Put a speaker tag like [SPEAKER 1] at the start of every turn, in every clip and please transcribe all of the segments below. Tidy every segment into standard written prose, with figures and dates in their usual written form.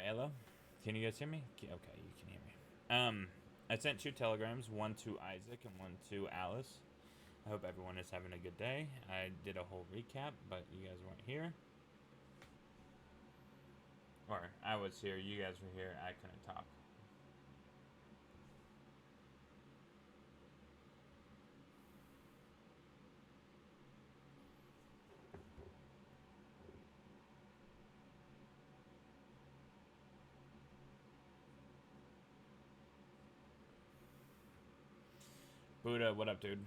[SPEAKER 1] Alright, hello? Can you guys hear me? Okay, you can hear me. I sent 2 telegrams, one to Isaac and one to Alice. I hope everyone is having a good day. I did a whole recap, but you guys weren't here. Or, I was here, you guys were here, I couldn't talk. Buddha, what up, dude?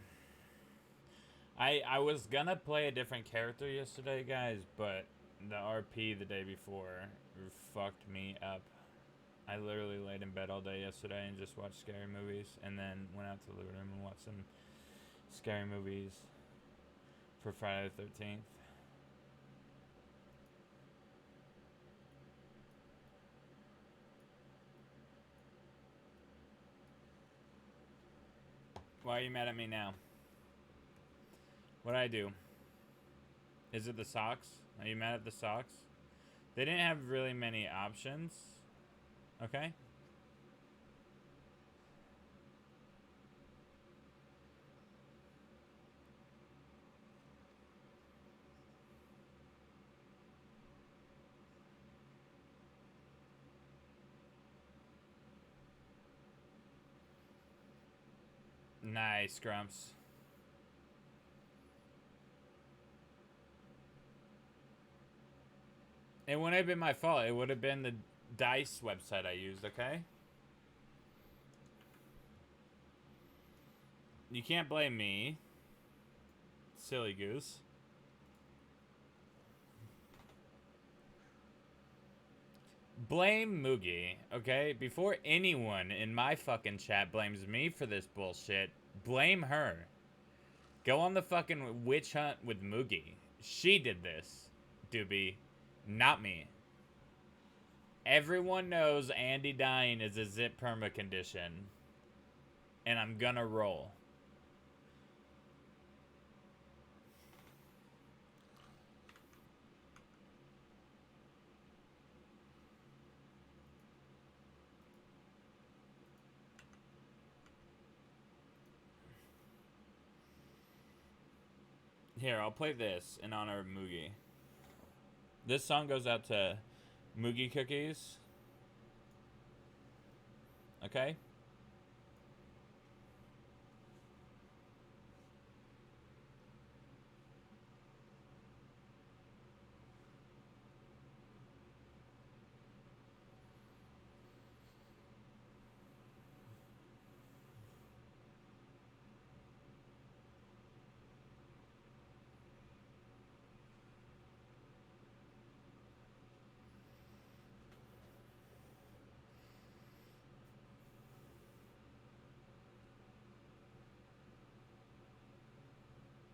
[SPEAKER 1] I was gonna play a different character yesterday, guys, but the RP the day before fucked me up. I literally laid in bed all day yesterday and just watched scary movies, and then went out to the living room and watched some scary movies for Friday the 13th. Why are you mad at me now? What'd I do? Is it the socks? Are you mad at the socks? They didn't have really many options. Okay. Nice, Grumps. It wouldn't have been my fault. It would have been the DICE website I used, okay? You can't blame me. Silly goose. Blame Moogie, okay? Before anyone in my fucking chat blames me for this bullshit, blame her. Go on the fucking witch hunt with Moogie. She did this, Doobie. Not me. Everyone knows Andy dying is a zip perma condition. And I'm gonna roll. Here, I'll play this in honor of Moogie. This song goes out to Moogie Cookies. Okay?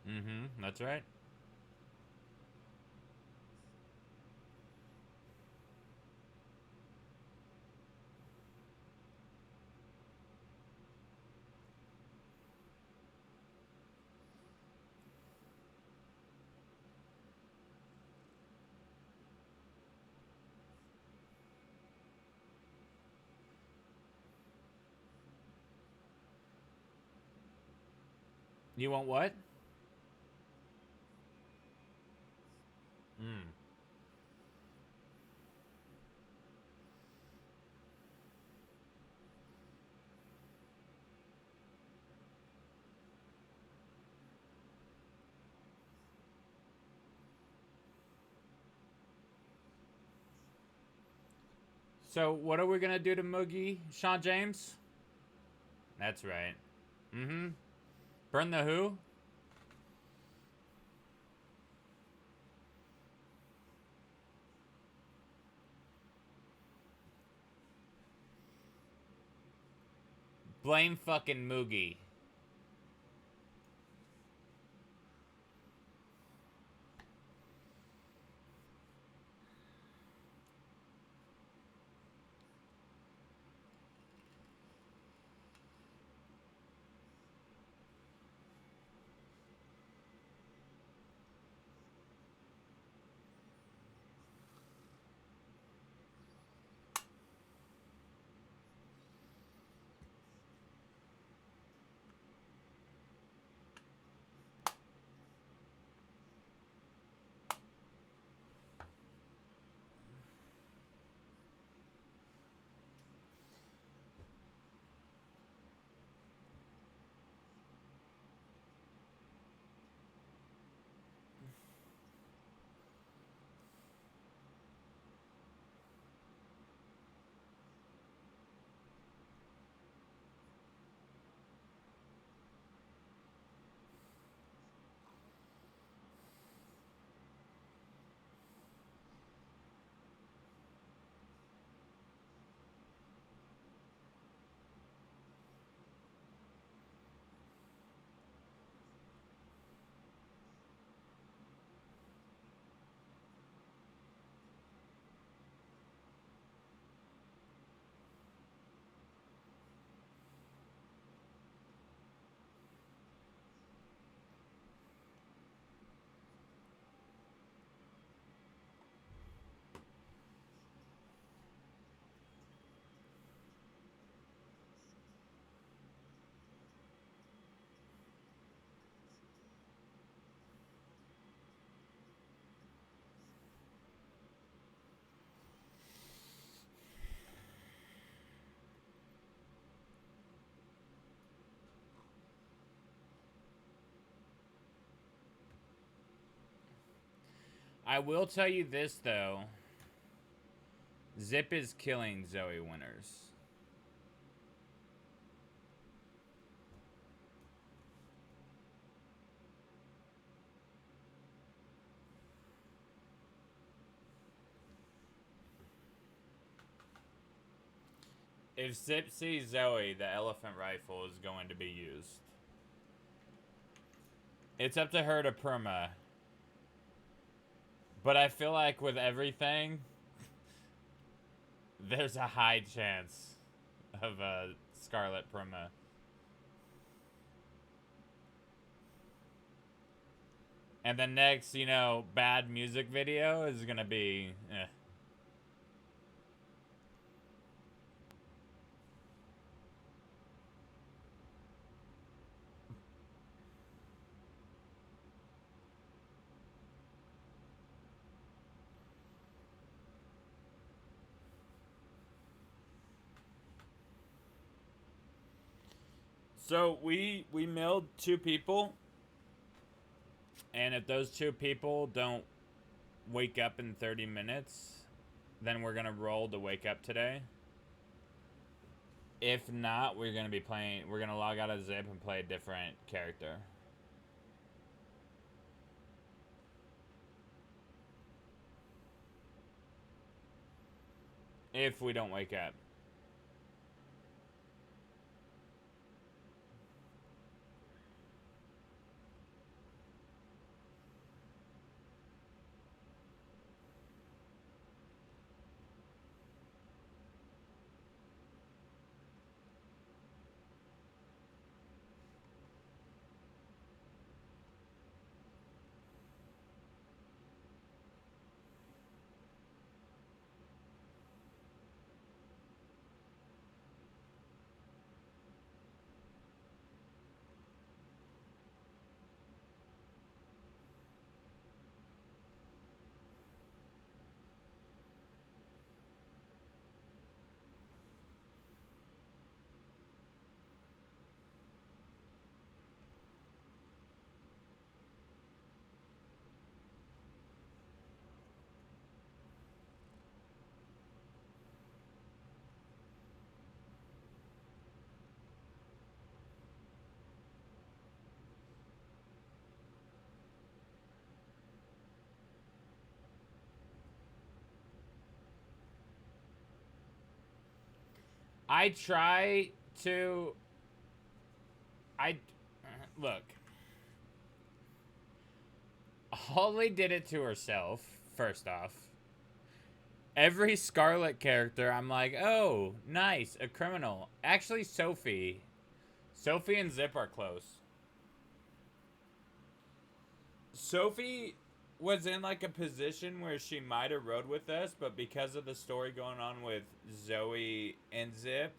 [SPEAKER 1] Mm-hmm, that's right. You want what? Mm. So, what are we gonna do to Moogie, Sean James? That's right. Mm-hmm. Burn the who? Blame fucking Moogie. I will tell you this, though. Zip is killing Zoe Winters. If Zip sees Zoe, the elephant rifle is going to be used. It's up to her to perma. But I feel like with everything, there's a high chance of a Scarlet perma. And the next, you know, bad music video is gonna be, So we milled 2 people, and if those 2 people don't wake up in 30 minutes, then we're gonna roll to wake up today. If not, we're gonna log out of Zip and play a different character. If we don't wake up. I try to... Look. Holly did it to herself, first off. Every Scarlet character, I'm like, oh, nice, a criminal. Actually, Sophie. Sophie and Zip are close. Sophie was in like a position where she might have rode with us, but because of the story going on with Zoe and Zip,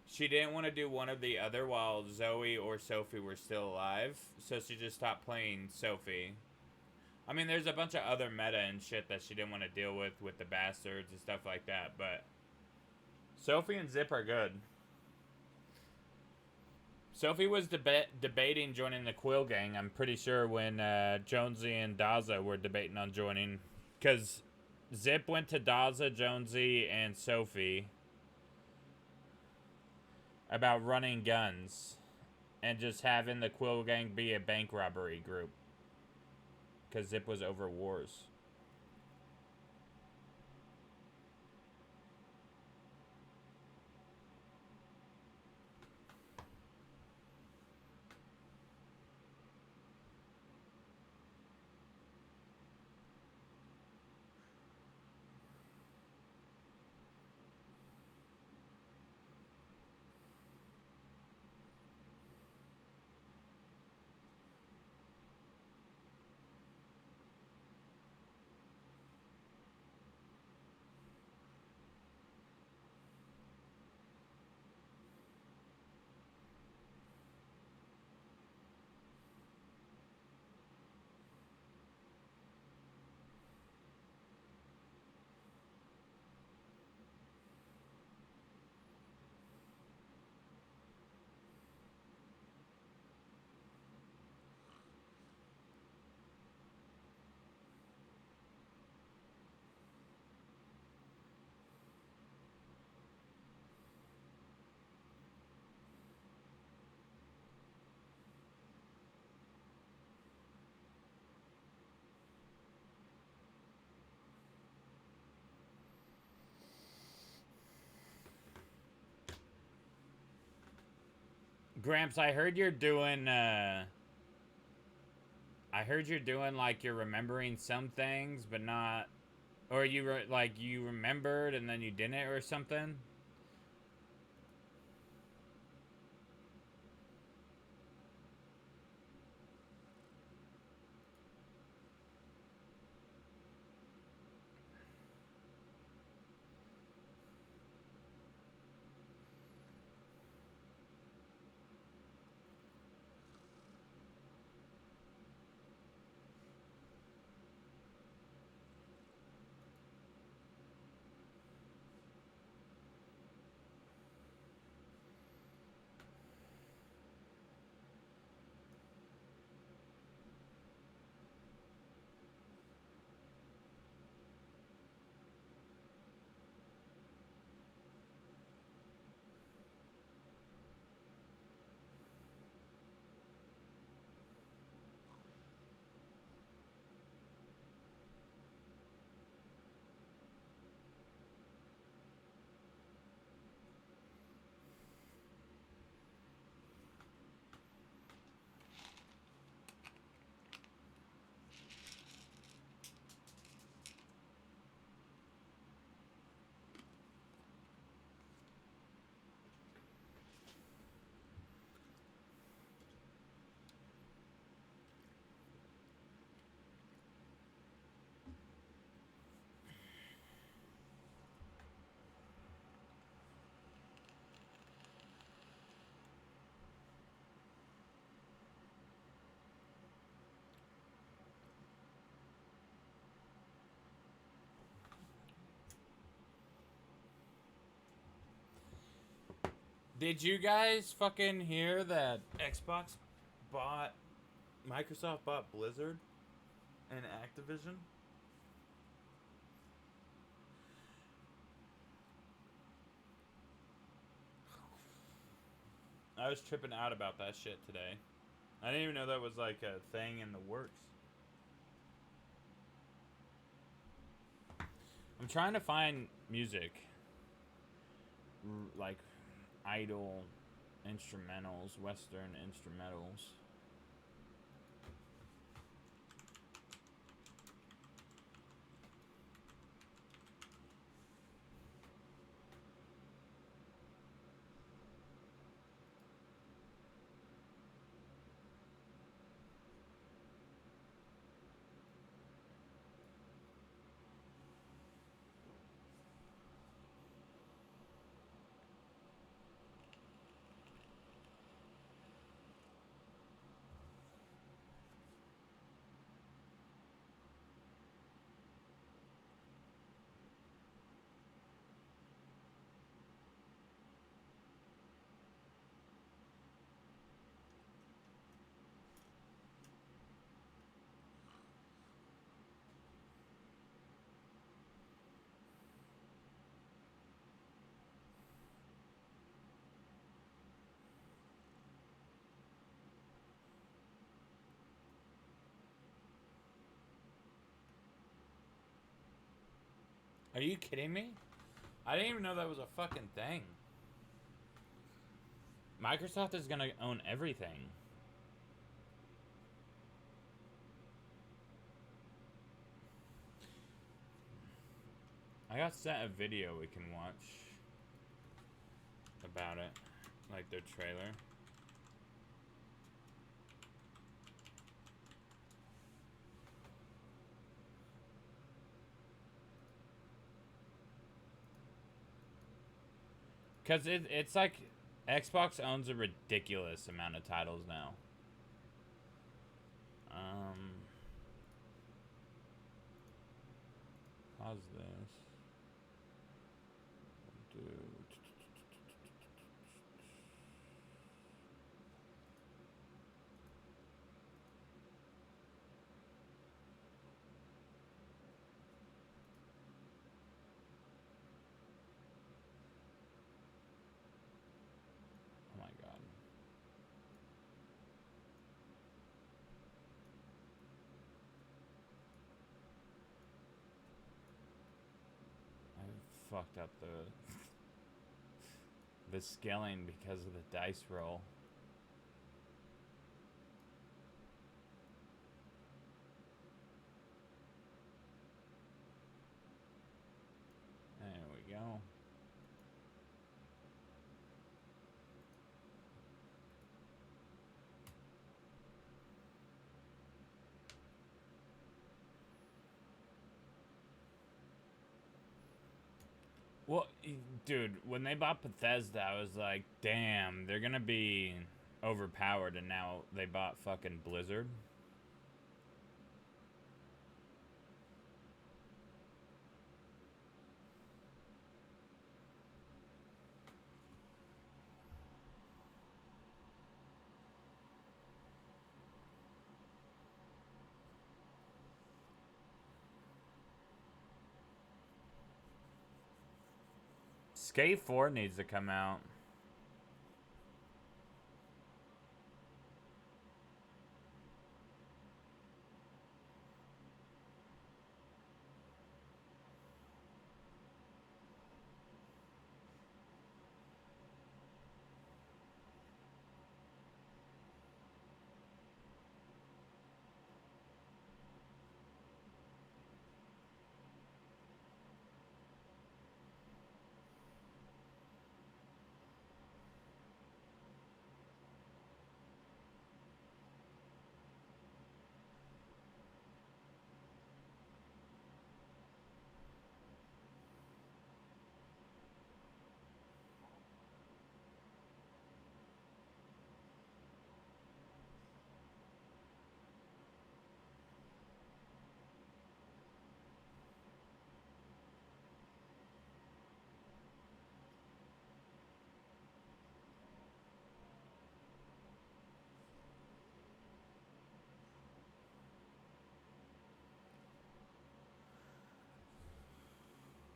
[SPEAKER 1] she didn't want to do one or the other while Zoe or Sophie were still alive, so she just stopped playing Sophie. I mean, there's a bunch of other meta and shit that she didn't want to deal with the bastards and stuff like that, but Sophie and Zip are good. Sophie was debating joining the Quil gang, I'm pretty sure, when Jonesy and Daza were debating on joining. Because Zip went to Daza, Jonesy, and Sophie about running guns and just having the Quil gang be a bank robbery group. Because Zip was over wars. Gramps, I heard you're doing, I heard you're doing, like, you're remembering some things, but not, or like, you remembered and then you didn't or something? Did you guys fucking hear that Microsoft bought Blizzard and Activision? I was tripping out about that shit today. I didn't even know that was like a thing in the works. I'm trying to find music. Like idol instrumentals, Western instrumentals. Are you kidding me? I didn't even know that was a fucking thing. Microsoft is gonna own everything. I got sent a video we can watch about it, like their trailer. Cause it's like Xbox owns a ridiculous amount of titles now. How's this? Do oh my god. I fucked up the scaling because of the dice roll. Well, dude, when they bought Bethesda, I was like, damn, they're gonna be overpowered, and now they bought fucking Blizzard. Skate 4 needs to come out.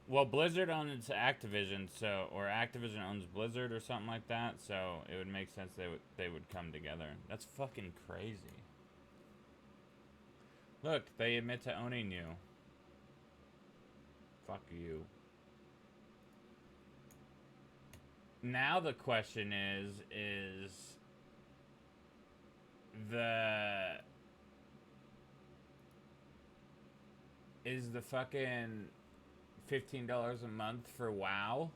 [SPEAKER 1] Well, Blizzard owns Activision, so or Activision owns Blizzard or something like that. So it would make sense they would come together. That's fucking crazy. Look, they admit to owning you. Fuck you. Now the question is the fucking $15 a month for WoW?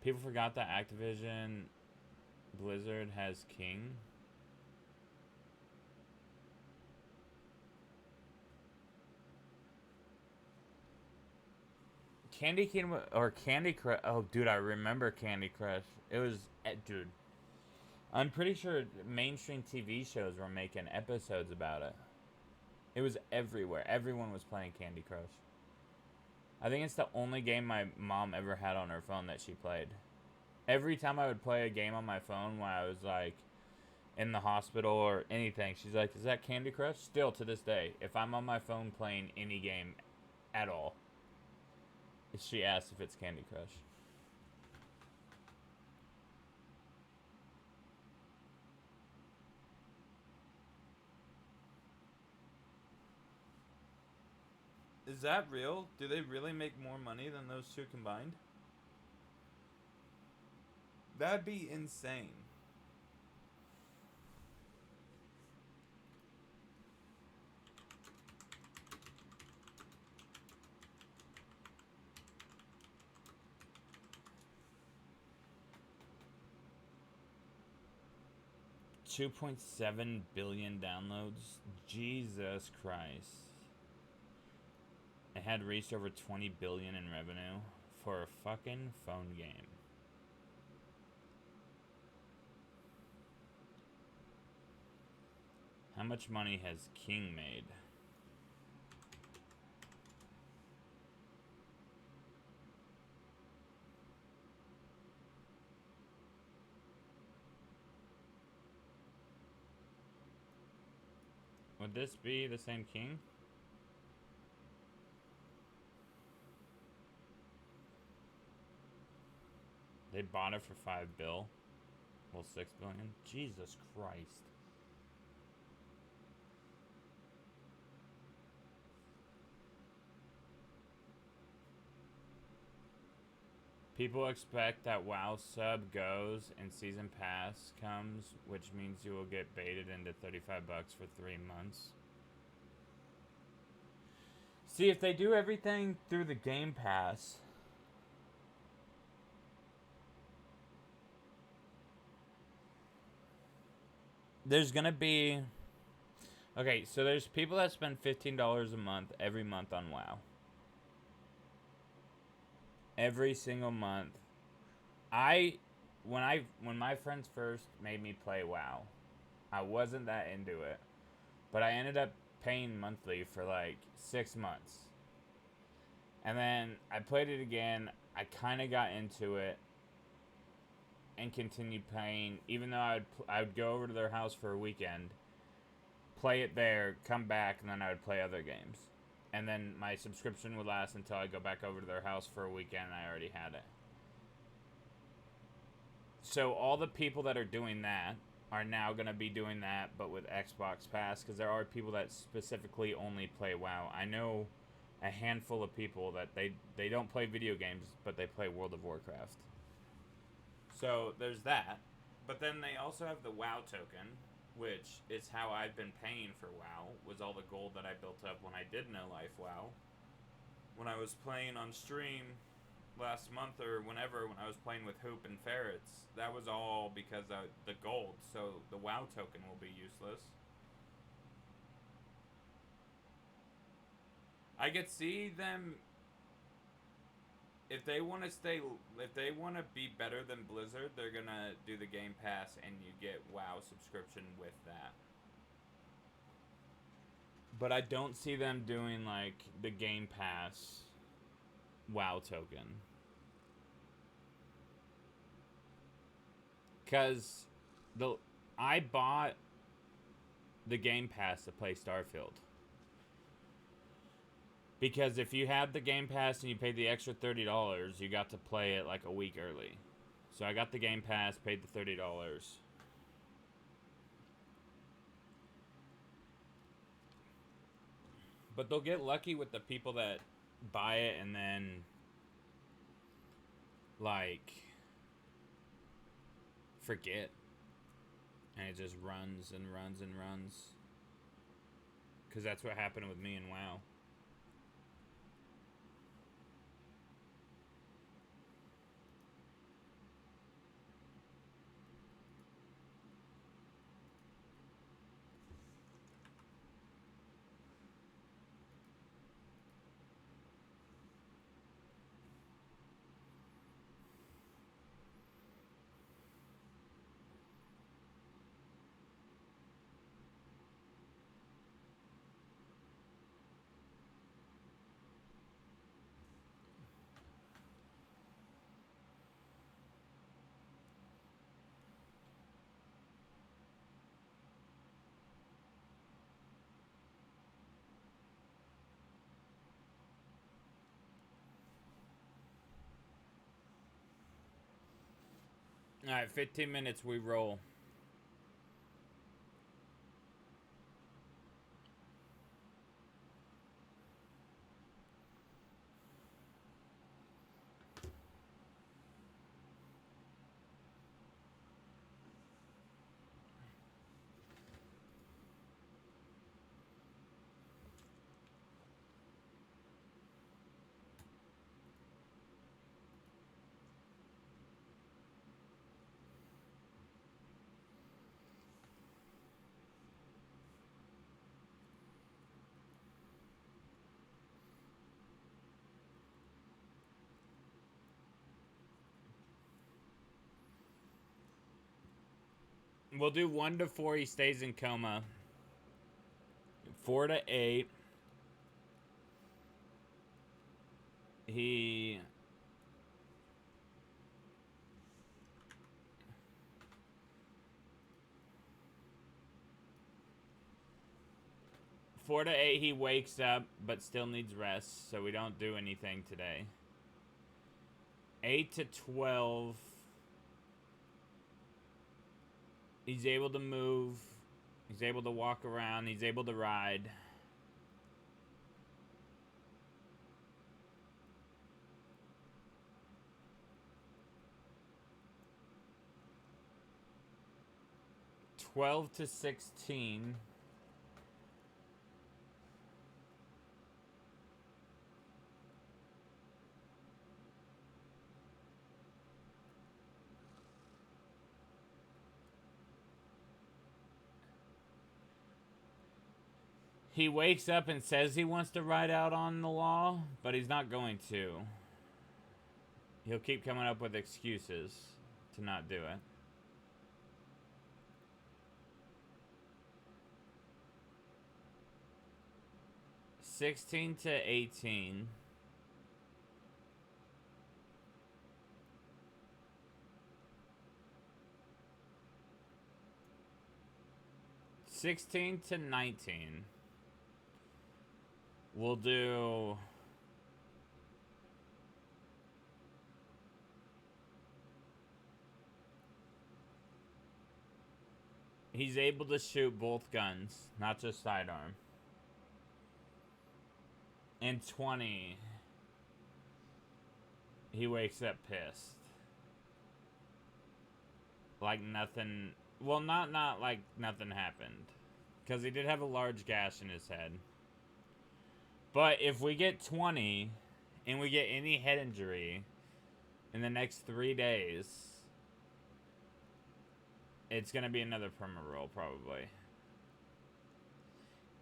[SPEAKER 1] People forgot that Activision Blizzard has King. Candy King or Candy Crush. Oh, dude, I remember Candy Crush. It was, dude. I'm pretty sure mainstream TV shows were making episodes about it. It was everywhere. Everyone was playing Candy Crush. I think it's the only game my mom ever had on her phone that she played. Every time I would play a game on my phone when I was like in the hospital or anything, she's like, "Is that Candy Crush?" Still to this day, if I'm on my phone playing any game at all, she asks if it's Candy Crush. Is that real? Do they really make more money than those two combined? That'd be insane. $2.7 billion downloads? Jesus Christ. It had reached over 20 billion in revenue for a fucking phone game. How much money has King made? Would this be the same King? They bought it for $5 billion. Well, $6 billion. Jesus Christ. People expect that WoW sub goes and season pass comes, which means you will get baited into $35 for 3 months. See, if they do everything through the Game Pass, there's gonna be, okay, so there's people that spend $15 a month every month on WoW. every single month. When my friends first made me play WoW, I wasn't that into it, but I ended up paying monthly for like 6 months. And then I played it again. I kind of got into it and continued playing, even though I would go over to their house for a weekend, play it there, come back, and then I would play other games. And then my subscription would last until I go back over to their house for a weekend and I already had it. So all the people that are doing that are now going to be doing that, but with Xbox Pass, because there are people that specifically only play WoW. I know a handful of people that they don't play video games, but they play World of Warcraft. So there's that. But then they also have the WoW token, which is how I've been paying for WoW, was all the gold that I built up when I did No Life WoW. When I was playing on stream last month or whenever, when I was playing with Hoop and Ferrets, that was all because of the gold. So the WoW token will be useless. I could see them, if they want to be better than Blizzard, they're gonna do the Game Pass and you get WoW subscription with that. But I don't see them doing like the Game Pass WoW token. Cause I bought the Game Pass to play Starfield. Because if you had the Game Pass and you paid the extra $30, you got to play it like a week early. So I got the Game Pass, paid the $30. But they'll get lucky with the people that buy it and then, like, forget. And it just runs and runs and runs. Because that's what happened with me in WoW. Alright, 15 minutes, we roll. We'll do 1 to 4, he stays in coma. 4 to 8. He... 4 to 8, he wakes up, but still needs rest, so we don't do anything today. 8 to 12... He's able to move. He's able to walk around. He's able to ride. $12 to 16. He wakes up and says he wants to ride out on the law, but he's not going to. He'll keep coming up with excuses to not do it. (16 to 18). (16 to 19). We'll do... He's able to shoot both guns, not just sidearm. And 20, he wakes up pissed. Like nothing... Well, not like nothing happened. Because he did have a large gash in his head. But if we get 20, and we get any head injury in the next 3 days... It's going to be another perma roll, probably.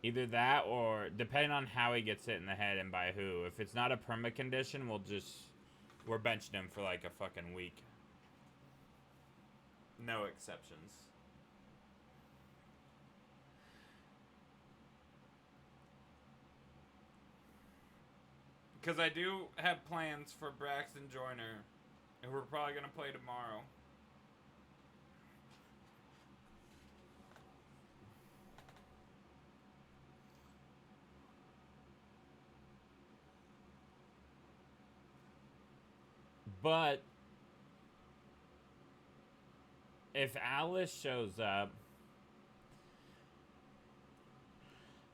[SPEAKER 1] Either that or, depending on how he gets hit in the head and by who. If it's not a perma condition, we're benching him for like a fucking week. No exceptions. Because I do have plans for Braxton Joyner, and we're probably going to play tomorrow. But if Alice shows up,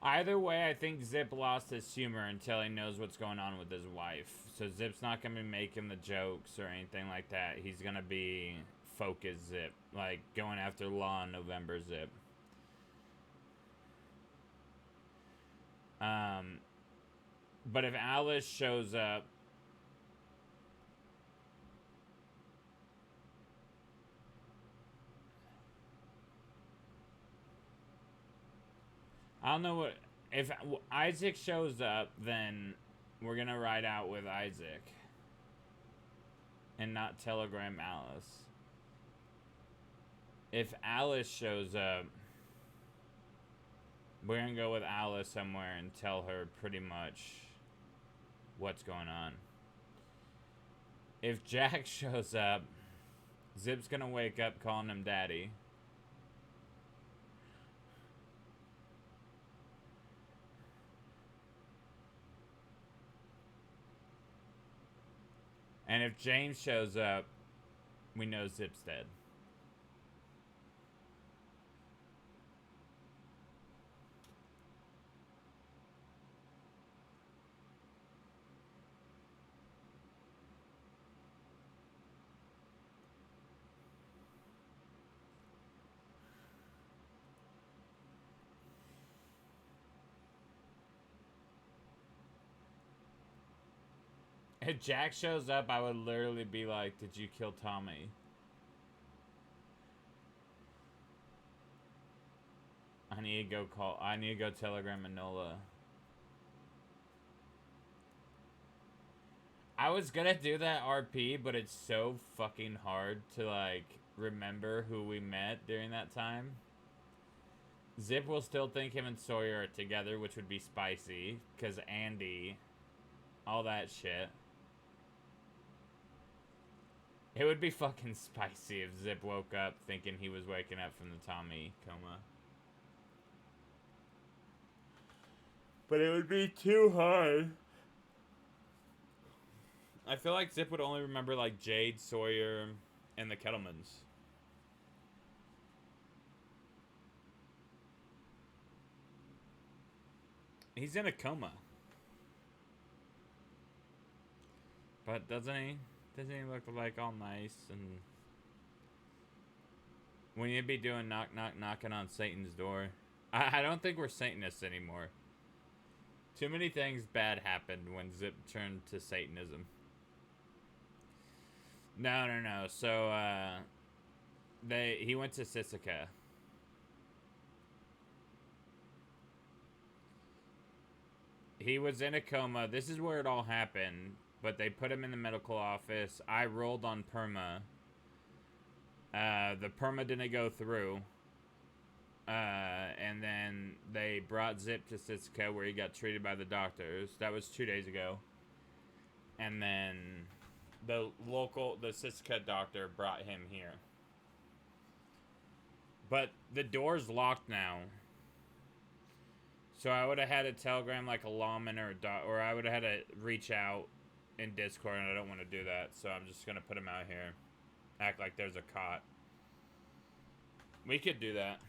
[SPEAKER 1] either way, I think Zip lost his humor until he knows what's going on with his wife. So Zip's not going to be making the jokes or anything like that. He's going to be focused Zip, like going after Law in November Zip. But if Alice shows up, I don't know what... If Isaac shows up, then we're going to ride out with Isaac. And not telegram Alice. If Alice shows up, we're going to go with Alice somewhere and tell her pretty much what's going on. If Jack shows up, Zip's going to wake up calling him daddy. And if James shows up, we know Zip's dead. If Jack shows up, I would literally be like, did you kill Tommy? I need to go telegram Manola. I was gonna do that RP, but it's so fucking hard to like remember who we met during that time. Zip will still think him and Sawyer are together, which would be spicy, because Andy, all that shit. It would be fucking spicy if Zip woke up thinking he was waking up from the Tommy coma. But it would be too hard. I feel like Zip would only remember like Jade, Sawyer, and the Kettlemans. He's in a coma. But doesn't he? Doesn't he look like all nice and... We need to be doing knocking on Satan's door. I don't think we're Satanists anymore. Too many things bad happened when Zip turned to Satanism. No. So, he went to Sisika. He was in a coma. This is where it all happened. but they put him in the medical office. I rolled on perma. The perma didn't go through. And then they brought Zip to Sitka where he got treated by the doctors. That was 2 days ago. And then the Sitka doctor brought him here. But the door's locked now. So I would have had to telegram like a lawman or I would have had to reach out in Discord, and I don't want to do that. So I'm just going to put him out here. Act like there's a cot. We could do that.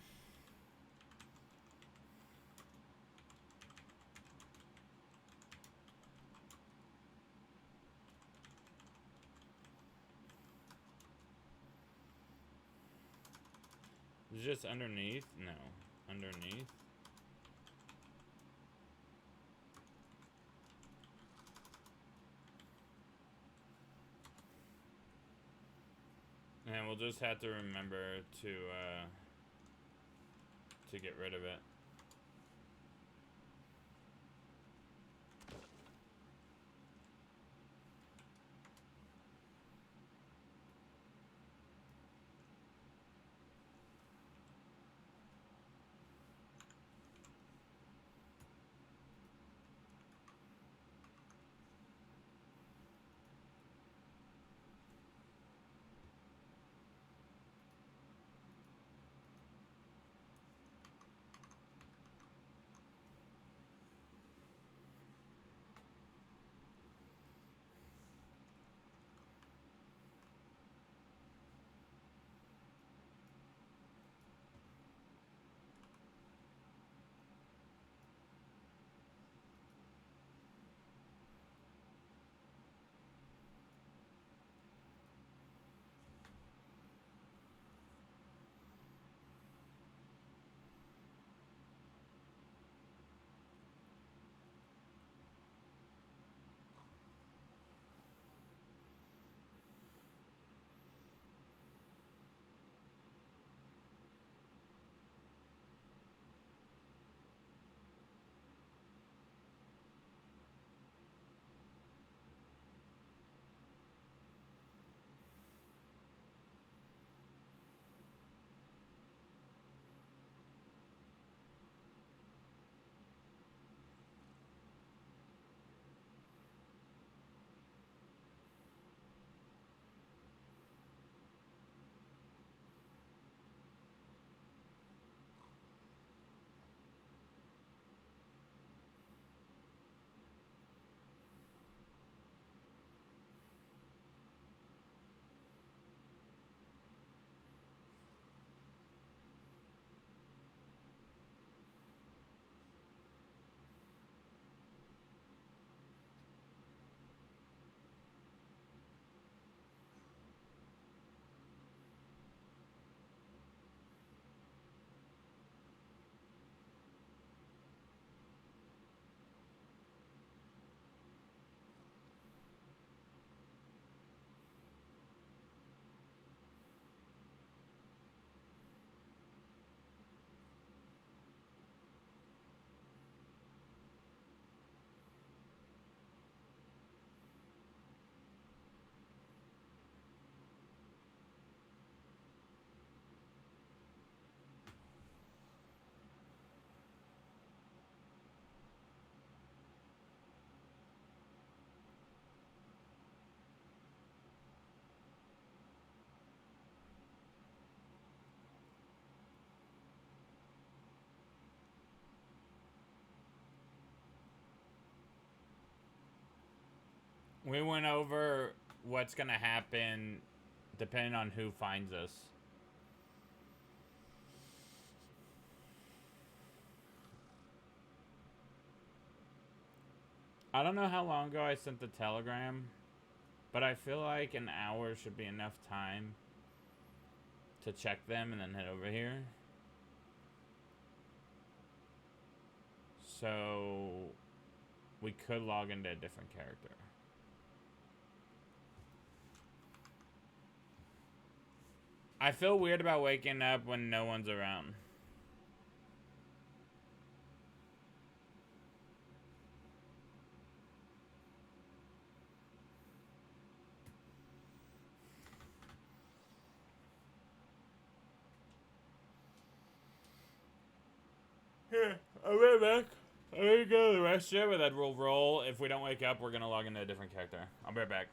[SPEAKER 1] Is it just underneath? No. Underneath. And we'll just have to remember to get rid of it. We went over what's gonna happen depending on who finds us. I don't know how long ago I sent the telegram, but I feel like an hour should be enough time to check them and then head over here. So we could log into a different character. I feel weird about waking up when no one's around. I'll be right back. I'm gonna go to the restroom and then we'll roll. If we don't wake up, we're gonna log into a different character. I'll be right back.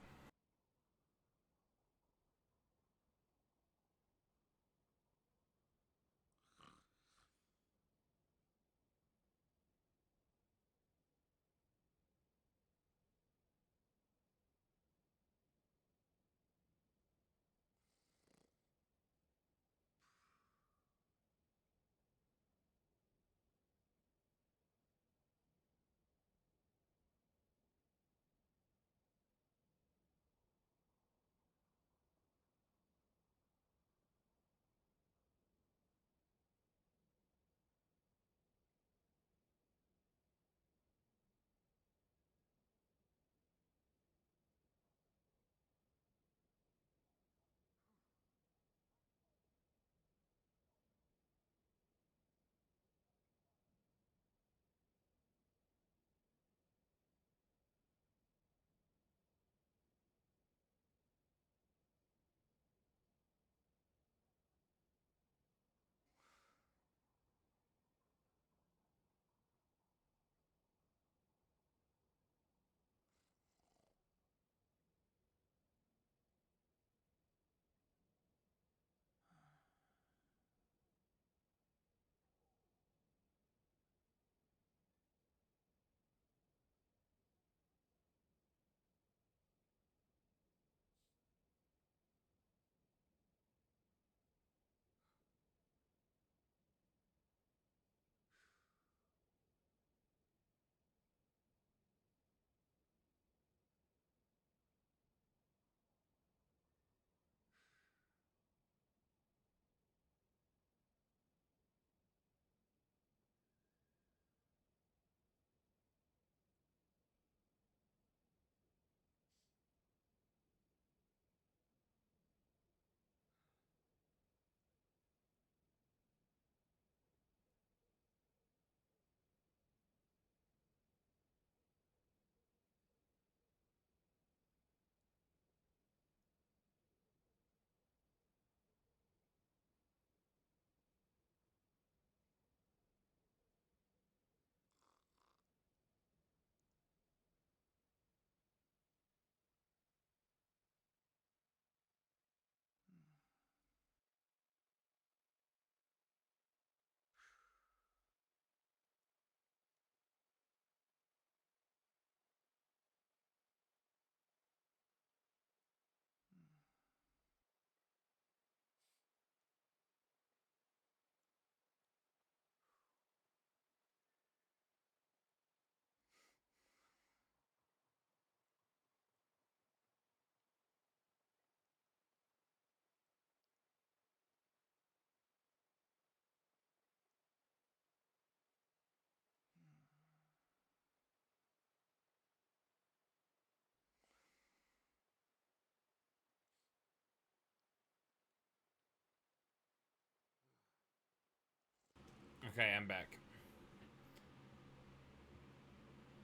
[SPEAKER 1] Okay, I'm back.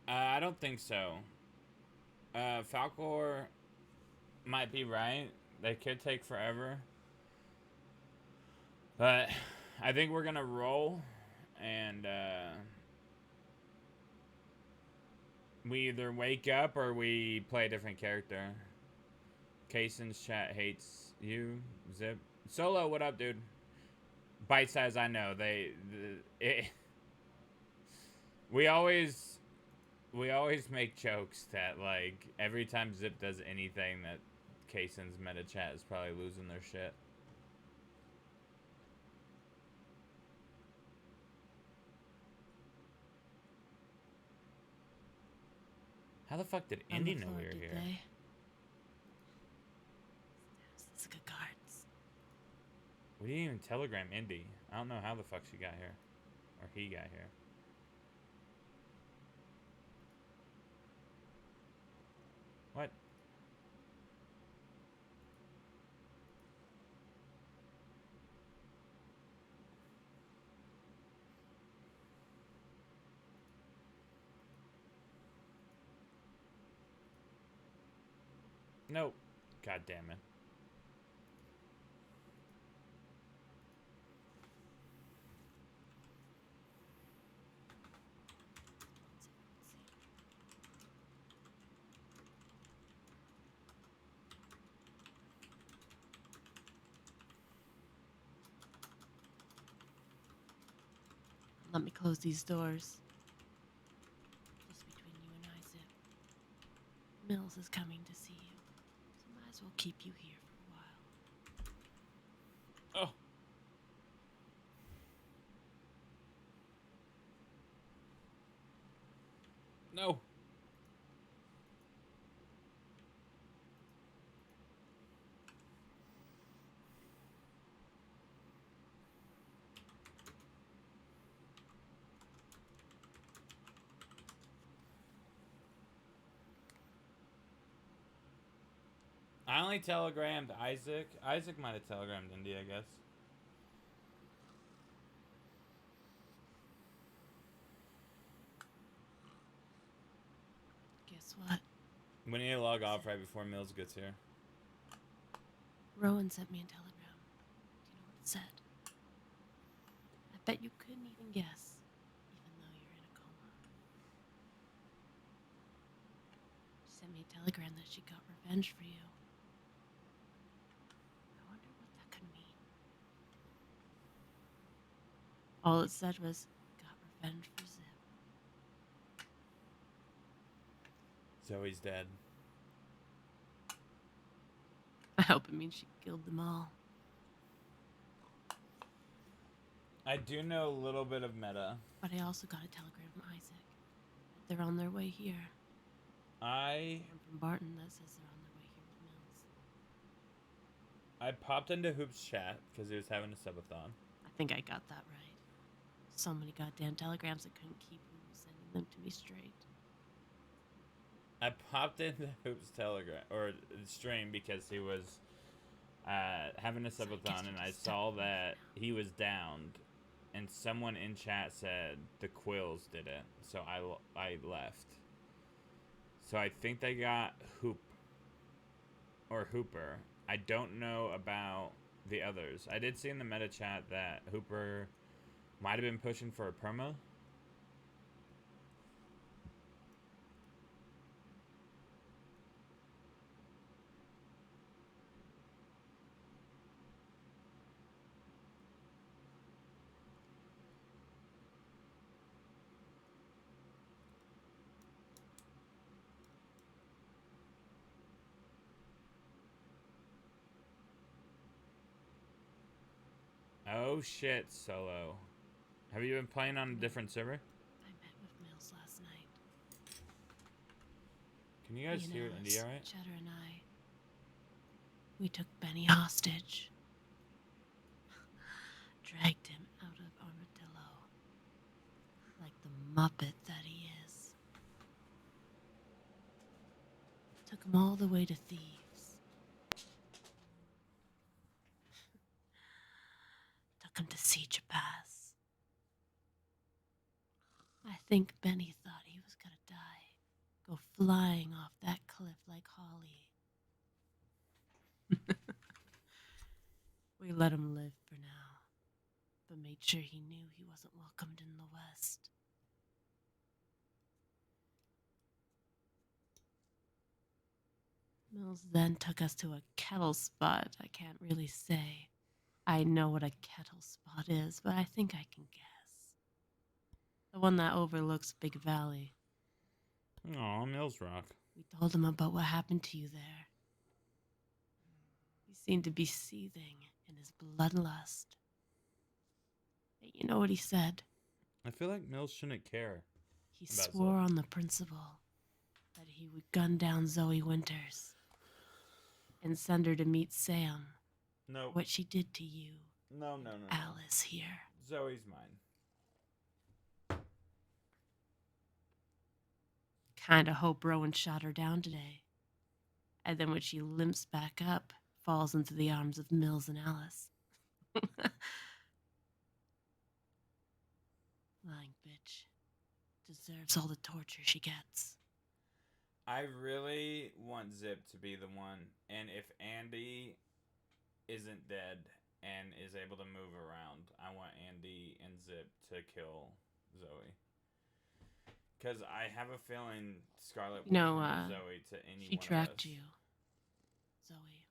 [SPEAKER 1] I don't think so. Falcor might be right. They could take forever. But I think we're gonna roll and we either wake up or we play a different character. Kaysen's chat hates you, Zip. Solo, what up, dude? Bite size, I know. We always make jokes that like every time Zip does anything that Kaysen's meta chat is probably losing their shit. How the fuck did Indy know we were here? We didn't even telegram Indy. I don't know how the fuck she got here. Or he got here. What? Nope. God damn it.
[SPEAKER 2] Let me close these doors. Just between you and I, Zip. Mills is coming to see you, so might as well keep you here for a while.
[SPEAKER 1] Oh. No. I only telegrammed Isaac. Isaac might have telegrammed Indy, I guess.
[SPEAKER 2] Guess what?
[SPEAKER 1] We need to log off right before Mills gets here.
[SPEAKER 2] Rowan sent me a telegram. Do you know what it said? I bet you couldn't even guess, even though you're in a coma. She sent me a telegram that she got revenge for you. I wonder what that could mean. All it said was, got revenge for Zip.
[SPEAKER 1] Zoe's dead.
[SPEAKER 2] I hope it means she killed them all.
[SPEAKER 1] I do know a little bit of meta.
[SPEAKER 2] But I also got a telegram from Isaac. They're on their way here. And from Barton that says they're on their way here with Mills.
[SPEAKER 1] I popped into Hoop's chat because he was having a subathon.
[SPEAKER 2] I think I got that right. So many goddamn telegrams I couldn't keep who was sending them to me straight.
[SPEAKER 1] I popped into Hoop's telegram or stream because he was having a subathon, and I saw that he was downed, and someone in chat said the Quills did it, so I left. So I think they got Hoop or Hooper. I don't know about the others. I did see in the meta chat that Hooper might have been pushing for a perma. Oh shit, Solo. Have you been playing on a different server?
[SPEAKER 2] I met with Mills last night.
[SPEAKER 1] Can you guys hear Indy alright?
[SPEAKER 2] Cheddar and I, we took Benny hostage. Dragged him out of Armadillo. Like the muppet that he is. Took him all the way to Thieves. Took him to Siege Pass. I think Benny thought he was gonna die. Go flying off that cliff like Holly. We let him live for now, but made sure he knew he wasn't welcomed in the West. Mills then took us to a kettle spot. I can't really say. I know what a kettle spot is, but I think I can guess. The one that overlooks Big Valley.
[SPEAKER 1] Aw, Mills Rock.
[SPEAKER 2] We told him about what happened to you there. He seemed to be seething in his bloodlust. But you know what he said?
[SPEAKER 1] I feel like Mills shouldn't care.
[SPEAKER 2] He swore on the principle that he would gun down Zoe Winters and send her to meet Sam.
[SPEAKER 1] No.
[SPEAKER 2] What she did to you.
[SPEAKER 1] No.
[SPEAKER 2] Alice here.
[SPEAKER 1] Zoe's mine.
[SPEAKER 2] Kinda hope Rowan shot her down today. And then when she limps back up, falls into the arms of Mills and Alice. Lying bitch. Deserves all the torture she gets.
[SPEAKER 1] I really want Zip to be the one, and if Andy isn't dead and is able to move around, I want Andy and Zip to kill Zoe. Because I have a feeling Scarlet will bring Zoe to any
[SPEAKER 2] she
[SPEAKER 1] one
[SPEAKER 2] tracked
[SPEAKER 1] of us.
[SPEAKER 2] you, Zoe.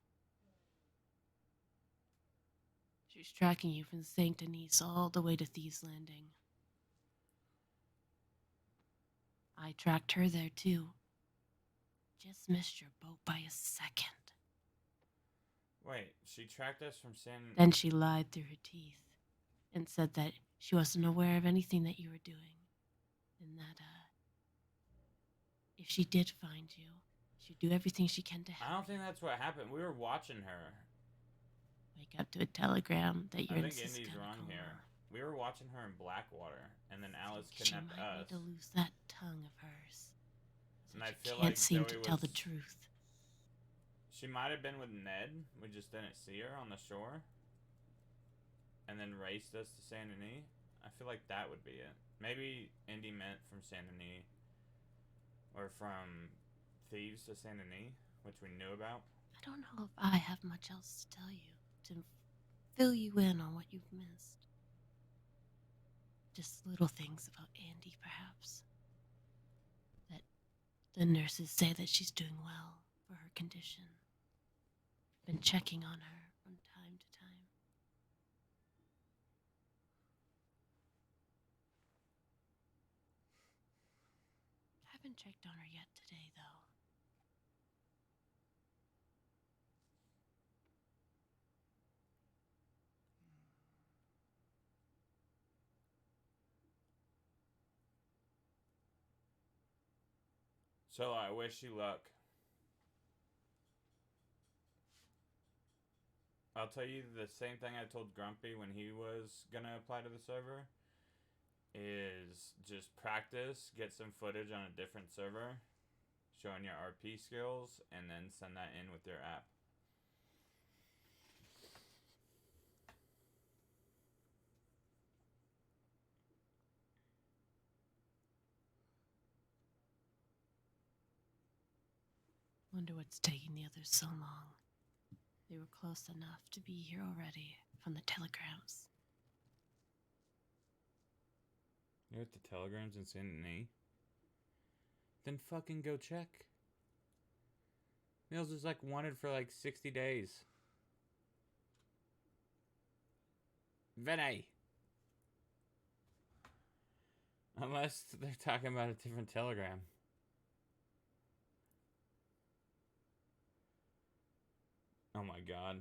[SPEAKER 2] She's tracking you from St. Denis all the way to Thieves Landing. I tracked her there too. Just missed your boat by a second.
[SPEAKER 1] Wait, she tracked us from San...
[SPEAKER 2] Then she lied through her teeth and said that she wasn't aware of anything that you were doing. And that, if she did find you, she'd do everything she can to help.
[SPEAKER 1] I don't think that's what happened. We were watching her.
[SPEAKER 2] Wake up to a telegram that you're
[SPEAKER 1] I
[SPEAKER 2] in
[SPEAKER 1] think Indy's
[SPEAKER 2] systemic
[SPEAKER 1] wrong
[SPEAKER 2] coma.
[SPEAKER 1] here. We were watching her in Blackwater, and then Alice kidnapped
[SPEAKER 2] She might
[SPEAKER 1] us.
[SPEAKER 2] need to lose that tongue of hers.
[SPEAKER 1] And I
[SPEAKER 2] She
[SPEAKER 1] feel
[SPEAKER 2] can't
[SPEAKER 1] like
[SPEAKER 2] seem to
[SPEAKER 1] Zoe
[SPEAKER 2] tell the
[SPEAKER 1] was...
[SPEAKER 2] truth.
[SPEAKER 1] She might have been with Ned. We just didn't see her on the shore. And then raced us to Saint Denis. I feel like that would be it. Maybe Indy meant from Saint Denis. Or from Thieves to Saint Denis, which we knew about.
[SPEAKER 2] I don't know if I have much else to tell you, to fill you in on what you've missed. Just little things about Andy, perhaps. That the nurses say that she's doing well for her condition. Been checking on her from time to time. Haven't checked on her yet today, though.
[SPEAKER 1] So I wish you luck. I'll tell you the same thing I told Grumpy when he was gonna apply to the server. Is just practice, get some footage on a different server, showing your RP skills, and then send that in with your app.
[SPEAKER 2] Wonder what's taking the others so long. They were close enough to be here already from the telegrams.
[SPEAKER 1] You're at the telegrams in Saint Denis? Then fucking go check. Mills is like wanted for like 60 days. Vinny! Unless they're talking about a different telegram. Oh my god.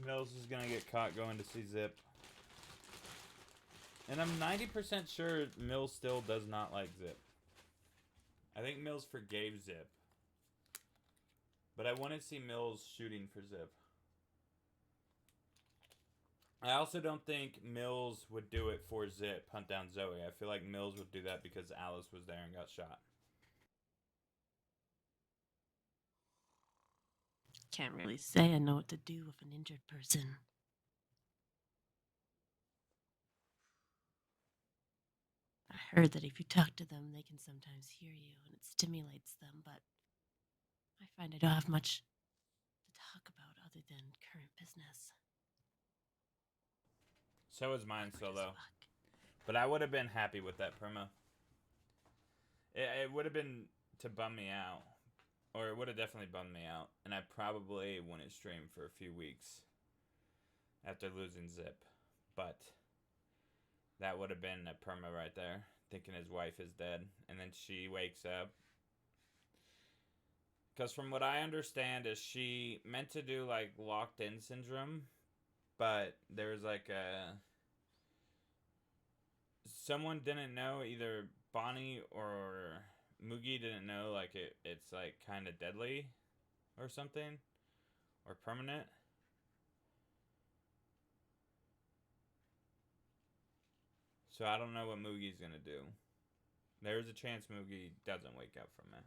[SPEAKER 1] Mills is gonna get caught going to see Zip. And I'm 90% sure Mills still does not like Zip. I think Mills forgave Zip. But I want to see Mills shooting for Zip. I also don't think Mills would do it for Zip, hunt down Zoe. I feel like Mills would do that because Alice was there and got shot.
[SPEAKER 2] Can't really say I know what to do with an injured person. I heard that if you talk to them, they can sometimes hear you and it stimulates them, but I find I don't have much to talk about other than current business.
[SPEAKER 1] So is mine,
[SPEAKER 2] Wish us
[SPEAKER 1] Solo.
[SPEAKER 2] luck.
[SPEAKER 1] But I would have been happy with that promo. It would have been to bum me out. Or it would have definitely bummed me out. And I probably wouldn't stream for a few weeks after losing Zip. But that would have been a perma right there. Thinking his wife is dead. And then she wakes up. Because from what I understand is she meant to do like locked in syndrome. But there was like a... Someone didn't know, either Bonnie or Moogie didn't know, like it's like kind of deadly or something. Or permanent. So I don't know what Moogie's gonna do. There's a chance Moogie doesn't wake up from it.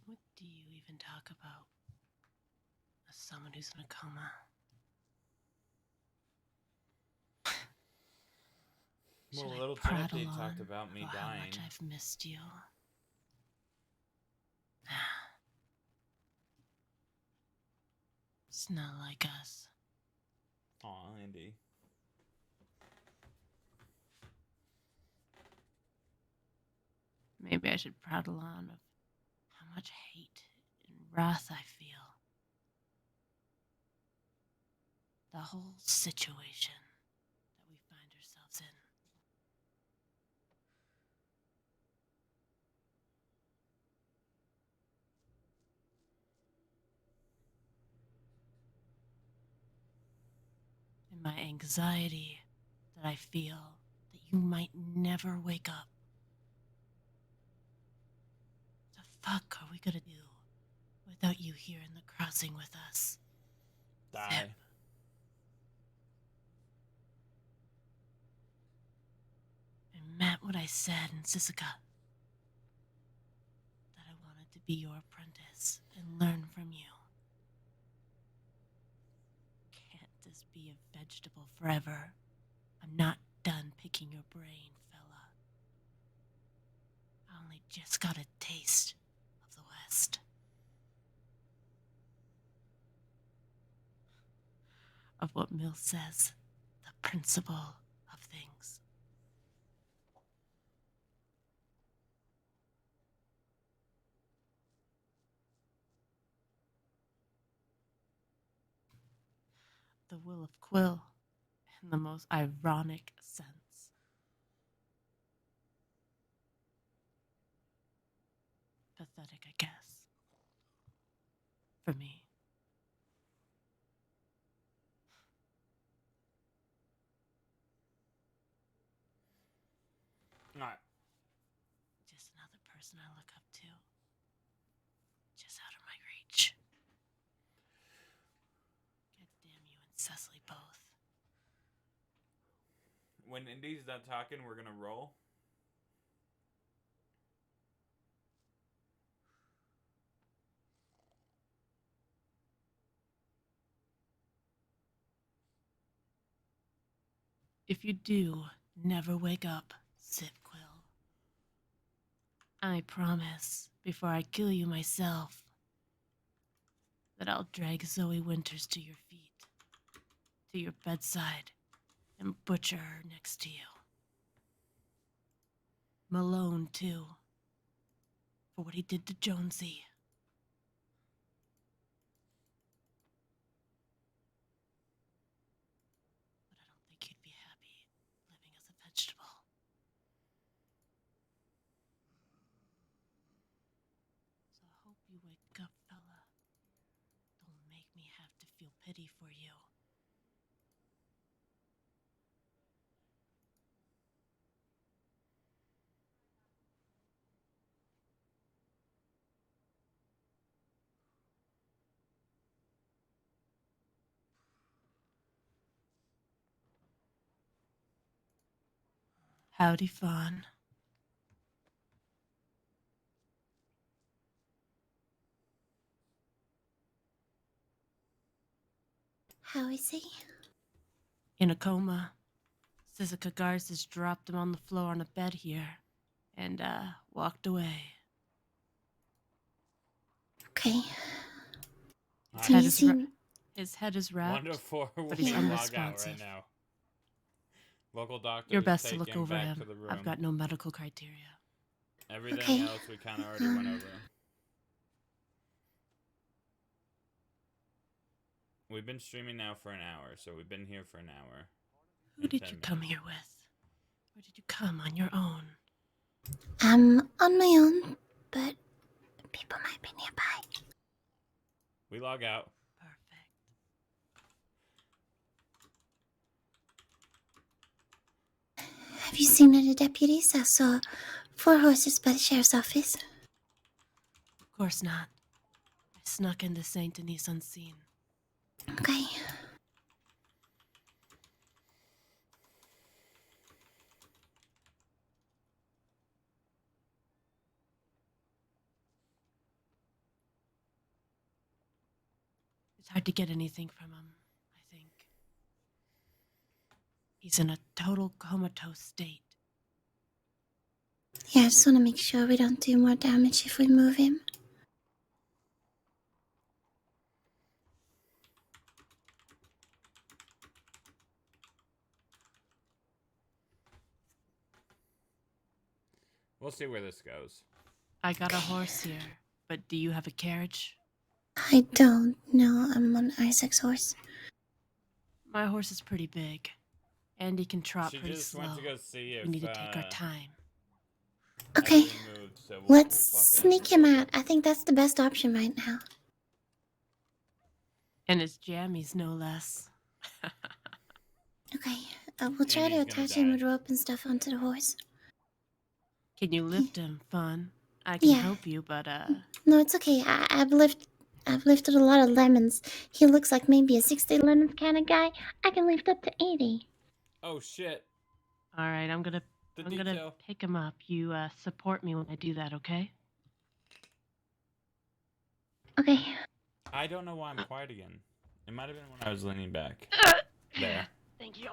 [SPEAKER 2] What do you even talk about as someone who's in a coma?
[SPEAKER 1] Well,
[SPEAKER 2] Should I
[SPEAKER 1] little
[SPEAKER 2] prattle
[SPEAKER 1] Timothy
[SPEAKER 2] on
[SPEAKER 1] talked about me
[SPEAKER 2] how much
[SPEAKER 1] dying.
[SPEAKER 2] I've missed you? It's not like us.
[SPEAKER 1] Aw, Andy.
[SPEAKER 2] Maybe I should prattle on of how much hate and wrath I feel. The whole situation that we find ourselves in. And my anxiety that I feel that you might never wake up. The fuck are we gonna do without you here in the crossing with us?
[SPEAKER 1] Die.
[SPEAKER 2] Zip. I meant what I said in Sisika. That I wanted to be your apprentice and learn from you. Can't just be a vegetable forever. I'm not done picking your brain, fella. I only just got a taste of the West. Of what Mill says, the principle of things. The will of Quil, in the most ironic sense. Pathetic, I guess. For me.
[SPEAKER 1] Alright.
[SPEAKER 2] Just another person I look up to. Just out of my reach. God damn you and Cecily both.
[SPEAKER 1] When Indy's done talking, we're gonna roll.
[SPEAKER 2] If you do never wake up, Sip Quill. I promise, before I kill you myself, that I'll drag Zoe Winters to your feet, to your bedside, and butcher her next to you. Malone, too, for what he did to Jonesy. But I don't think he'd be happy living as a vegetable. So I hope you wake up, fella. Don't make me have to feel pity for you. Howdy, Fawn.
[SPEAKER 3] How is he?
[SPEAKER 2] In a coma. Sisika Garces dropped him on the floor on a bed here and, walked away.
[SPEAKER 3] Okay.
[SPEAKER 1] Alright.
[SPEAKER 3] Can you see?
[SPEAKER 2] His head is wrapped.
[SPEAKER 1] 1 to 4, we'll
[SPEAKER 2] but he's
[SPEAKER 1] log out
[SPEAKER 2] unresponsive.
[SPEAKER 1] right now. Local doctor
[SPEAKER 2] You're
[SPEAKER 1] is
[SPEAKER 2] best to
[SPEAKER 1] taken
[SPEAKER 2] look over
[SPEAKER 1] back
[SPEAKER 2] him.
[SPEAKER 1] to the room.
[SPEAKER 2] I've got no medical criteria.
[SPEAKER 1] Everything
[SPEAKER 3] Okay.
[SPEAKER 1] else we kind of already went over. We've been streaming now for an hour, so we've been here for an hour.
[SPEAKER 2] Who
[SPEAKER 1] and
[SPEAKER 2] did
[SPEAKER 1] 10
[SPEAKER 2] you come
[SPEAKER 1] minutes.
[SPEAKER 2] here with? Or did you come on your own?
[SPEAKER 3] I'm on my own, but people might be nearby.
[SPEAKER 1] We log out.
[SPEAKER 2] Perfect.
[SPEAKER 3] Have you seen any deputies? I saw 4 horses by the sheriff's office.
[SPEAKER 2] Of course not. I snuck into Saint Denis unseen.
[SPEAKER 3] Okay.
[SPEAKER 2] It's hard to get anything from him, I think. He's in a total comatose state.
[SPEAKER 3] Yeah, I just want to make sure we don't do more damage if we move him.
[SPEAKER 1] We'll see where this goes.
[SPEAKER 2] I got a horse here, but do you have a carriage?
[SPEAKER 3] I don't know. I'm on Isaac's horse.
[SPEAKER 2] My horse is pretty big. Andy can trot
[SPEAKER 1] She
[SPEAKER 2] pretty
[SPEAKER 1] just
[SPEAKER 2] slow.
[SPEAKER 1] went to go see if
[SPEAKER 2] We need to take our time.
[SPEAKER 3] Okay,
[SPEAKER 1] everything moved, so we'll
[SPEAKER 3] let's
[SPEAKER 1] fucking-
[SPEAKER 3] sneak him out. I think that's the best option right now.
[SPEAKER 2] And his jammies, no less.
[SPEAKER 3] Okay, we'll try to
[SPEAKER 1] Andy's gonna
[SPEAKER 3] attach him
[SPEAKER 1] die.
[SPEAKER 3] with rope and stuff onto the horse.
[SPEAKER 2] Can you lift him, Fun? I can
[SPEAKER 3] Yeah.
[SPEAKER 2] help you, but
[SPEAKER 3] No, it's okay. I've lifted a lot of lemons. He looks like maybe a 60 lemons kind of guy. I can lift up to 80.
[SPEAKER 1] Oh shit.
[SPEAKER 2] all right, I'm gonna
[SPEAKER 1] Detail.
[SPEAKER 2] pick him up. You support me when I do that, okay?
[SPEAKER 3] Okay.
[SPEAKER 1] I don't know why I'm quiet again. It might have been when I was leaning back. There.
[SPEAKER 2] Thank you.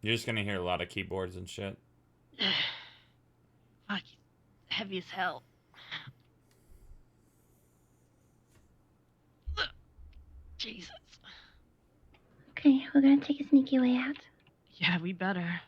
[SPEAKER 1] You're just gonna hear a lot of keyboards and shit.
[SPEAKER 2] Fuck, he's heavy as hell. Jesus.
[SPEAKER 3] Okay, we're gonna take a sneaky way out.
[SPEAKER 2] Yeah, we better.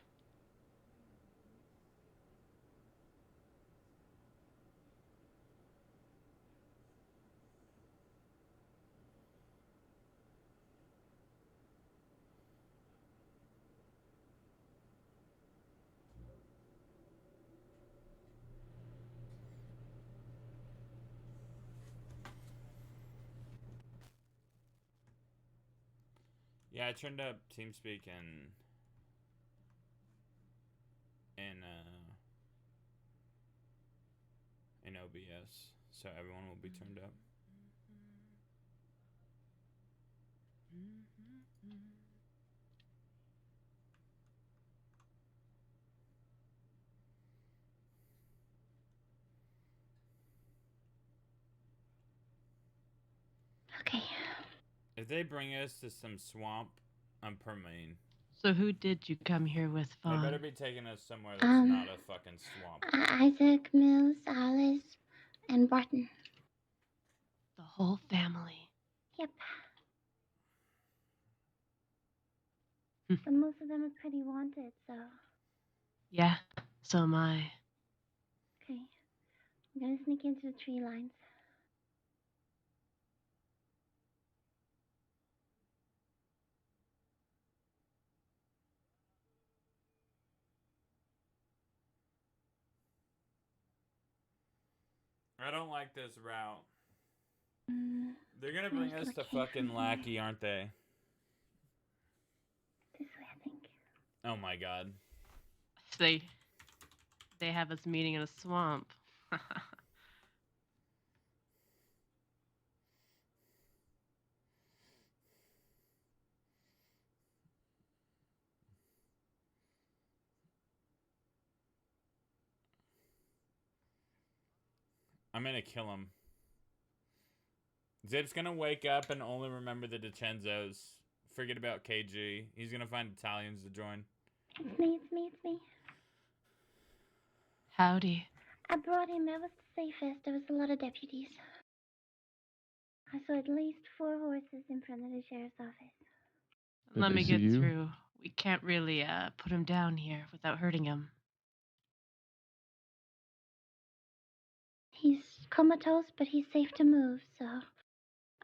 [SPEAKER 1] Yeah, I turned up TeamSpeak in OBS, so everyone will be turned up.
[SPEAKER 3] Okay.
[SPEAKER 1] If they bring us to some swamp, I'm permain.
[SPEAKER 2] So who did you come here with,
[SPEAKER 1] They
[SPEAKER 2] Fawn?
[SPEAKER 1] better be taking us somewhere that's not a fucking swamp.
[SPEAKER 3] Isaac, Mills, Alice, and Barton.
[SPEAKER 2] The whole family.
[SPEAKER 3] Yep. But most of them are pretty wanted, so...
[SPEAKER 2] Yeah, so am I.
[SPEAKER 3] Okay. I'm gonna sneak into the tree lines.
[SPEAKER 1] I don't like this route.
[SPEAKER 3] Mm,
[SPEAKER 1] They're gonna bring us to fucking Lackey, aren't they?
[SPEAKER 3] this way, I think.
[SPEAKER 1] Oh my god.
[SPEAKER 2] They have us meeting in a swamp.
[SPEAKER 1] I'm gonna kill him. Zip's gonna wake up and only remember the DiCenzos. Forget about KG. He's gonna find Italians to join.
[SPEAKER 3] It's me, it's me, it's me.
[SPEAKER 2] Howdy.
[SPEAKER 3] I brought him. I was the safest. There was a lot of deputies. I saw at least 4 horses in front of the sheriff's office.
[SPEAKER 2] Let me get through. We can't really put him down here without hurting him.
[SPEAKER 3] He's comatose, but he's safe to move, so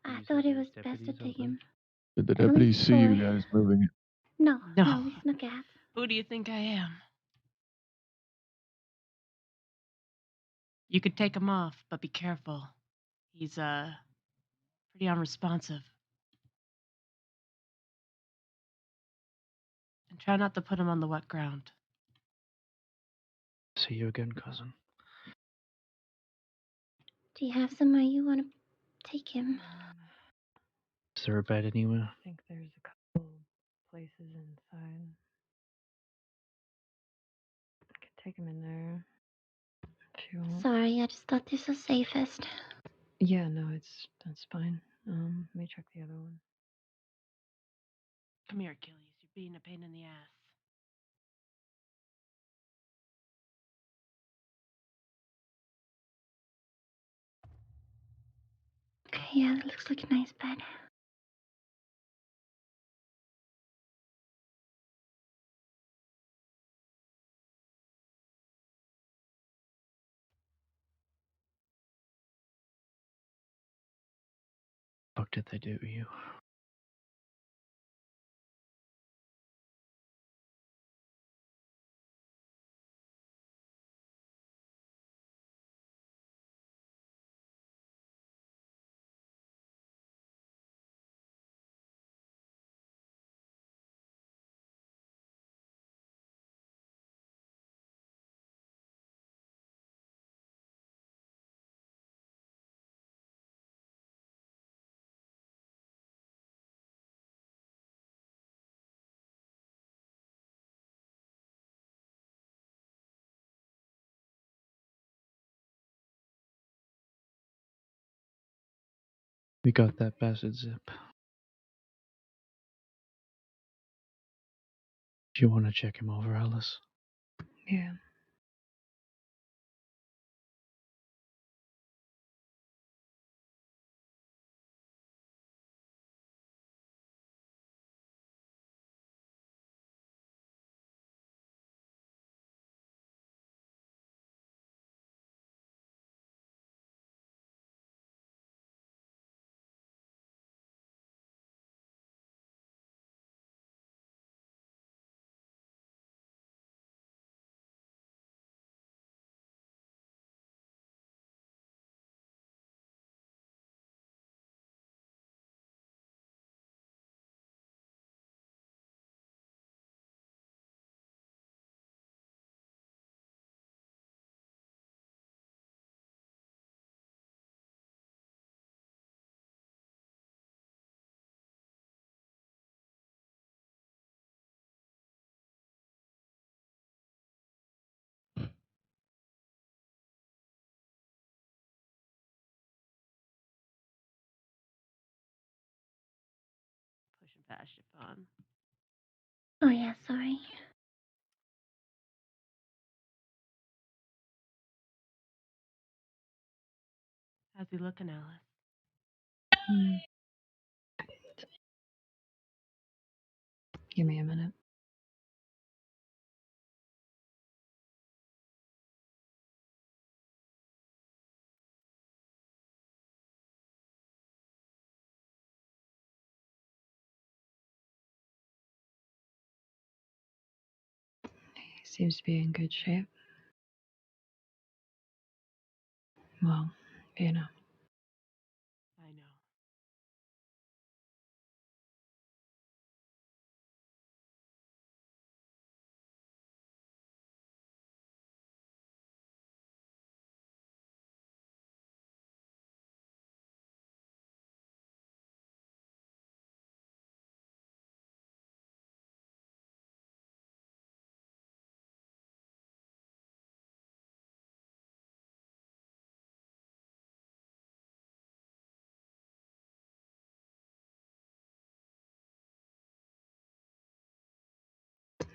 [SPEAKER 3] I
[SPEAKER 4] You
[SPEAKER 3] thought
[SPEAKER 4] said
[SPEAKER 3] it was
[SPEAKER 4] there's
[SPEAKER 3] best to
[SPEAKER 4] deputies
[SPEAKER 3] take
[SPEAKER 4] out
[SPEAKER 3] him.
[SPEAKER 4] Did the
[SPEAKER 3] At least
[SPEAKER 4] deputies see you
[SPEAKER 3] 4.
[SPEAKER 4] guys moving it?
[SPEAKER 3] No,
[SPEAKER 2] No.
[SPEAKER 3] we snuck out.
[SPEAKER 2] Who do you think I am? You could take him off, but be careful. He's pretty unresponsive. And try not to put him on the wet ground.
[SPEAKER 4] See you again, cousin.
[SPEAKER 3] Do you have somewhere you want to take him?
[SPEAKER 4] Is there a bed anywhere?
[SPEAKER 5] I think there's a couple places inside. I could take him in there if you want.
[SPEAKER 3] Sorry, I just thought this was safest.
[SPEAKER 5] Yeah, no, that's fine. Let me check the other one.
[SPEAKER 2] Come here, Achilles. You're being a pain in the ass.
[SPEAKER 3] Okay, yeah, that looks like a nice bed.
[SPEAKER 4] Fuck did they do to you? We got that bastard zip. Do you want to check him over, Alice?
[SPEAKER 5] Yeah.
[SPEAKER 2] Pushing past you, Fawn.
[SPEAKER 3] Oh, yeah, sorry.
[SPEAKER 2] How's he looking, Alice?
[SPEAKER 5] Hmm. Give me a minute. He seems to be in good shape. Well, you know.
[SPEAKER 2] I know.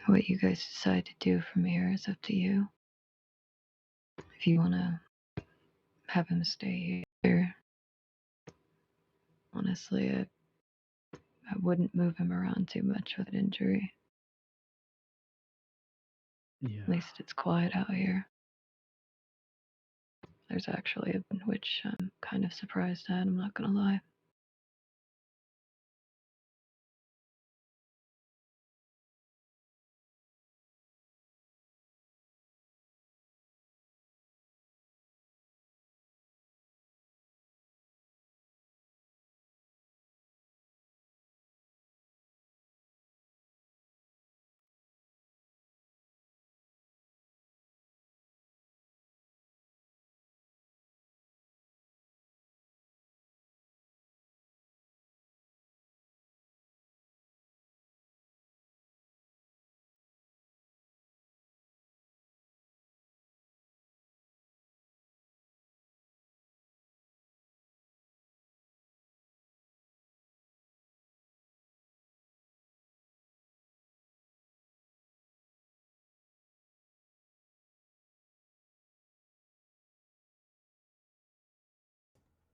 [SPEAKER 5] What you guys decide to do from here is up to you. If you want to have him stay here, honestly, I wouldn't move him around too much with an injury.
[SPEAKER 4] Yeah.
[SPEAKER 5] At least it's quiet out here. There's actually a which I'm kind of surprised at, I'm not gonna lie.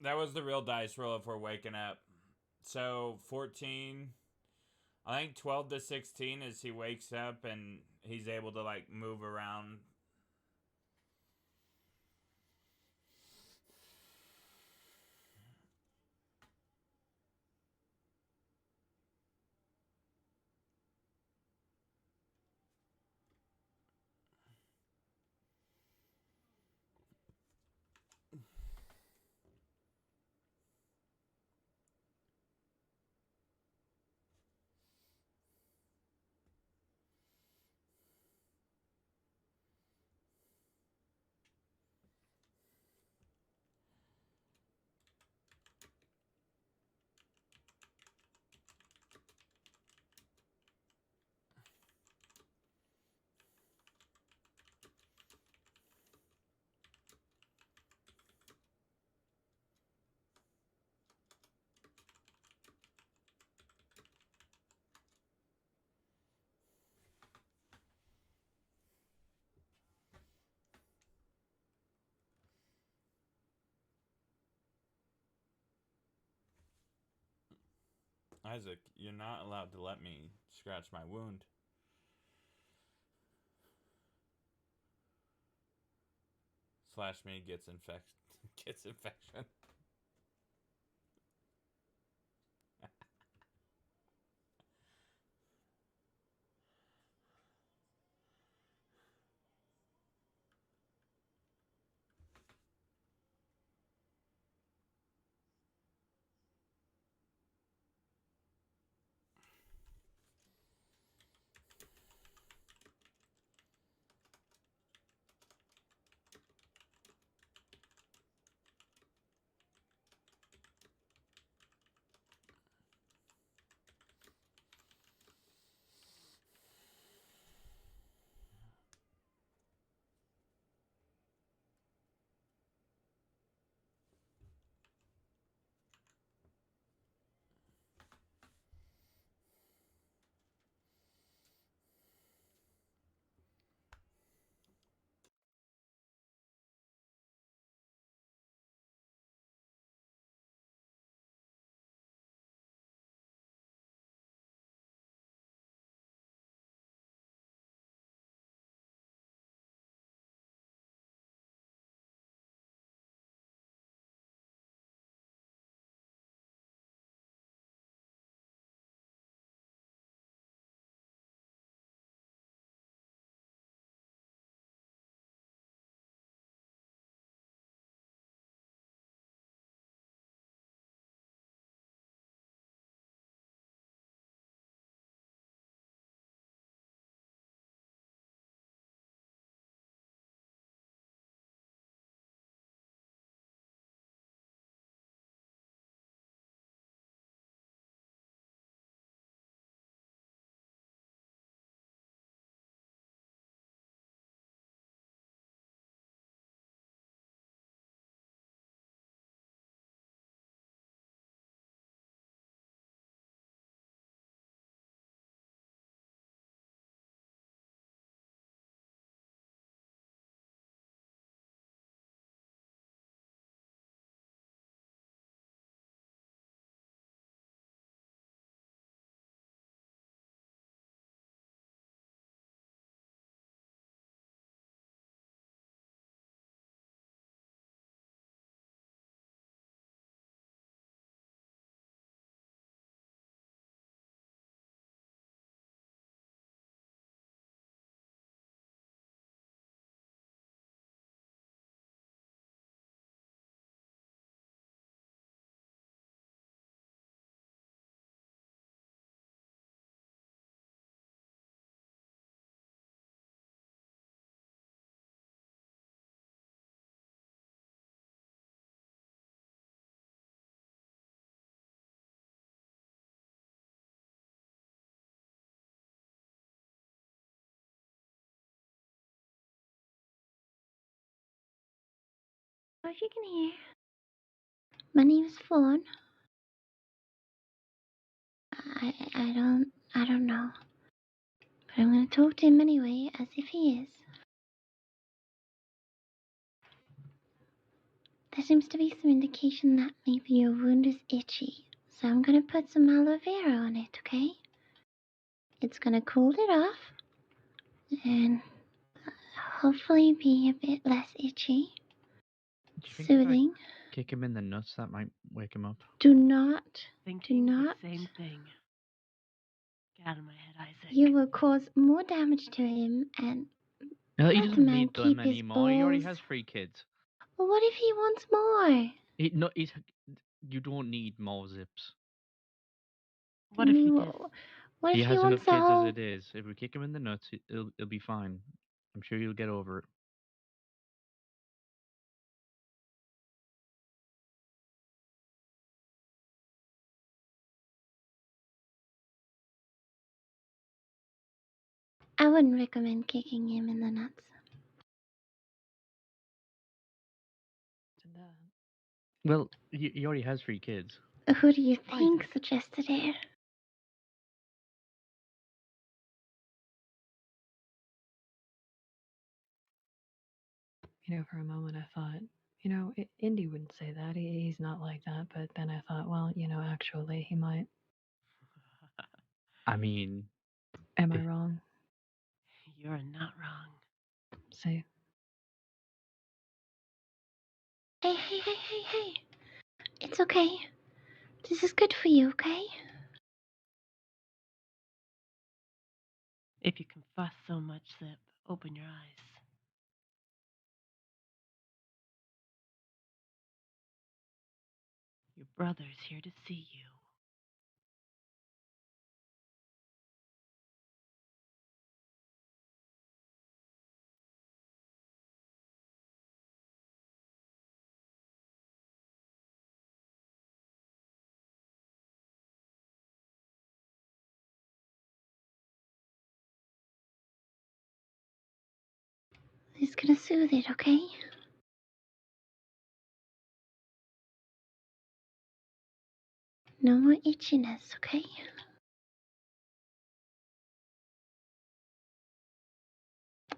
[SPEAKER 1] That was the real dice roll if we're waking up. So 14, I think 12 to 16 is he wakes up and he's able to like move around. Isaac, you're not allowed to let me scratch my wound. Slash me gets infection.
[SPEAKER 3] If you can hear, my name is Fawn. I don't know. But I'm gonna talk to him anyway, as if he is. There seems to be some indication that maybe your wound is itchy. So I'm gonna put some aloe vera on it, okay? It's gonna cool it off and hopefully be a bit less itchy.
[SPEAKER 4] Do you think if I
[SPEAKER 3] Soothing.
[SPEAKER 4] kick him in the nuts, that might wake him up?
[SPEAKER 3] Do not.
[SPEAKER 2] Thinking
[SPEAKER 3] not.
[SPEAKER 2] the same thing. Get out of my head, Isaac.
[SPEAKER 3] You will cause more damage to him and
[SPEAKER 4] No, he
[SPEAKER 3] let the
[SPEAKER 4] doesn't
[SPEAKER 3] man
[SPEAKER 4] need them
[SPEAKER 3] keep his
[SPEAKER 4] anymore. He already
[SPEAKER 3] balls.
[SPEAKER 4] has 3 kids.
[SPEAKER 3] Well, what if he wants more?
[SPEAKER 4] You don't need more zips.
[SPEAKER 2] What if we
[SPEAKER 3] No.
[SPEAKER 2] just...
[SPEAKER 3] What
[SPEAKER 4] He
[SPEAKER 3] if he
[SPEAKER 4] has enough
[SPEAKER 3] wants a
[SPEAKER 4] kids
[SPEAKER 3] whole...
[SPEAKER 4] as it is. If we kick him in the nuts, it'll be fine. I'm sure he'll get over it.
[SPEAKER 3] I wouldn't recommend kicking him in the nuts.
[SPEAKER 5] Did that.
[SPEAKER 4] Well, he already has 3 kids.
[SPEAKER 3] Who do you think
[SPEAKER 2] Isaac.
[SPEAKER 3] suggested it?
[SPEAKER 5] You know, for a moment I thought, Indy wouldn't say that. He's not like that. But then I thought, well, actually, he might.
[SPEAKER 4] I mean,
[SPEAKER 5] Am I wrong?
[SPEAKER 2] You're not wrong.
[SPEAKER 5] Say,
[SPEAKER 3] Hey. It's okay. This is good for you, okay?
[SPEAKER 2] If you can fuss so much, Zip, open your eyes. Your brother's here to see you.
[SPEAKER 3] He's gonna soothe it, okay? No more itchiness, okay?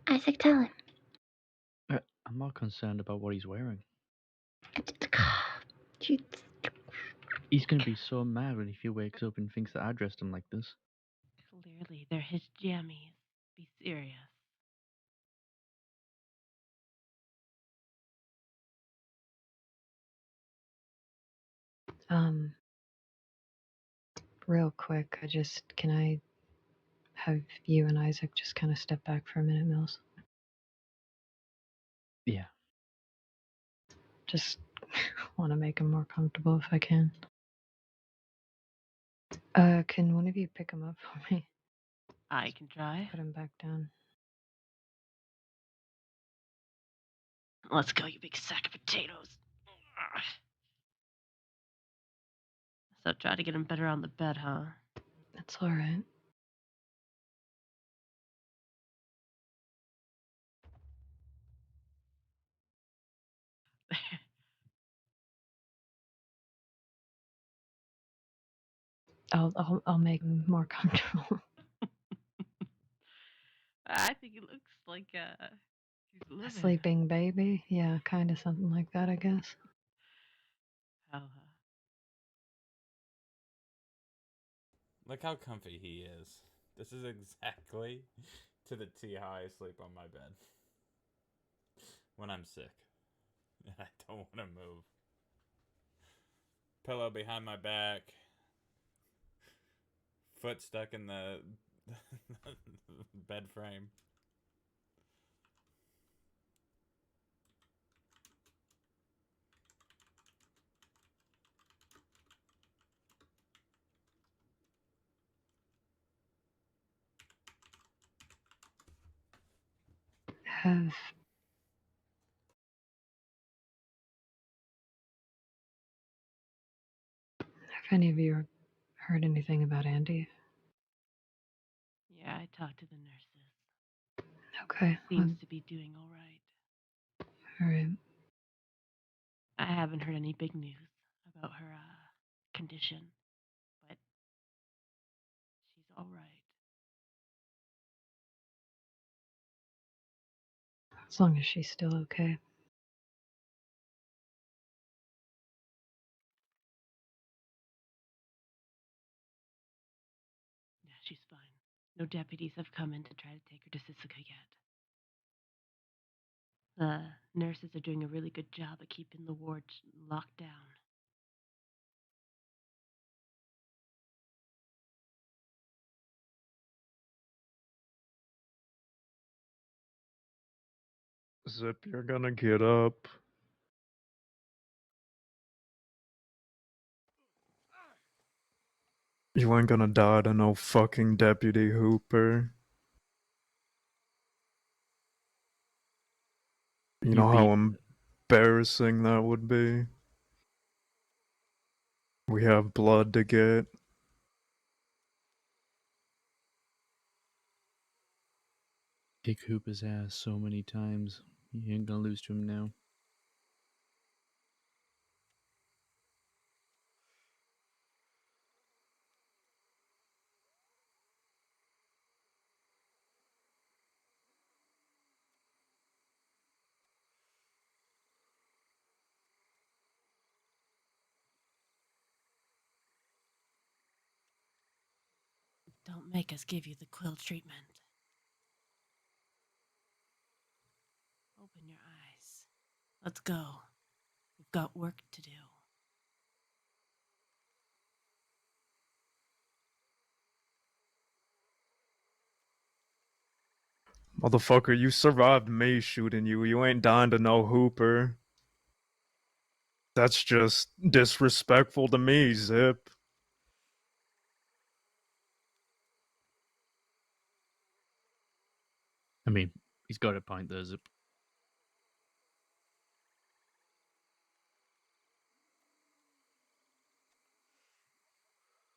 [SPEAKER 3] Isaac, tell him.
[SPEAKER 4] I'm more concerned about what he's wearing. He's gonna be so mad when he wakes up and thinks that I dressed him like this.
[SPEAKER 2] Clearly, they're his jammies. Be serious.
[SPEAKER 5] real quick, can I have you and Isaac just kind of step back for a minute, Mills?
[SPEAKER 4] Yeah.
[SPEAKER 5] Just want to make him more comfortable if I can. Can one of you pick him up for me?
[SPEAKER 2] I can try.
[SPEAKER 5] Put him back down.
[SPEAKER 2] Let's go, you big sack of potatoes. So try to get him better on the bed, huh?
[SPEAKER 5] That's all right. I'll make him more comfortable.
[SPEAKER 2] I think it looks like he's living.
[SPEAKER 5] A sleeping baby? Yeah, kind of something like that, I guess.
[SPEAKER 2] Oh,
[SPEAKER 1] Look how comfy he is. This is exactly to the T how I sleep on my bed when I'm sick and I don't want to move. Pillow behind my back, foot stuck in the bed frame.
[SPEAKER 5] Have any of you heard anything about Andy?
[SPEAKER 2] yeah, I talked to the nurses.
[SPEAKER 5] Okay.
[SPEAKER 2] Seems to be doing all right.
[SPEAKER 5] All right.
[SPEAKER 2] I haven't heard any big news about her condition, but she's all right.
[SPEAKER 5] As long as she's still okay.
[SPEAKER 2] No deputies have come in to try to take her to Sisika yet. The nurses are doing a really good job of keeping the ward locked down.
[SPEAKER 6] Zip, you're gonna get up. You ain't gonna die to no fucking Deputy Hooper. You know how embarrassing that would be? We have blood to get.
[SPEAKER 4] Kick Hooper's ass so many times. You ain't gonna lose to him now.
[SPEAKER 2] Don't make us give you the Quil treatment. Open your eyes. Let's go. We've got work to do.
[SPEAKER 6] Motherfucker, you survived me shooting you. You ain't dying to no Hooper. That's just disrespectful to me, Zip.
[SPEAKER 4] I mean, he's got a point there, Zip.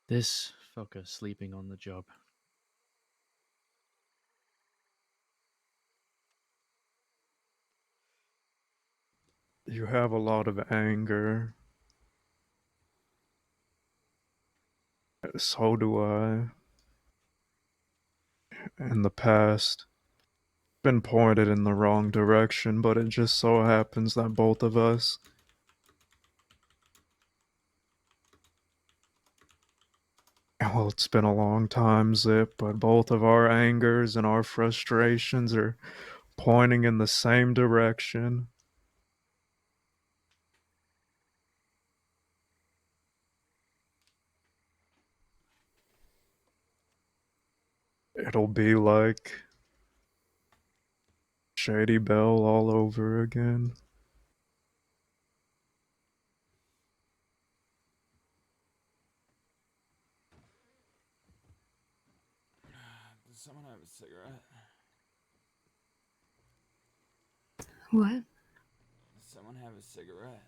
[SPEAKER 4] This fucker sleeping on the job.
[SPEAKER 6] You have a lot of anger. So do I. In the past, been pointed in the wrong direction, but it just so happens that both of us well, it's been a long time, Zip, but both of our angers and our frustrations are pointing in the same direction. It'll be like Shady Belle all over again.
[SPEAKER 1] Does someone have a cigarette?
[SPEAKER 5] What?
[SPEAKER 1] Does someone have a cigarette?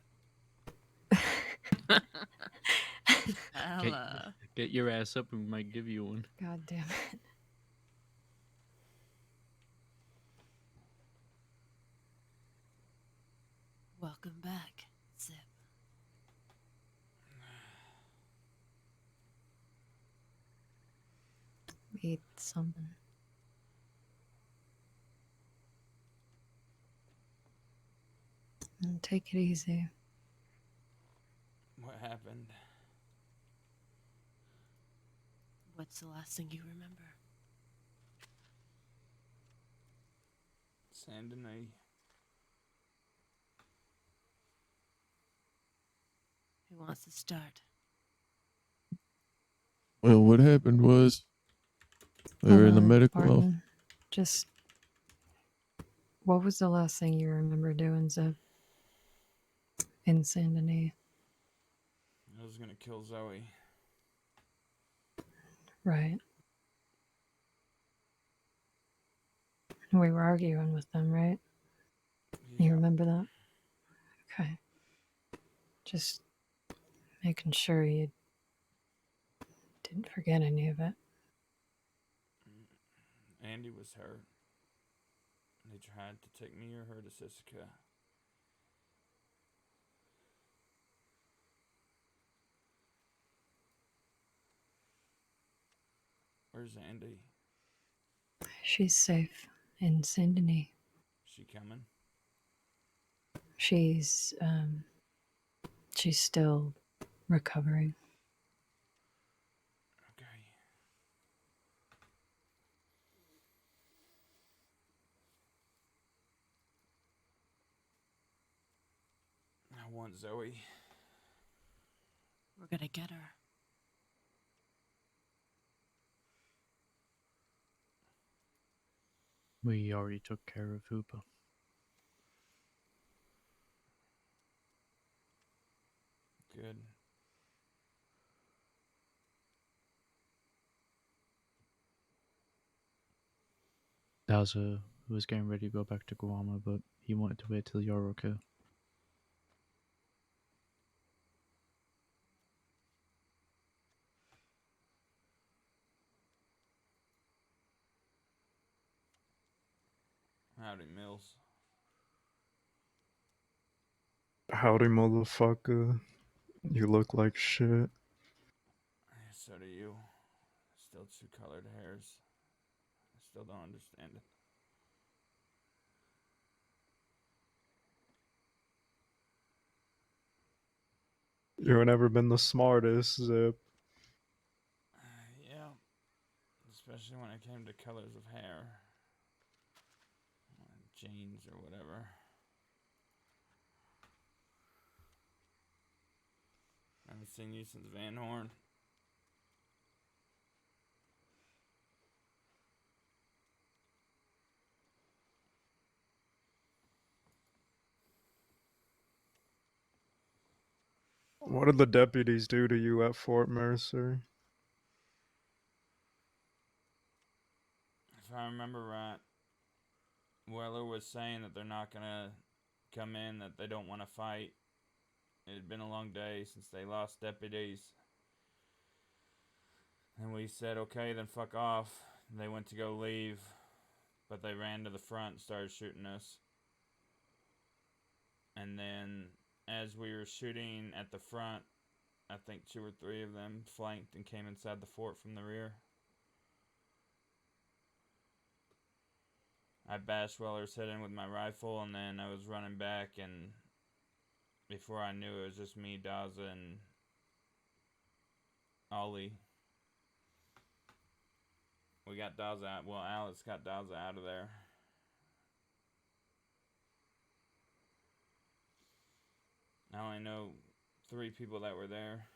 [SPEAKER 4] Get your ass up and we might give you one.
[SPEAKER 5] God damn it.
[SPEAKER 2] Welcome back, Zip.
[SPEAKER 5] Eat something. And take it easy.
[SPEAKER 1] What happened?
[SPEAKER 2] What's the last thing you remember?
[SPEAKER 1] Saint Denis.
[SPEAKER 2] Who wants to start?
[SPEAKER 7] Well, what happened was we were in the medical office.
[SPEAKER 5] Martin, just what was the last thing you remember doing, Zip? In Saint Denis?
[SPEAKER 1] I was gonna kill Zoe.
[SPEAKER 5] Right. We were arguing with them, right?
[SPEAKER 1] Yeah.
[SPEAKER 5] You remember that? Okay. Just making sure you didn't forget any of it.
[SPEAKER 1] Andy was hurt. They tried to take me or her to Sisika. Where's Andy?
[SPEAKER 5] She's safe in Saint Denis.
[SPEAKER 1] She coming?
[SPEAKER 5] She's still recovering.
[SPEAKER 1] Okay. I want Zoe.
[SPEAKER 2] We're gonna get her.
[SPEAKER 4] We already took care of Hooper.
[SPEAKER 1] Good.
[SPEAKER 4] Daza was getting ready to go back to Guam, but he wanted to wait till you're okay.
[SPEAKER 1] Howdy, Mills.
[SPEAKER 6] Howdy, motherfucker. You look like shit.
[SPEAKER 1] So do you. Still two colored hairs. I still don't understand it.
[SPEAKER 6] You ain't never been the smartest, Zip.
[SPEAKER 1] Yeah. Especially when it came to colors of hair. Jeans or whatever. I haven't seen you since Van Horn.
[SPEAKER 6] What did the deputies do to you at Fort Mercer?
[SPEAKER 1] If I remember right, Weller was saying that they're not gonna come in, that they don't want to fight. It had been a long day since they lost deputies. And we said, okay, then fuck off. They went to go leave, but they ran to the front and started shooting us. And then as we were shooting at the front, I think 2 or 3 of them flanked and came inside the fort from the rear. I bashed Weller's head in with my rifle, and then I was running back, and before I knew it was just me, Daza, and Ollie. We got Daza out. Well, Alex got Daza out of there. I only know 3 people that were there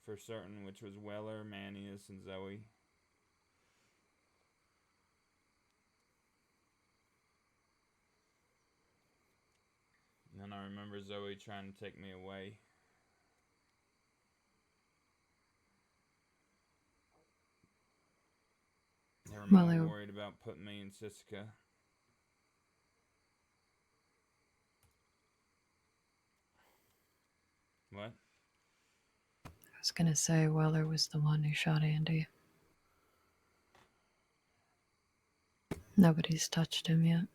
[SPEAKER 1] for certain, which was Weller, Manius, and Zoe. And then I remember Zoe trying to take me away. They were
[SPEAKER 5] Well,
[SPEAKER 1] more worried about putting me in Siska. What?
[SPEAKER 5] I was gonna say Weller was the one who shot Andy. Nobody's touched him yet.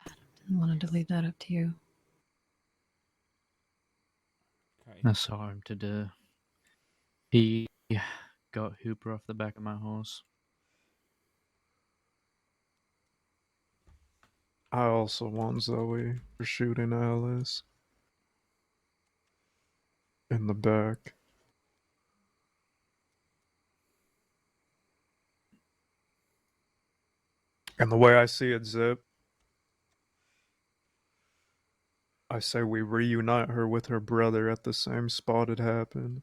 [SPEAKER 5] I wanted to leave that up to you.
[SPEAKER 1] Okay.
[SPEAKER 4] I saw him today. He got Hooper off the back of my horse.
[SPEAKER 6] I also want Zoe for shooting Alice in the back. And the way I see it, Zip, I say we reunite her with her brother at the same spot it happened.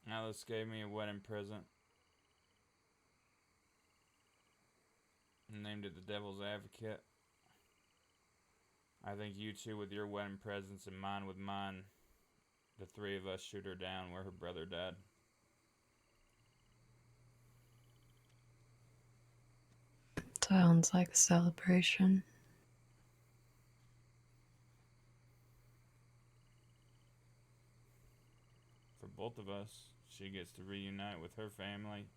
[SPEAKER 1] Alice gave me a wedding present. And named it the Devil's Advocate. I think you two with your wedding presents and mine with mine, the 3 of us shoot her down where her brother died.
[SPEAKER 5] Sounds like a celebration.
[SPEAKER 1] For both of us, she gets to reunite with her family.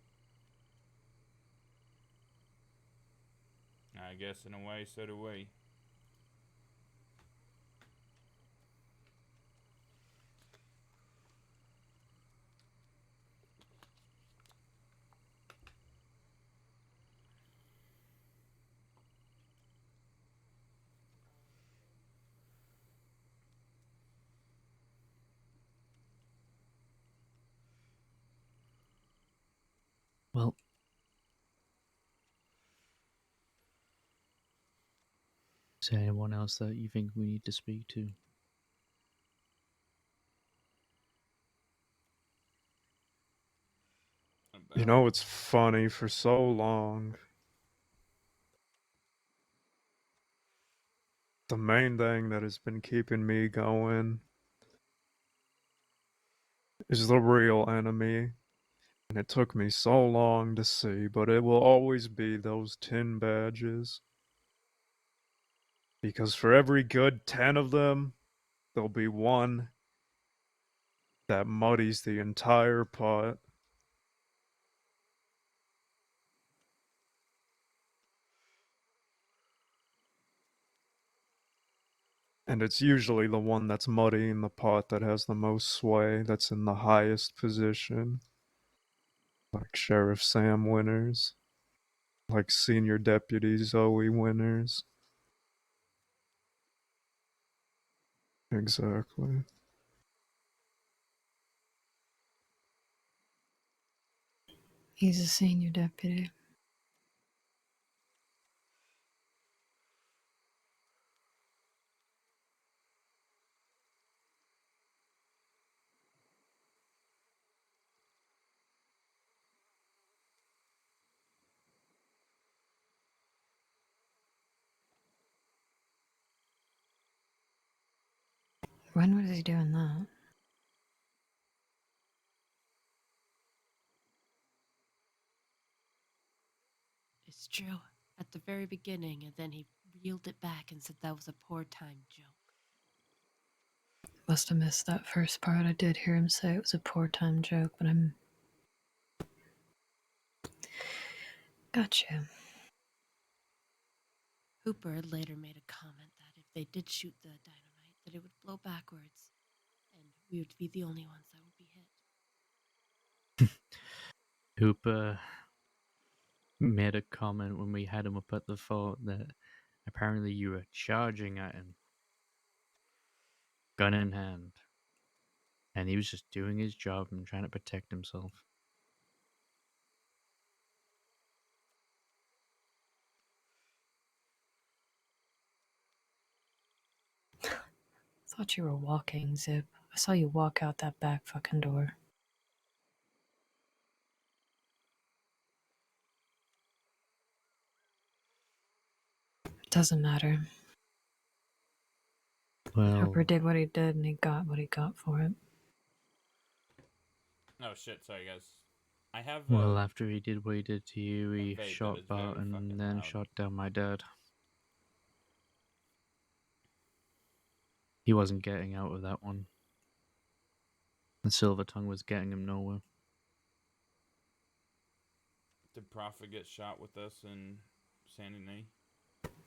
[SPEAKER 1] I guess in a way, so do we.
[SPEAKER 4] Well, Is there anyone else that you think we need to speak to?
[SPEAKER 6] You know, it's funny, for so long, the main thing that has been keeping me going is the real enemy. And it took me so long to see, but it will always be those tin badges. Because for every good 10 of them, there'll be one that muddies the entire pot. And it's usually the one that's muddying the pot that has the most sway, that's in the highest position. Like Sheriff Sam Winters, like Senior Deputy Zoe Winters. Exactly.
[SPEAKER 5] He's a senior deputy. When was he doing that?
[SPEAKER 2] It's true. At the very beginning, and then he reeled it back and said that was a poor time joke.
[SPEAKER 5] Must have missed that first part. I did hear him say it was a poor time joke, but I'm. Gotcha.
[SPEAKER 2] Hooper later made a comment that if they did shoot the dynamite, that it would blow backwards, and we would be the only ones that would be hit.
[SPEAKER 4] Hooper made a comment when we had him up at the fort that apparently you were charging at him, gun in hand, and he was just doing his job and trying to protect himself.
[SPEAKER 5] Thought you were walking, Zip. I saw you walk out that back fucking door. It doesn't matter.
[SPEAKER 4] Well,
[SPEAKER 5] Hooper did what he did and he got what he got for it.
[SPEAKER 1] Oh shit, sorry guys. I have
[SPEAKER 4] well, after he did what he did to you, he
[SPEAKER 1] vape that
[SPEAKER 4] shot
[SPEAKER 1] is very
[SPEAKER 4] Bart
[SPEAKER 1] fucking
[SPEAKER 4] and then
[SPEAKER 1] loud.
[SPEAKER 4] shot down my dad. He wasn't getting out of that one. The silver tongue was getting him nowhere.
[SPEAKER 1] Did Prophet get shot with us in Sandy Knee?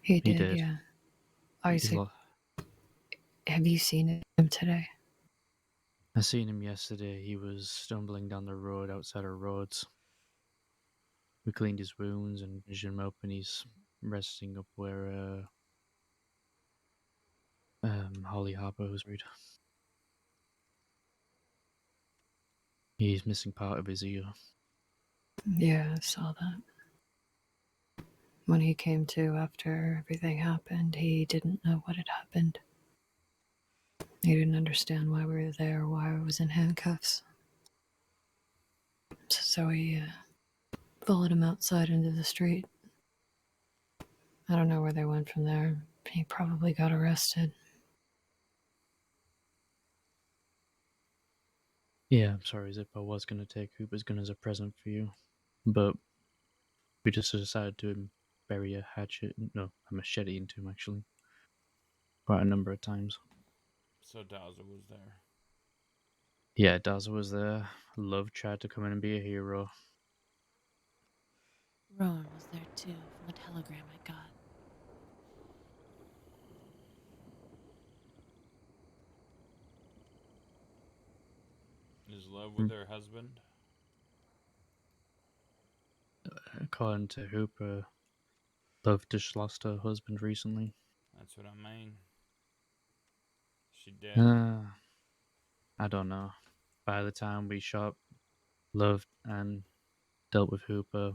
[SPEAKER 5] He
[SPEAKER 4] He
[SPEAKER 5] did,
[SPEAKER 4] did.
[SPEAKER 5] yeah.
[SPEAKER 4] He
[SPEAKER 5] Isaac,
[SPEAKER 4] lo-
[SPEAKER 5] have you seen him today?
[SPEAKER 4] I seen him yesterday. He was stumbling down the road outside our roads. We cleaned his wounds and finished him up, and he's resting up where Holly Harper was buried. He's missing part of his ear.
[SPEAKER 5] Yeah, I saw that. When he came to after everything happened, he didn't know what had happened. He didn't understand why we were there, why I was in handcuffs. So he followed him outside into the street. I don't know where they went from there. He probably got arrested.
[SPEAKER 4] Yeah, I'm sorry, Zip. I was going to take Hooper's gun as a present for you, but we just decided to bury a machete into him, actually. Quite a number of times.
[SPEAKER 1] So Dowser was there.
[SPEAKER 4] Yeah, Daza was there. Love tried to come in and be a hero.
[SPEAKER 2] Rowan was there too, from the telegram I got.
[SPEAKER 1] Is Love with her husband?
[SPEAKER 4] According to Hooper, Love just lost her husband recently.
[SPEAKER 1] That's what I mean. She dead.
[SPEAKER 4] I don't know. By the time we shot Love and dealt with Hooper,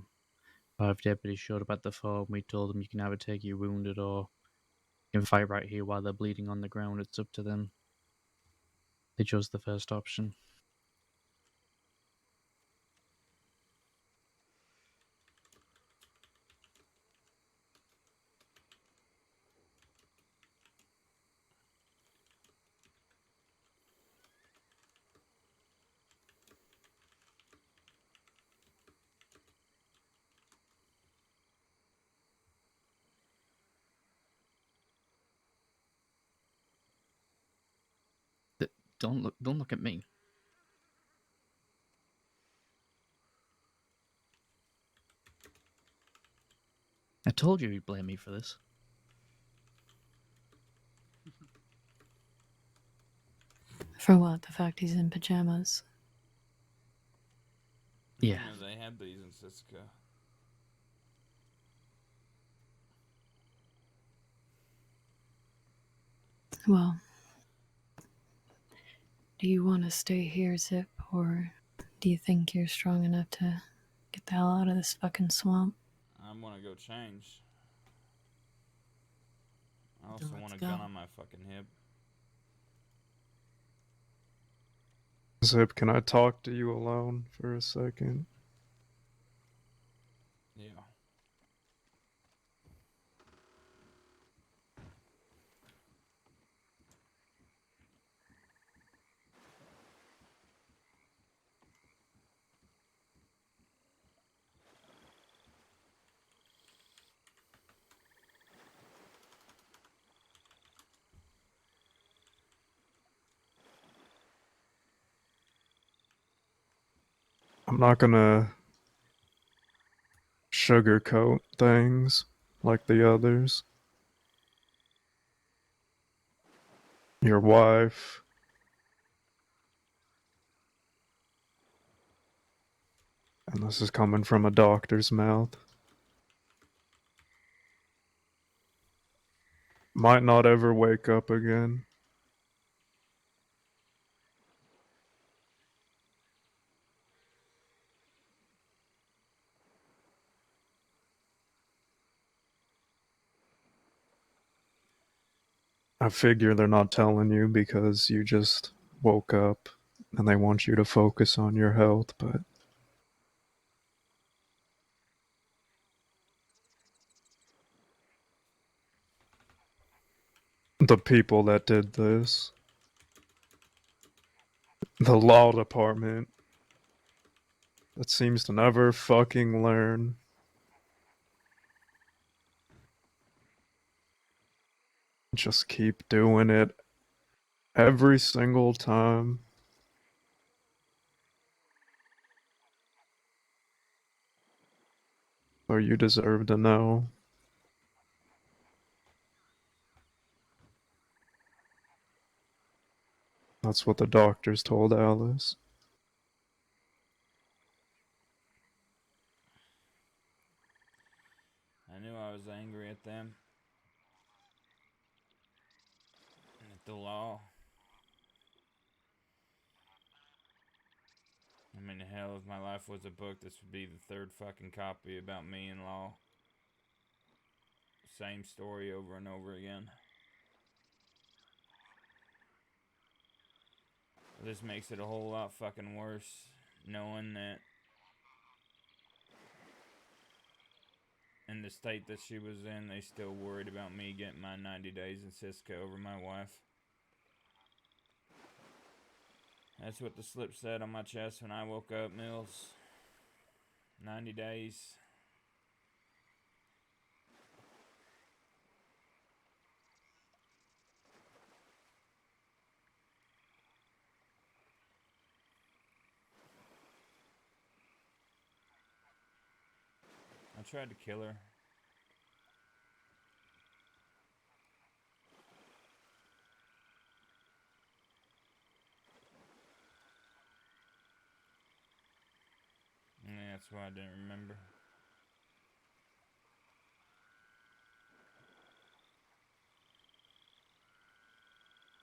[SPEAKER 4] 5 deputies showed up at the farm. We told them you can either take your wounded or can fight right here while they're bleeding on the ground. It's up to them. They chose the first option. Don't look at me. I told you you'd blame me for this.
[SPEAKER 5] For what? The fact he's in pajamas?
[SPEAKER 4] Yeah.
[SPEAKER 1] You know, they had these in Cisco.
[SPEAKER 5] Well, do you want to stay here, Zip, or do you think you're strong enough to get the hell out of this fucking swamp?
[SPEAKER 1] I want to go change. I also
[SPEAKER 2] Then
[SPEAKER 1] want
[SPEAKER 2] let's
[SPEAKER 1] a gun
[SPEAKER 2] go.
[SPEAKER 1] on my fucking hip.
[SPEAKER 6] Zip, can I talk to you alone for a second?
[SPEAKER 1] Yeah.
[SPEAKER 6] I'm not gonna sugarcoat things like the others. Your wife, and this is coming from a doctor's mouth, might not ever wake up again. I figure they're not telling you because you just woke up and they want you to focus on your health, but the people that did this, the law department, that seems to never fucking learn. Just keep doing it every single time. So you deserve to know. That's what the doctors told Alice.
[SPEAKER 1] I knew I was angry at them. And at the law. I mean, hell, if my life was a book, this would be the third fucking copy about me in law. Same story over and over again. This makes it a whole lot fucking worse, knowing that in the state that she was in, they still worried about me getting my 90 days in Cisco over my wife. That's what the slip said on my chest when I woke up, Mills. 90 days. I tried to kill her. And that's why I didn't remember.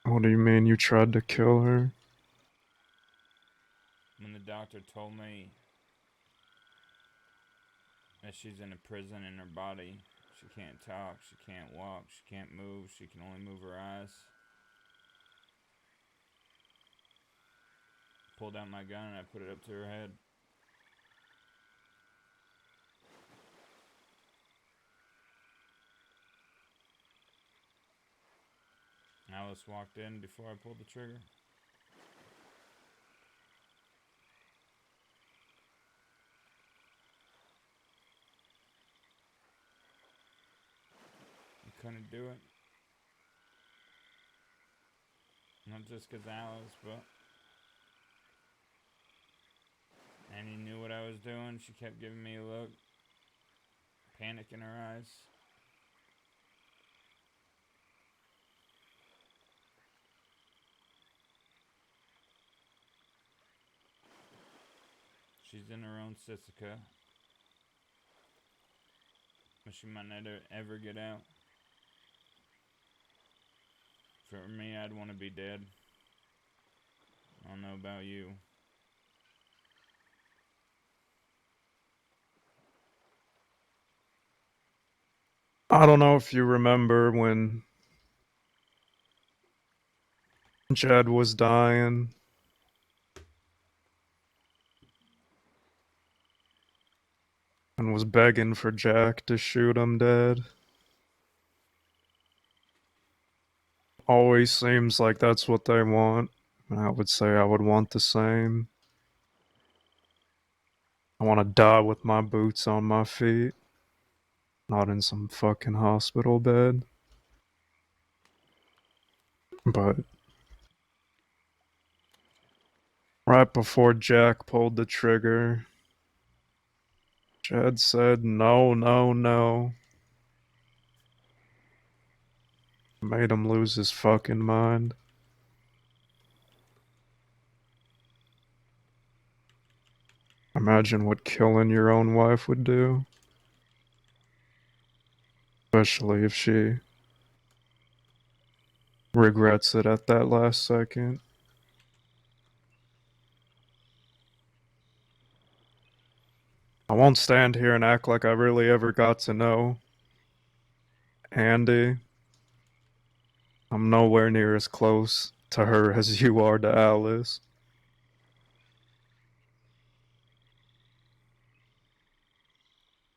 [SPEAKER 6] What do you mean you tried to kill her?
[SPEAKER 1] When the doctor told me that she's in a prison in her body, She can't talk, she can't walk, she can't move, she can only move her eyes. Pulled out my gun and I put it up to her head. Alice walked in before I pulled the trigger. I couldn't do it. Not just 'cause Alice, but Annie knew what I was doing. She kept giving me a look, panic in her eyes. She's in her own Sisika, but she might never ever get out. For me, I'd want to be dead. I don't know about you.
[SPEAKER 6] I don't know if you remember when Jed was dying. And was begging for Jack to shoot him dead. Always seems like that's what they want. I would say I would want the same. I want to die with my boots on my feet, not in some fucking hospital bed. But right before Jack pulled the trigger, Jed said, "No, no, no." Made him lose his fucking mind. Imagine what killing your own wife would do. Especially if she regrets it at that last second. I won't stand here and act like I really ever got to know Andy. I'm nowhere near as close to her as you are to Alice.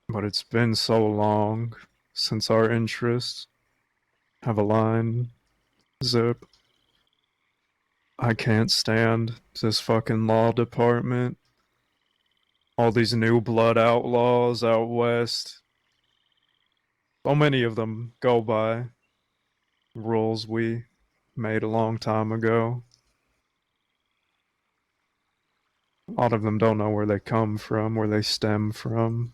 [SPEAKER 6] But it's been so long since our interests have aligned. Zip. I can't stand this fucking law department. All these new blood outlaws out west. So many of them go by rules we made a long time ago. A lot of them don't know where they come from, where they stem from.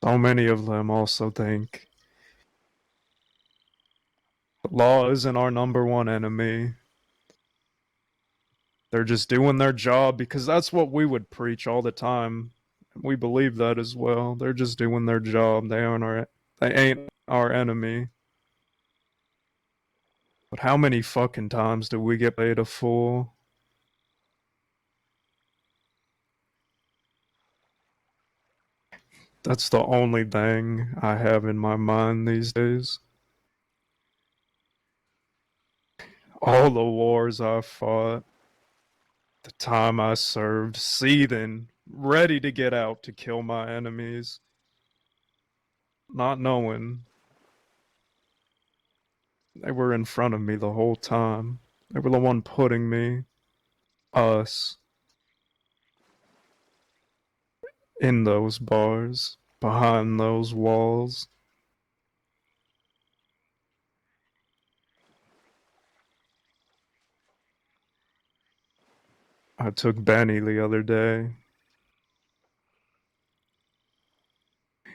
[SPEAKER 6] So many of them also think the law isn't our number one enemy. They're just doing their job because that's what we would preach all the time. We believe that as well. They're just doing their job. They ain't our enemy. But how many fucking times do we get paid a fool? That's the only thing I have in my mind these days. All the wars I fought, the time I served, seething, ready to get out to kill my enemies, not knowing they were in front of me the whole time. They were the one putting me, us, in those bars, behind those walls. I took Benny the other day,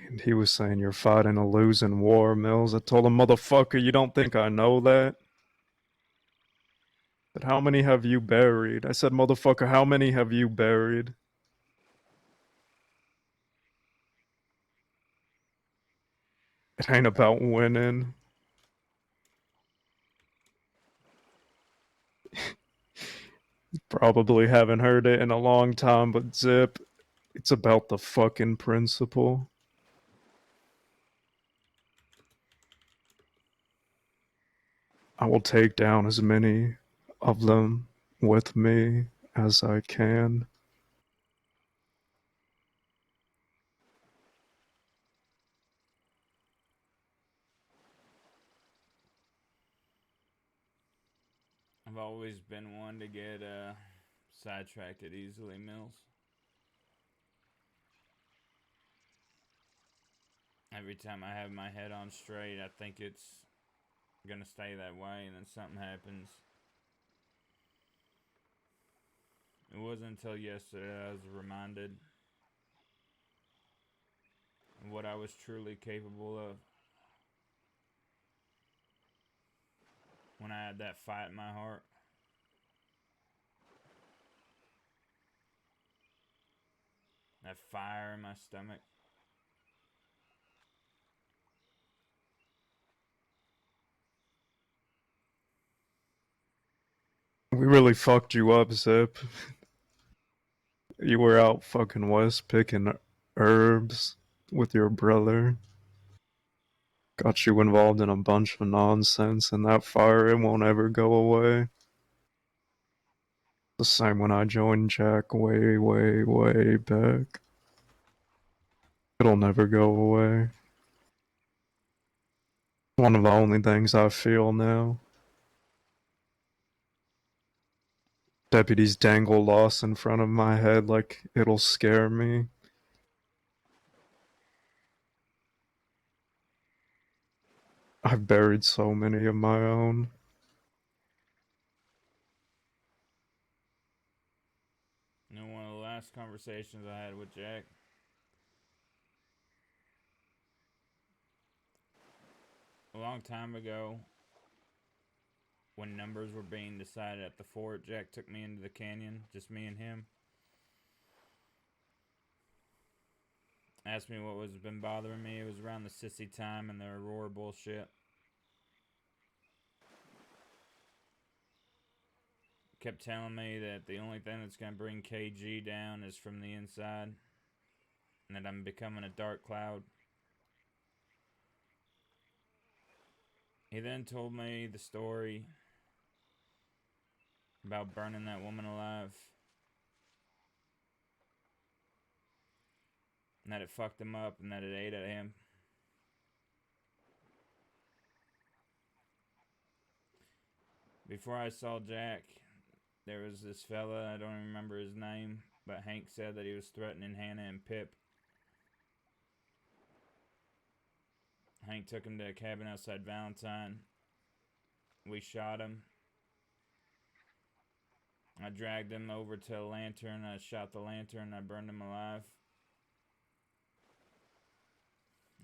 [SPEAKER 6] and he was saying, "You're fighting a losing war, Mills." I told him, "Motherfucker, you don't think I know that?" But how many have you buried? I said, "Motherfucker, how many have you buried?" It ain't about winning. Probably haven't heard it in a long time, but Zip, It's about the fucking principle. I will take down as many of them with me as I can.
[SPEAKER 1] I've always been one to get sidetracked easily, Mills. Every time I have my head on straight, I think it's gonna stay that way, and then something happens. It wasn't until yesterday I was reminded of what I was truly capable of when I had that fight in my heart. That fire in my stomach.
[SPEAKER 6] We really fucked you up, Zip. You were out fucking west picking herbs with your brother. Got you involved in a bunch of nonsense, and that fire, it won't ever go away. The same when I joined Jack way, way, way back. It'll never go away. One of the only things I feel now. Deputies dangle loss in front of my head like it'll scare me. I've buried so many of my own.
[SPEAKER 1] You know, one of the last conversations I had with Jack, a long time ago, when numbers were being decided at the fort, Jack took me into the canyon, just me and him. Asked me what was been bothering me. It was around the sissy time and the Aurora bullshit. Kept telling me that the only thing that's gonna bring KG down is from the inside, and that I'm becoming a dark cloud. He then told me the story about burning that woman alive, and that it fucked him up, and that it ate at him. Before I saw Jack, there was this fella, I don't even remember his name, but Hank said that he was threatening Hannah and Pip. Hank took him to a cabin outside Valentine. We shot him. I dragged him over to a lantern. I shot the lantern. I burned him alive.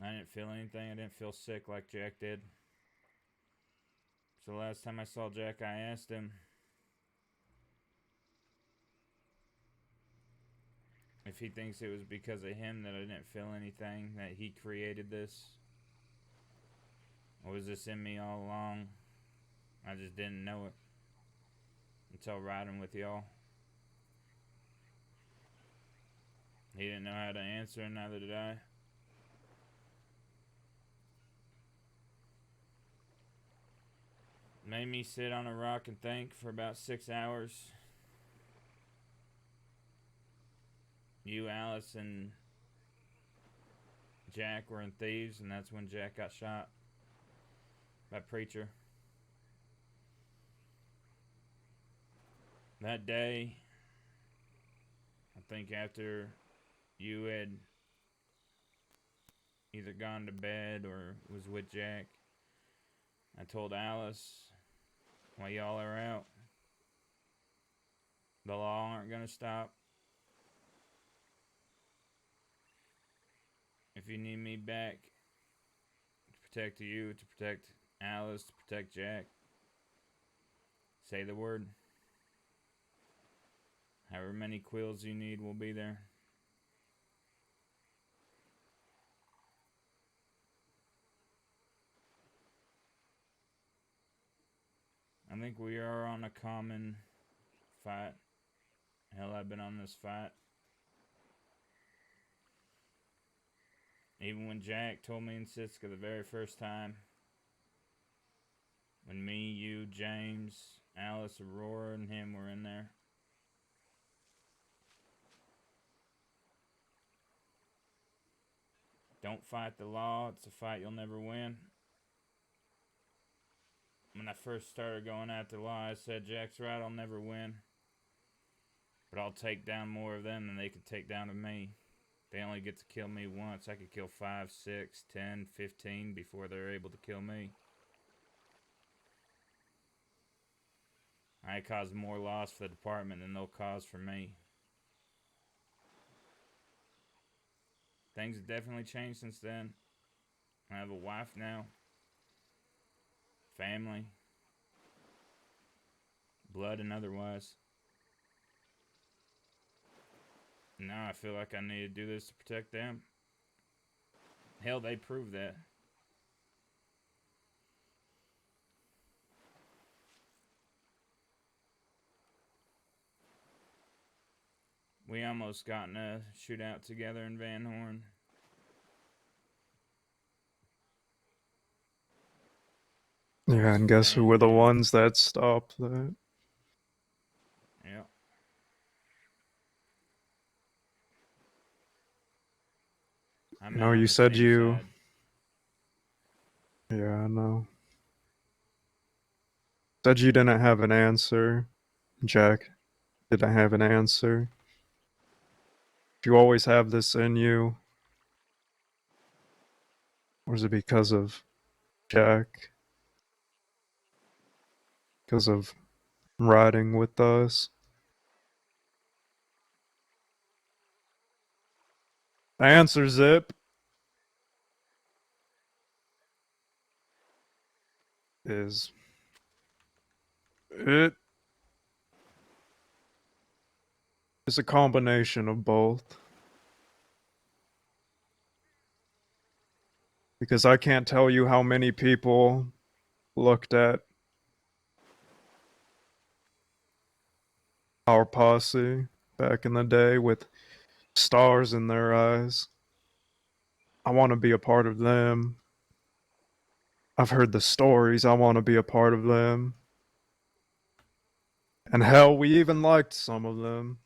[SPEAKER 1] I didn't feel anything. I didn't feel sick like Jack did. So the last time I saw Jack, I asked him if he thinks it was because of him that I didn't feel anything, that he created this. Or was this in me all along? I just didn't know it until riding with y'all. He didn't know how to answer, and neither did I. Made me sit on a rock and think for about 6 hours. You, Alice, and Jack were in thieves, and that's when Jack got shot by Preacher. That day, I think after you had either gone to bed or was with Jack, I told Alice, while y'all are out, the law aren't gonna stop. If you need me back to protect you, to protect Alice, to protect Jack, say the word. However many quills you need will be there. I think we are on a common fight. Hell, I've been on this fight Even when Jack told me in Sitka the very first time. When me, you, James, Alice, Aurora, and him were in there. Don't fight the law. It's a fight you'll never win. When I first started going at the law, I said, Jack's right, I'll never win. But I'll take down more of them than they could take down of me. They only get to kill me once. I could kill 5, 6, 10, 15 before they're able to kill me. I cause more loss for the department than they'll cause for me. Things have definitely changed since then. I have a wife now. Family. Blood and otherwise. Now I feel like I need to do this to protect them. Hell, they prove that. We almost got in a shootout together in Van Horn.
[SPEAKER 6] Yeah, and guess who were the ones that stopped that?
[SPEAKER 1] Yep.
[SPEAKER 6] No, you said you... Yeah, I know. Said you didn't have an answer. Jack didn't have an answer. Do you always have this in you? Or is it because of Jack? Because of riding with us? Answer, Zip, is it is a combination of both. Because I can't tell you how many people looked at our posse back in the day with stars in their eyes. I want to be a part of them. I've heard the stories. I want to be a part of them. And hell, we even liked some of them.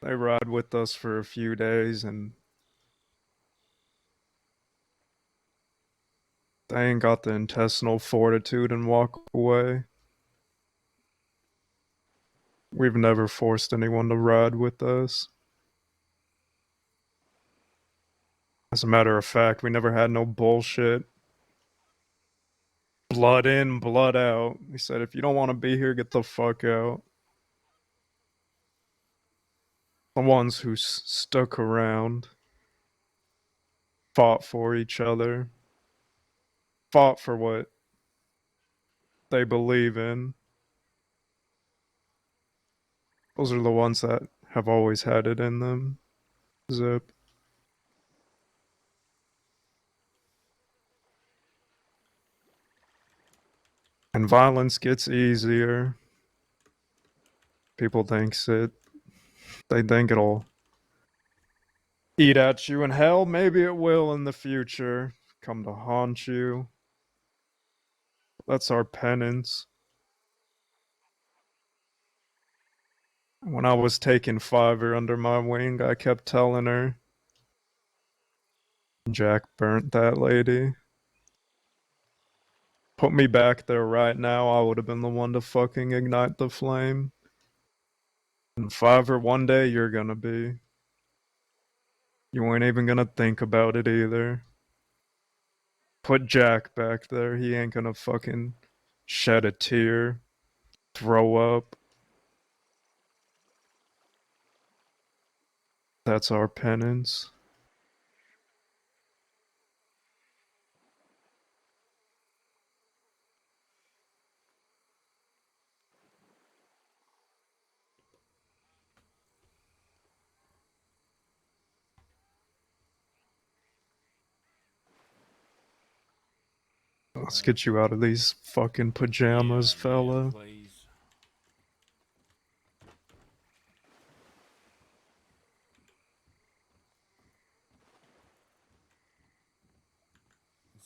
[SPEAKER 6] They ride with us for a few days and they ain't got the intestinal fortitude and walk away. We've never forced anyone to ride with us. As a matter of fact, we never had no bullshit. Blood in, blood out. We said, if you don't want to be here, get the fuck out. The ones who stuck around, fought for each other, fought for what they believe in. Those are the ones that have always had it in them. Zip. And violence gets easier. People think they think it'll eat at you, and hell, maybe it will in the future. Come to haunt you. That's our penance. When I was taking Fiverr under my wing, I kept telling her, Jack burnt that lady. Put me back there right now, I would have been the one to fucking ignite the flame. And Fiverr, one day you're gonna be. You ain't even gonna think about it either. Put Jack back there, he ain't gonna fucking shed a tear, throw up. That's our penance. Let's get you out of these fucking pajamas,
[SPEAKER 1] Yeah,
[SPEAKER 6] fella.
[SPEAKER 1] man, please.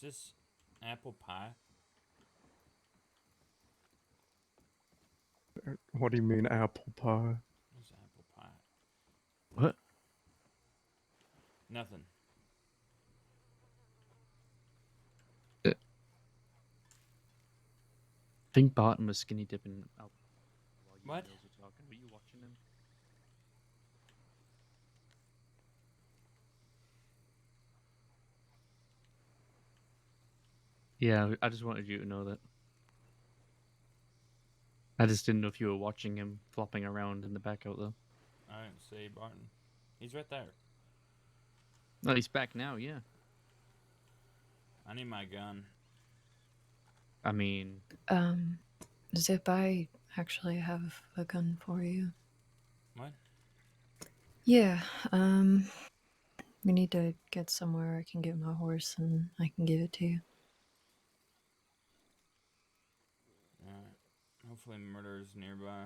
[SPEAKER 1] Is this apple pie?
[SPEAKER 6] What do you mean apple pie?
[SPEAKER 1] What's apple pie?
[SPEAKER 4] What?
[SPEAKER 1] Nothing.
[SPEAKER 4] I think Barton was skinny dipping out while you
[SPEAKER 1] What?
[SPEAKER 4] girls were talking. Were you watching him? Yeah, I just wanted you to know that. I just didn't know if you were watching him flopping around in the back out there.
[SPEAKER 1] I didn't see Barton. He's right there.
[SPEAKER 4] No, he's back now, yeah.
[SPEAKER 1] I need my gun.
[SPEAKER 4] I mean,
[SPEAKER 5] Zip, I actually have a gun for you.
[SPEAKER 1] What?
[SPEAKER 5] Yeah, we need to get somewhere I can get my horse and I can give it to you.
[SPEAKER 1] Alright. Hopefully murder's nearby.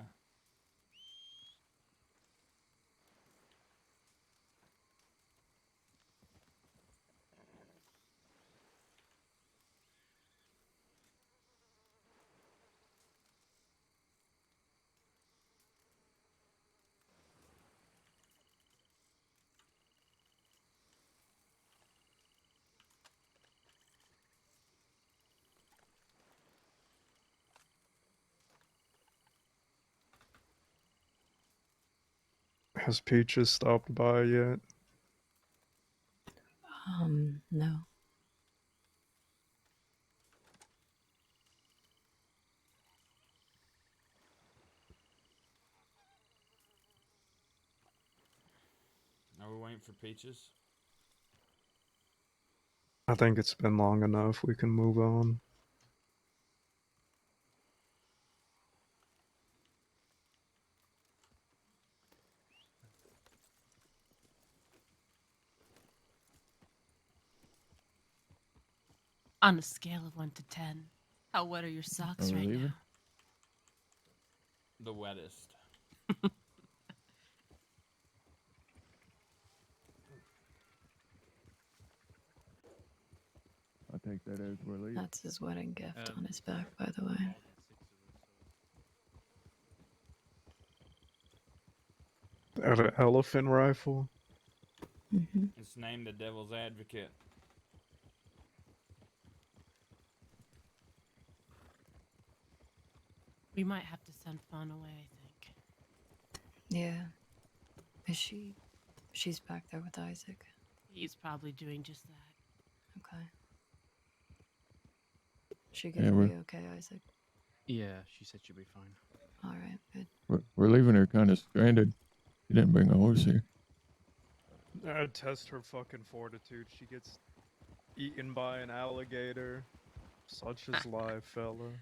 [SPEAKER 6] Has Peaches stopped by yet?
[SPEAKER 5] No.
[SPEAKER 1] Are we waiting for Peaches?
[SPEAKER 6] I think it's been long enough. We can move on.
[SPEAKER 2] On a scale of 1 to 10, how wet are your socks
[SPEAKER 7] Are we
[SPEAKER 2] right
[SPEAKER 7] leaving?
[SPEAKER 2] now?
[SPEAKER 1] The wettest.
[SPEAKER 7] I take that as we're leaving.
[SPEAKER 5] That's his wedding gift on his back, by the way.
[SPEAKER 6] That an elephant rifle?
[SPEAKER 5] Mm-hmm.
[SPEAKER 1] It's named the Devil's Advocate.
[SPEAKER 2] We might have to send Fawn away, I think.
[SPEAKER 5] Yeah. Is she? She's back there with Isaac.
[SPEAKER 2] He's probably doing just that.
[SPEAKER 5] Okay. She
[SPEAKER 7] Yeah,
[SPEAKER 5] gonna
[SPEAKER 7] we're-
[SPEAKER 5] be okay, Isaac?
[SPEAKER 4] yeah, she said she'd be fine.
[SPEAKER 5] Alright, good.
[SPEAKER 7] We're leaving her kind of stranded. She didn't bring a horse here.
[SPEAKER 6] I'd test her fucking fortitude. She gets eaten by an alligator. Such is life, fella.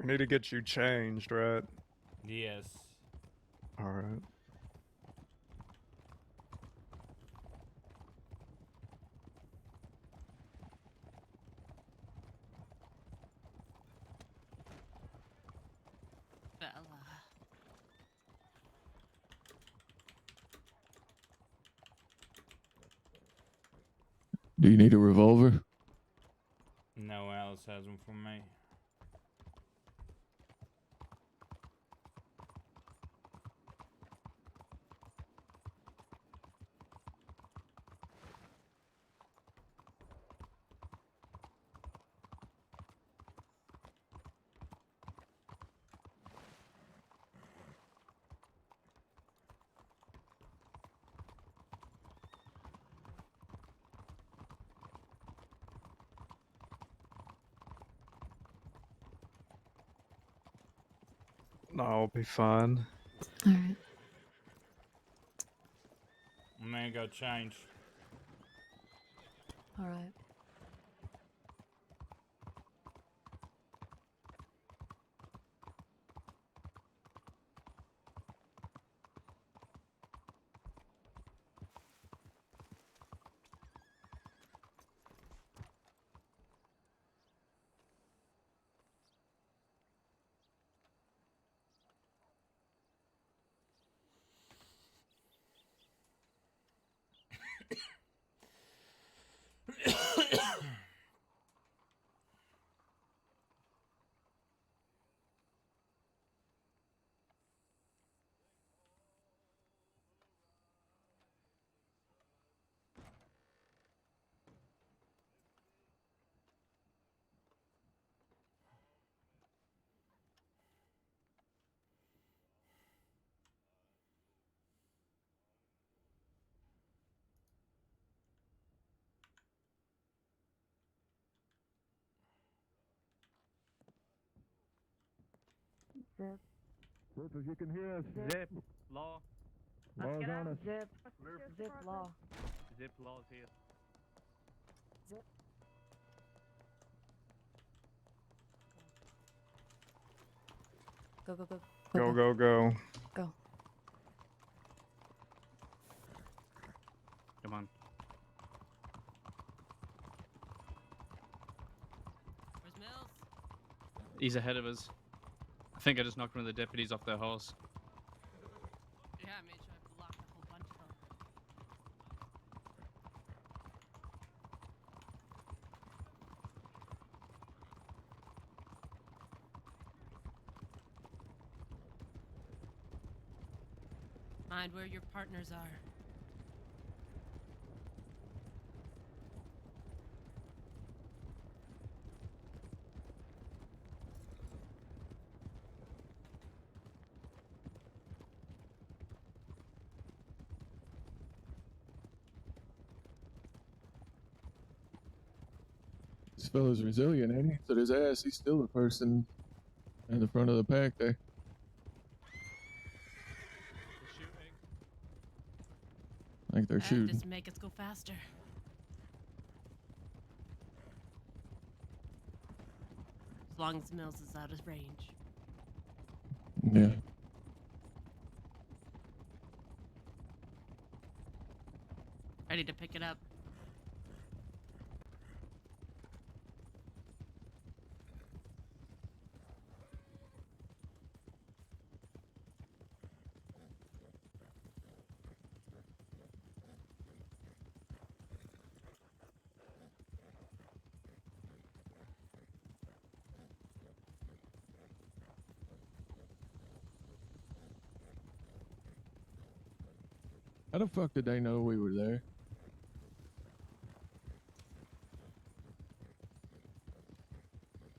[SPEAKER 6] We need to get you changed, right?
[SPEAKER 1] Yes.
[SPEAKER 6] Alright.
[SPEAKER 2] Bella.
[SPEAKER 7] Do you need a revolver?
[SPEAKER 1] No, Alice has one for me.
[SPEAKER 6] No, I'll be fine.
[SPEAKER 5] All right.
[SPEAKER 1] I'm gonna go change.
[SPEAKER 5] All right.
[SPEAKER 8] Zip.
[SPEAKER 9] Zip, if you can hear us.
[SPEAKER 8] Zip.
[SPEAKER 9] Law.
[SPEAKER 8] Let's
[SPEAKER 9] Law's
[SPEAKER 8] get
[SPEAKER 9] on
[SPEAKER 8] out.
[SPEAKER 9] us.
[SPEAKER 8] Zip. Zip law.
[SPEAKER 9] Zip, law's here.
[SPEAKER 8] Zip.
[SPEAKER 5] Go, go, go.
[SPEAKER 6] Go, go, go.
[SPEAKER 5] Go.
[SPEAKER 4] Come on.
[SPEAKER 2] Where's Mills?
[SPEAKER 4] He's ahead of us. I think I just knocked one of the deputies off their horse.
[SPEAKER 2] Yeah, I made sure I blocked a whole bunch of them. Mind where your partners are.
[SPEAKER 7] This fella's resilient, ain't he? So his ass, he's still a person in the front of the pack there. I think they're shooting.
[SPEAKER 2] Just make us go faster. As long as Mills is out of range.
[SPEAKER 7] Yeah.
[SPEAKER 2] Ready to pick it up.
[SPEAKER 7] How the fuck did they know we were there?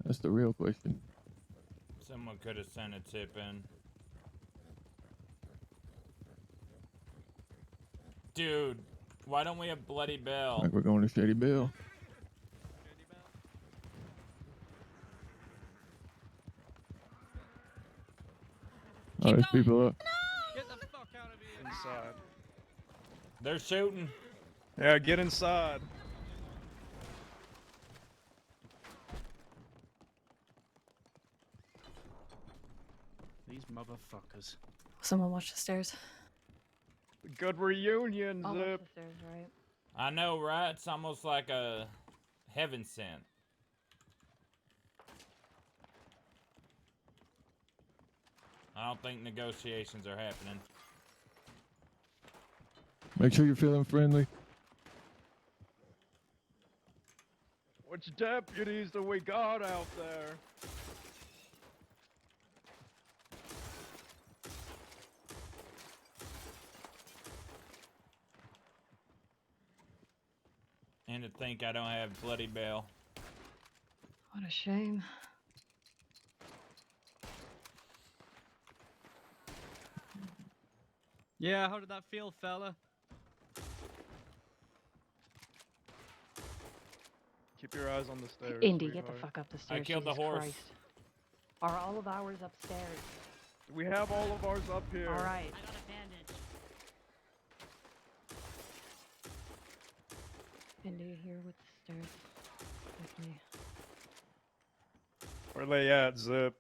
[SPEAKER 7] That's the real question.
[SPEAKER 1] Someone could have sent a tip in. Dude, why don't we have Bloody Bill?
[SPEAKER 7] Like we're going to Shady Bill. Oh, there's people up.
[SPEAKER 9] Get the fuck out of here.
[SPEAKER 6] Inside.
[SPEAKER 1] They're shooting.
[SPEAKER 6] Yeah, get inside.
[SPEAKER 4] These motherfuckers.
[SPEAKER 5] Someone watch the stairs.
[SPEAKER 6] Good reunion,
[SPEAKER 5] I'll watch
[SPEAKER 6] Zip.
[SPEAKER 5] the stairs, right?
[SPEAKER 1] I know, right? It's almost like a heaven sent. I don't think negotiations are happening.
[SPEAKER 7] Make sure you're feeling friendly.
[SPEAKER 6] Which deputies do we got out there?
[SPEAKER 1] And to think I don't have Bloody Bell.
[SPEAKER 5] What a shame.
[SPEAKER 10] Yeah, how did that feel, fella?
[SPEAKER 6] Keep your eyes on the stairs.
[SPEAKER 8] Indy, get the
[SPEAKER 6] sweetheart.
[SPEAKER 8] fuck up the stairs.
[SPEAKER 1] killed the
[SPEAKER 8] Jesus
[SPEAKER 1] horse.
[SPEAKER 8] Christ. Are all of ours upstairs?
[SPEAKER 6] We have all of ours up here.
[SPEAKER 8] All right.
[SPEAKER 2] I got a bandage.
[SPEAKER 5] Indy here with the stairs. With me.
[SPEAKER 6] Where they at, Zip?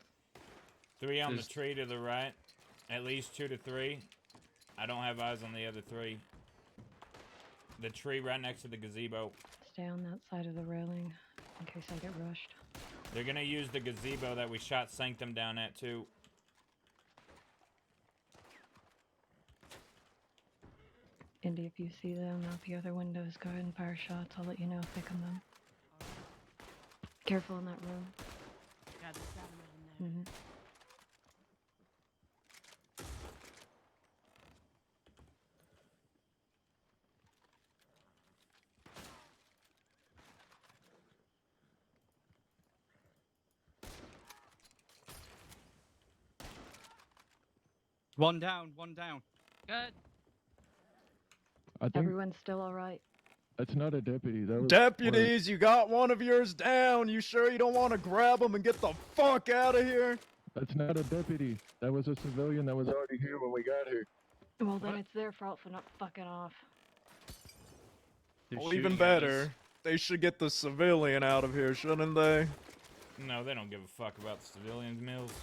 [SPEAKER 1] 3 on the
[SPEAKER 4] There's-
[SPEAKER 1] tree to the right. At least 2 to 3. I don't have eyes on the other 3. The tree right next to the gazebo.
[SPEAKER 5] Stay on that side of the railing in case I get rushed.
[SPEAKER 1] They're gonna use the gazebo that we shot Sanctum down at too.
[SPEAKER 5] Indy, if you see them out the other windows, go ahead and fire shots. I'll let you know if they come in. Careful in that room.
[SPEAKER 2] God, there's that in there.
[SPEAKER 10] One down, one down.
[SPEAKER 2] Good.
[SPEAKER 7] I think
[SPEAKER 5] Everyone's still alright.
[SPEAKER 7] that's not a deputy. That was
[SPEAKER 6] Deputies, you got one of yours down. You sure you don't want to grab him and get the fuck out of here?
[SPEAKER 7] That's not a deputy. That was a civilian that was already here when we got here.
[SPEAKER 5] Well, then it's their fault for not fucking off.
[SPEAKER 4] They're
[SPEAKER 6] Well, even
[SPEAKER 4] shooting at
[SPEAKER 6] better.
[SPEAKER 4] us.
[SPEAKER 6] They should get the civilian out of here, shouldn't they?
[SPEAKER 1] No, they don't give a fuck about the civilians, Mills.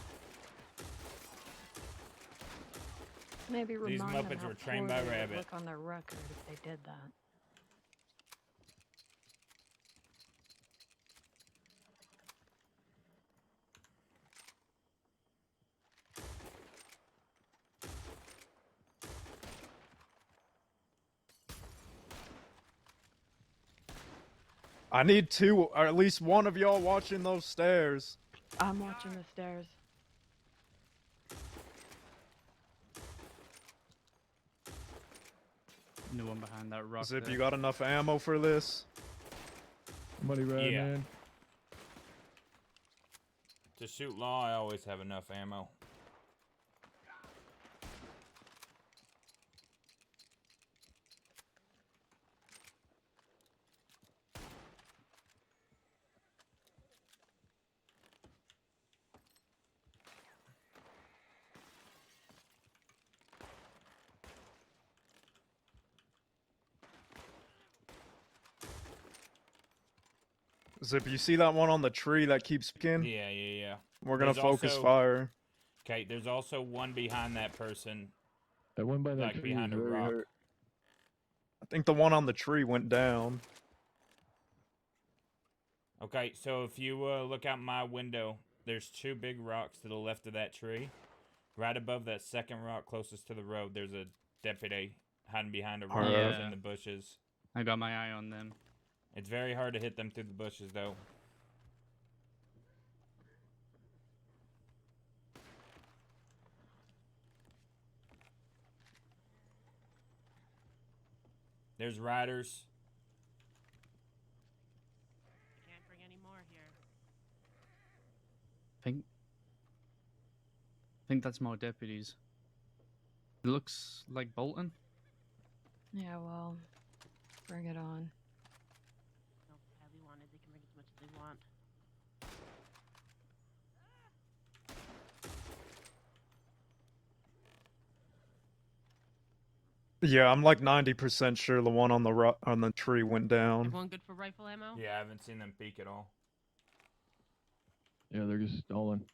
[SPEAKER 5] Maybe
[SPEAKER 1] These
[SPEAKER 5] remind them
[SPEAKER 1] Muppets
[SPEAKER 5] how
[SPEAKER 1] were trained
[SPEAKER 5] poor
[SPEAKER 1] by
[SPEAKER 5] they would
[SPEAKER 1] Rabbit.
[SPEAKER 5] look on their record if they did that.
[SPEAKER 6] I need 2, or at least one of y'all watching those stairs.
[SPEAKER 5] I'm watching the stairs.
[SPEAKER 10] No one behind that rock.
[SPEAKER 6] Zip,
[SPEAKER 10] there.
[SPEAKER 6] you got enough ammo for this?
[SPEAKER 7] Somebody ran
[SPEAKER 1] Yeah.
[SPEAKER 7] in.
[SPEAKER 1] To shoot Law, I always have enough ammo.
[SPEAKER 6] Zip, you see that one on the tree that keeps picking?
[SPEAKER 1] Yeah.
[SPEAKER 6] We're gonna
[SPEAKER 1] There's
[SPEAKER 6] focus
[SPEAKER 1] also-
[SPEAKER 6] fire.
[SPEAKER 1] Okay, there's also one behind that person,
[SPEAKER 7] That one by that
[SPEAKER 1] like
[SPEAKER 7] tree
[SPEAKER 1] behind a
[SPEAKER 7] is very
[SPEAKER 1] rock.
[SPEAKER 7] hurt.
[SPEAKER 6] I think the one on the tree went down.
[SPEAKER 1] Okay, so if you look out my window, there's 2 big rocks to the left of that tree. Right above that second rock closest to the road, there's a deputy hiding behind a rock
[SPEAKER 10] Yeah.
[SPEAKER 1] in the bushes.
[SPEAKER 10] I got my eye on them.
[SPEAKER 1] It's very hard to hit them through the bushes, though. There's riders.
[SPEAKER 2] Can't bring any more here.
[SPEAKER 10] Think that's more deputies. It looks like Bolton.
[SPEAKER 5] Yeah, well, bring it on.
[SPEAKER 2] No heavy wanted. They can bring as much as they want.
[SPEAKER 6] Yeah, I'm like 90% sure the one on the tree went down.
[SPEAKER 2] Everyone good for rifle ammo?
[SPEAKER 1] Yeah, I haven't seen them peek at all.
[SPEAKER 7] Yeah, they're just stalling.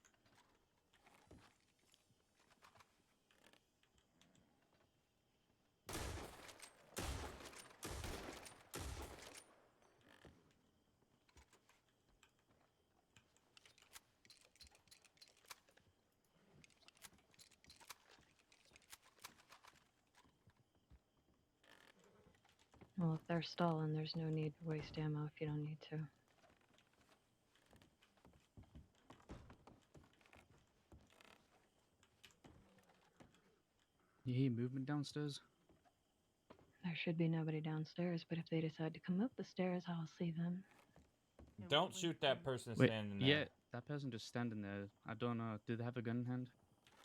[SPEAKER 5] Well, if they're stalling, there's no need to waste ammo if you don't need to.
[SPEAKER 10] You hear movement downstairs?
[SPEAKER 5] There should be nobody downstairs, but if they decide to come up the stairs, I'll see them.
[SPEAKER 1] Don't shoot that person
[SPEAKER 10] Wait,
[SPEAKER 1] standing
[SPEAKER 10] yeah,
[SPEAKER 1] there.
[SPEAKER 10] that person just standing there. I don't know. Do they have a gun in hand?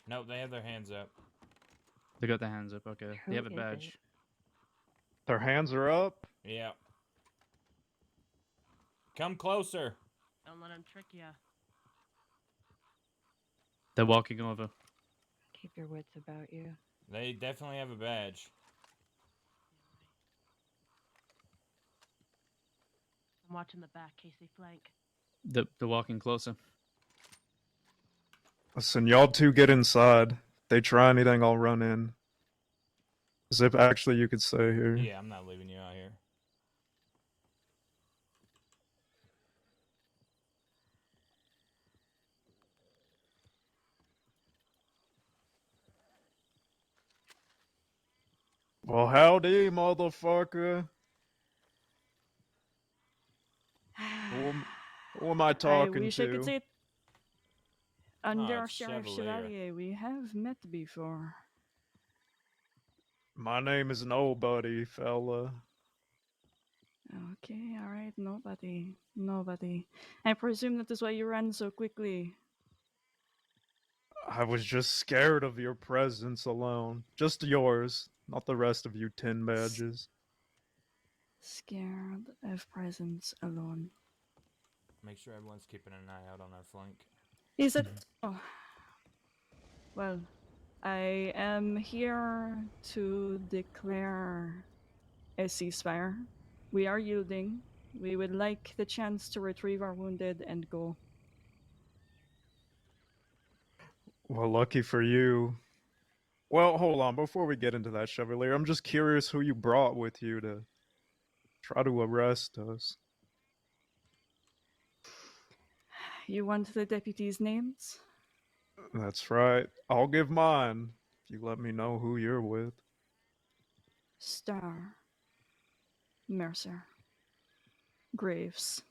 [SPEAKER 1] Nope, they have their hands up.
[SPEAKER 10] They got their hands up. Okay.
[SPEAKER 5] Who
[SPEAKER 10] They have a
[SPEAKER 5] is
[SPEAKER 10] badge.
[SPEAKER 5] it?
[SPEAKER 6] Their hands are up.
[SPEAKER 1] Yeah. Come closer.
[SPEAKER 2] Don't let him trick ya.
[SPEAKER 10] They're walking over.
[SPEAKER 5] Keep your wits about you.
[SPEAKER 1] They definitely have a badge.
[SPEAKER 2] I'm watching the back, case they flank.
[SPEAKER 10] They're walking closer.
[SPEAKER 6] Listen, y'all two get inside. If they try anything, I'll run in. Zip, actually, you could stay here.
[SPEAKER 1] Yeah, I'm not leaving you out here.
[SPEAKER 6] Well, howdy, motherfucker. Who am I talking
[SPEAKER 11] I wish
[SPEAKER 6] to?
[SPEAKER 11] I could say it. Under
[SPEAKER 1] it's
[SPEAKER 11] Sheriff
[SPEAKER 1] Chevalier.
[SPEAKER 11] Chevalier, we have met before.
[SPEAKER 6] My name is Nobody, fella.
[SPEAKER 11] Okay, alright, nobody. Nobody. I presume that is why you ran so quickly.
[SPEAKER 6] I was just scared of your presence alone. Just yours, not the rest of you 10 badges.
[SPEAKER 11] Scared of presence alone.
[SPEAKER 1] Make sure everyone's keeping an eye out on our flank.
[SPEAKER 11] Is it? Oh. Well, I am here to declare a ceasefire. We are yielding. We would like the chance to retrieve our wounded and go.
[SPEAKER 6] Well, lucky for you. Well, hold on. Before we get into that, Chevalier, I'm just curious who you brought with you to try to arrest us.
[SPEAKER 11] You want the deputies' names?
[SPEAKER 6] That's right. I'll give mine if you let me know who you're with.
[SPEAKER 11] Starr, Mercer, Graves.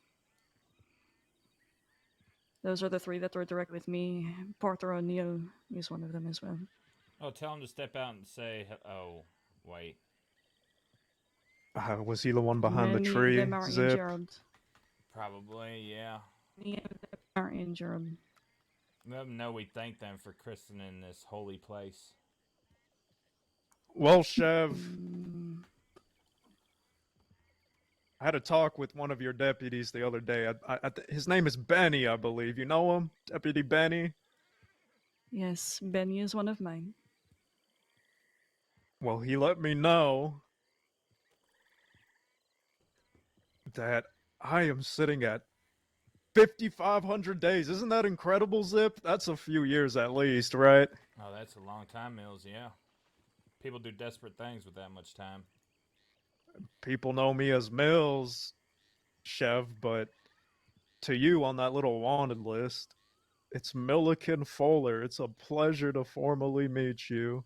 [SPEAKER 11] Those are the three that were direct with me. Porter O'Neill is one of them as well.
[SPEAKER 1] Oh, tell him to step out and say, oh, wait.
[SPEAKER 6] Was he the one behind
[SPEAKER 11] Many
[SPEAKER 6] the
[SPEAKER 11] of
[SPEAKER 6] tree,
[SPEAKER 11] them are
[SPEAKER 6] Zip?
[SPEAKER 11] injured.
[SPEAKER 1] Probably, yeah.
[SPEAKER 11] Many of them are injured.
[SPEAKER 1] Let them know we thank them for christening this holy place.
[SPEAKER 6] Well, Chev, I had a talk with one of your deputies the other day. His name is Benny, I believe. You know him? Deputy Benny?
[SPEAKER 11] Yes, Benny is one of mine.
[SPEAKER 6] Well, he let me know that I am sitting at 5,500 days. Isn't that incredible, Zip? That's a few years at least, right?
[SPEAKER 1] Oh, that's a long time, Mills, yeah. People do desperate things with that much time.
[SPEAKER 6] People know me as Mills, Chev, but to you on that little wanted list, it's Milliken Fuller. It's a pleasure to formally meet you.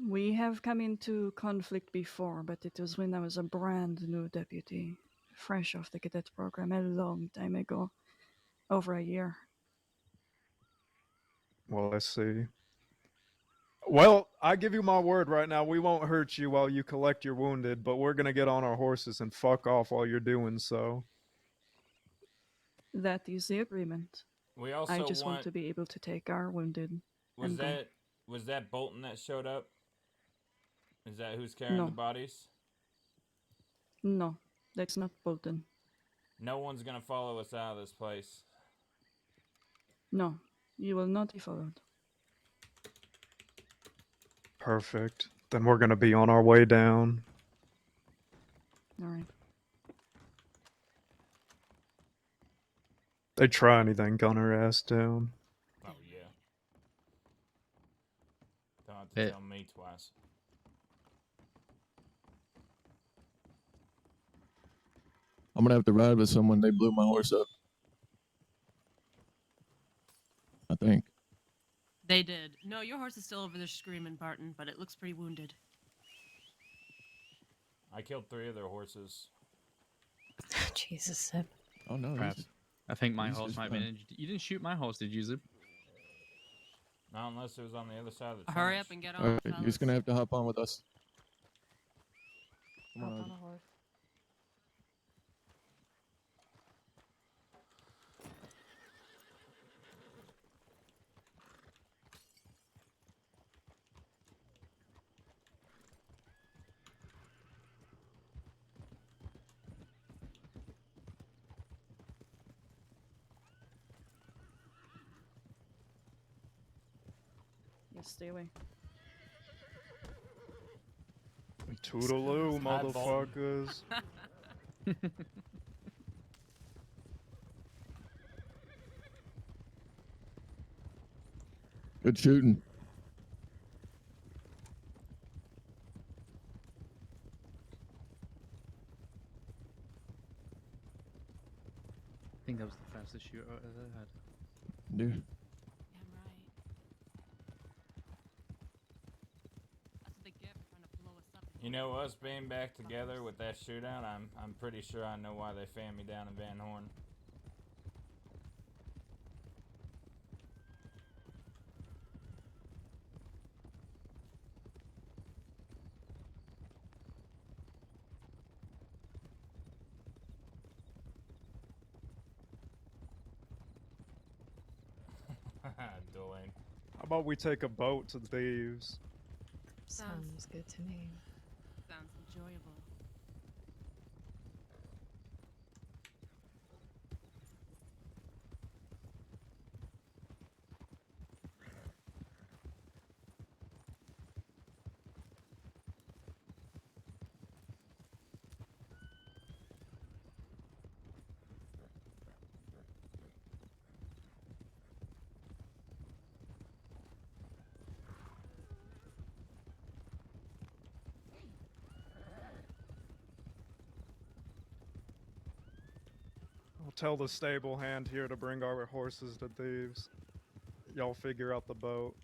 [SPEAKER 11] We have come into conflict before, but it was when I was a brand new deputy, fresh off the cadet program a long time ago. Over a year.
[SPEAKER 6] Well, I see. Well, I give you my word right now, we won't hurt you while you collect your wounded, but we're gonna get on our horses and fuck off while you're doing so.
[SPEAKER 11] That is the agreement.
[SPEAKER 1] We also
[SPEAKER 11] I just want to be able to take our wounded.
[SPEAKER 1] Was that Bolton that showed up? Is that who's carrying
[SPEAKER 11] No.
[SPEAKER 1] the bodies?
[SPEAKER 11] No, that's not Bolton.
[SPEAKER 1] No one's gonna follow us out of this place.
[SPEAKER 11] No, you will not be followed.
[SPEAKER 6] Perfect. Then we're gonna be on our way down.
[SPEAKER 11] All right.
[SPEAKER 6] They try anything, gun her ass down.
[SPEAKER 1] Oh, yeah. Don't have to tell me twice.
[SPEAKER 7] I'm gonna have to ride with someone. They blew my horse up. I think.
[SPEAKER 2] They did. No, your horse is still over there screaming, Barton, but it looks pretty wounded.
[SPEAKER 1] I killed 3 of their horses.
[SPEAKER 5] Jesus, Zip.
[SPEAKER 7] Oh no,
[SPEAKER 10] Crap.
[SPEAKER 7] he's
[SPEAKER 10] I think my
[SPEAKER 7] he's
[SPEAKER 10] horse
[SPEAKER 7] just
[SPEAKER 10] might be
[SPEAKER 7] fine.
[SPEAKER 10] injured. You didn't shoot my horse, did you, Zip?
[SPEAKER 1] Not unless it was on the other side of the
[SPEAKER 2] Hurry
[SPEAKER 1] trench.
[SPEAKER 2] up and get
[SPEAKER 7] All
[SPEAKER 2] on,
[SPEAKER 7] right,
[SPEAKER 2] fellas.
[SPEAKER 7] you're just gonna have to hop on with us. Come
[SPEAKER 8] Hop
[SPEAKER 7] on,
[SPEAKER 8] on
[SPEAKER 7] Artie.
[SPEAKER 8] a horse.
[SPEAKER 11] Yes, stay away.
[SPEAKER 6] Toodaloo,
[SPEAKER 1] Hi, Bolton.
[SPEAKER 6] motherfuckers.
[SPEAKER 7] Good shooting.
[SPEAKER 10] I think that was the fastest shooter I've ever had.
[SPEAKER 7] Yeah.
[SPEAKER 2] Damn right. That's what they get for trying to blow us up.
[SPEAKER 1] You know, us being back together with that shootout, I'm pretty sure I know why they fanned me down in Van Horn. Dwayne.
[SPEAKER 6] How about we take a boat to Thieves?
[SPEAKER 5] Sounds good to me.
[SPEAKER 2] Sounds enjoyable.
[SPEAKER 6] I'll tell the stable hand here to bring our horses to Thieves. Y'all figure out the boat.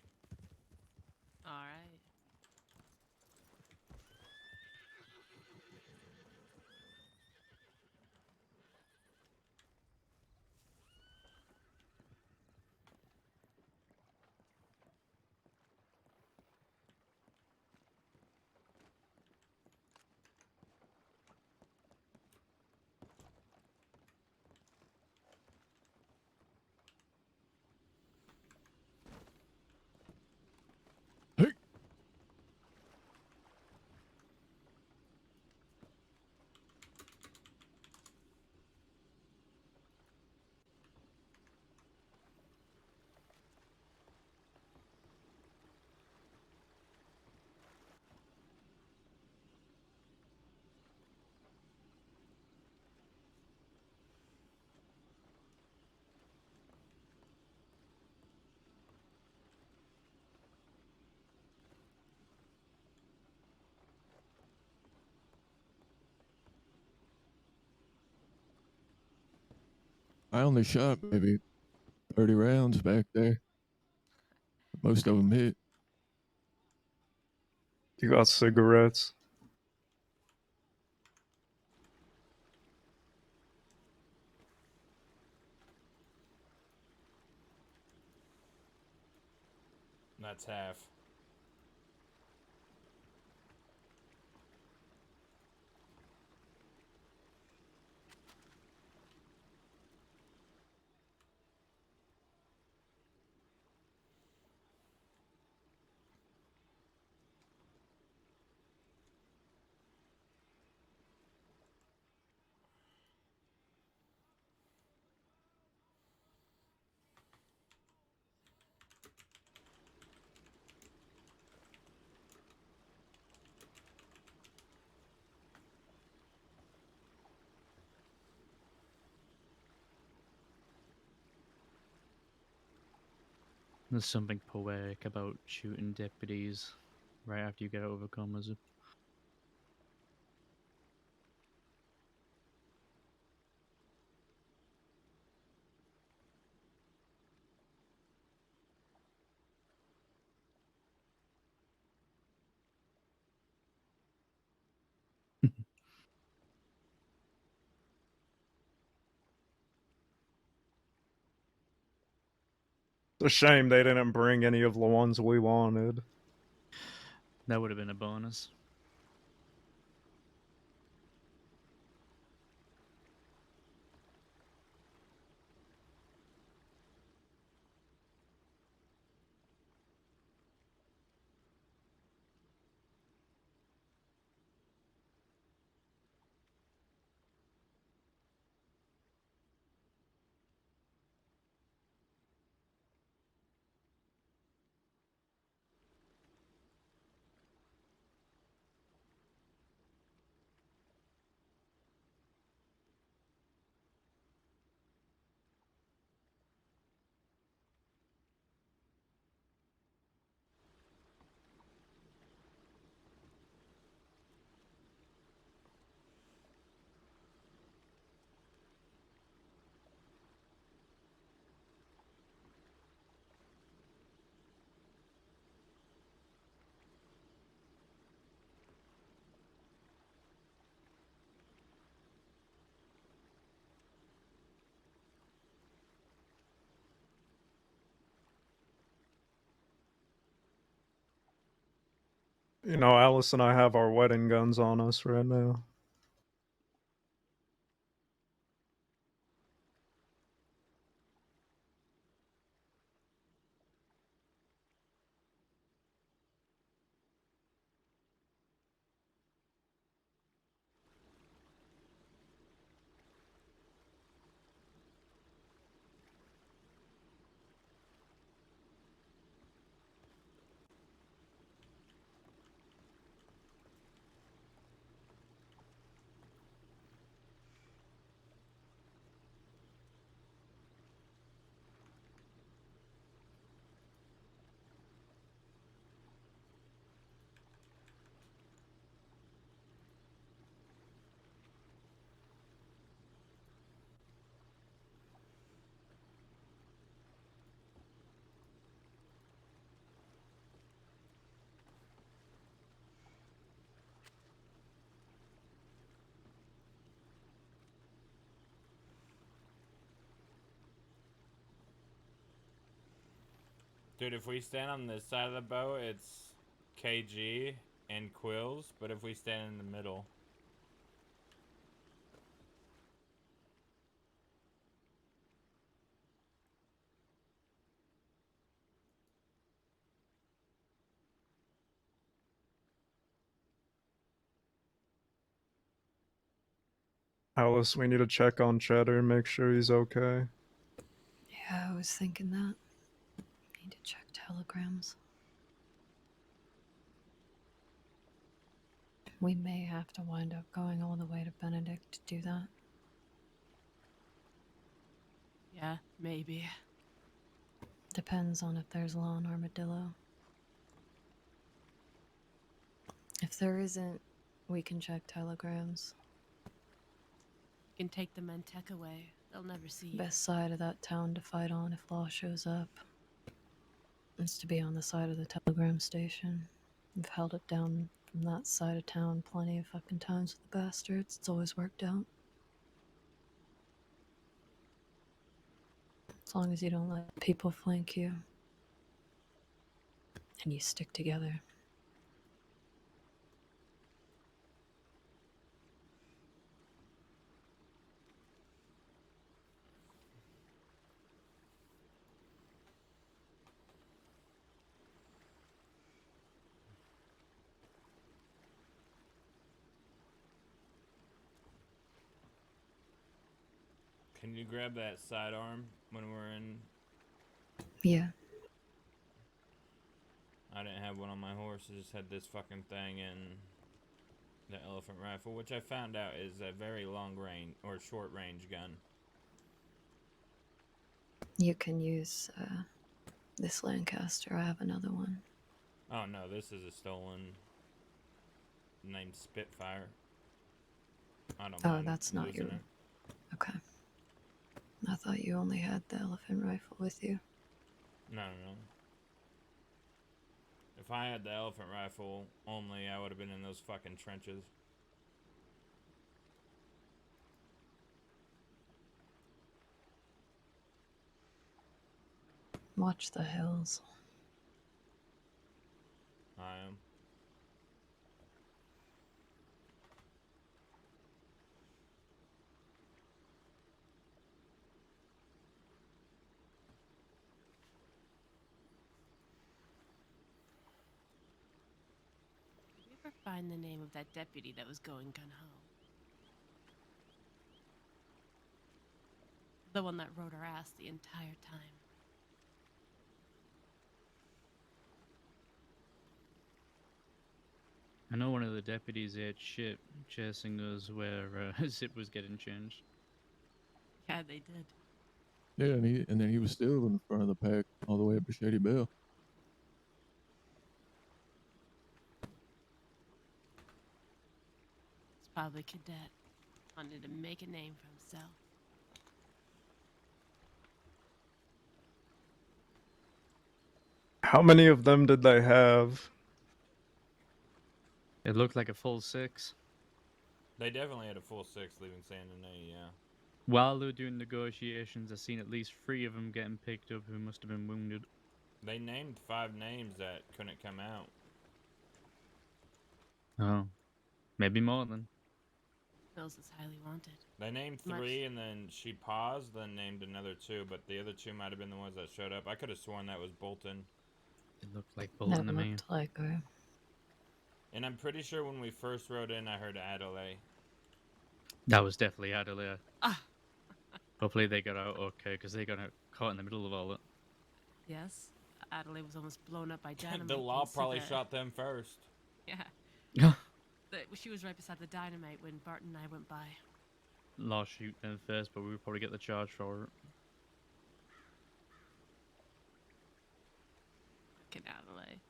[SPEAKER 2] All right.
[SPEAKER 7] I only shot maybe 30 rounds back there. Most of them hit.
[SPEAKER 6] You got cigarettes?
[SPEAKER 1] That's half.
[SPEAKER 10] There's something poetic about shooting deputies right after you get overcome, is it?
[SPEAKER 6] It's a shame they didn't bring any of the ones we wanted.
[SPEAKER 10] That would have been a bonus.
[SPEAKER 6] You know, Alice and I have our wedding guns on us right now.
[SPEAKER 1] Dude, if we stand on this side of the boat, it's KG and Quills, but if we stand in the middle...
[SPEAKER 6] Alice, we need to check on Cheddar, make sure he's okay.
[SPEAKER 5] Yeah, I was thinking that. Need to check telegrams. We may have to wind up going all the way to Benedict to do that.
[SPEAKER 2] Yeah, maybe.
[SPEAKER 5] Depends on if there's law on Armadillo. If there isn't, we can check telegrams.
[SPEAKER 2] You can take the Mentec away. They'll never see you.
[SPEAKER 5] Best side of that town to fight on if law shows up is to be on the side of the telegram station. We've held it down from that side of town plenty of fucking times with the bastards. It's always worked out. As long as you don't let people flank you. And you stick together.
[SPEAKER 1] Can you grab that sidearm when we're in?
[SPEAKER 5] Yeah.
[SPEAKER 1] I didn't have one on my horse. I just had this fucking thing and the elephant rifle, which I found out is a very long range or short range gun.
[SPEAKER 5] You can use this Lancaster. I have another one.
[SPEAKER 1] Oh no, this is a stolen named Spitfire. I don't mind
[SPEAKER 5] that's not
[SPEAKER 1] losing
[SPEAKER 5] your...
[SPEAKER 1] it.
[SPEAKER 5] Okay. I thought you only had the elephant rifle with you.
[SPEAKER 1] No. If I had the elephant rifle only, I would have been in those fucking trenches.
[SPEAKER 5] Watch the hills.
[SPEAKER 1] I am.
[SPEAKER 2] Did we ever find the name of that deputy that was going gun-ho? The one that rode our ass the entire time.
[SPEAKER 10] I know one of the deputies ate shit chasing us where Zip was getting changed.
[SPEAKER 2] Yeah, they did.
[SPEAKER 7] Yeah, and then he was still in the front of the pack all the way up to Shady Bell.
[SPEAKER 2] It's probably Cadet. Wanted to make a name for himself.
[SPEAKER 6] How many of them did they have?
[SPEAKER 10] It looked like a full 6.
[SPEAKER 1] They definitely had a full 6 leaving San Denis, yeah.
[SPEAKER 10] While they were doing negotiations, I seen at least 3 of them getting picked up who must have been wounded.
[SPEAKER 1] They named 5 names that couldn't come out.
[SPEAKER 10] Oh, maybe more than.
[SPEAKER 2] Mills is highly wanted.
[SPEAKER 1] They named 3 and then she paused, then named another 2, but the other 2 might have been the ones that showed up. I could have sworn that was Bolton.
[SPEAKER 10] It looked like Bolton to me.
[SPEAKER 5] Looked like her.
[SPEAKER 1] And I'm pretty sure when we first rode in, I heard Adelaide.
[SPEAKER 10] That was definitely Adelaide. Hopefully they got out okay, because they got caught in the middle of all that.
[SPEAKER 2] Yes, Adelaide was almost blown up by dynamite.
[SPEAKER 1] The law probably shot them first.
[SPEAKER 2] Yeah. She was right beside the dynamite when Bart and I went by.
[SPEAKER 10] Law shoot them first, but we would probably get the charge for it.
[SPEAKER 2] Fucking Adelaide.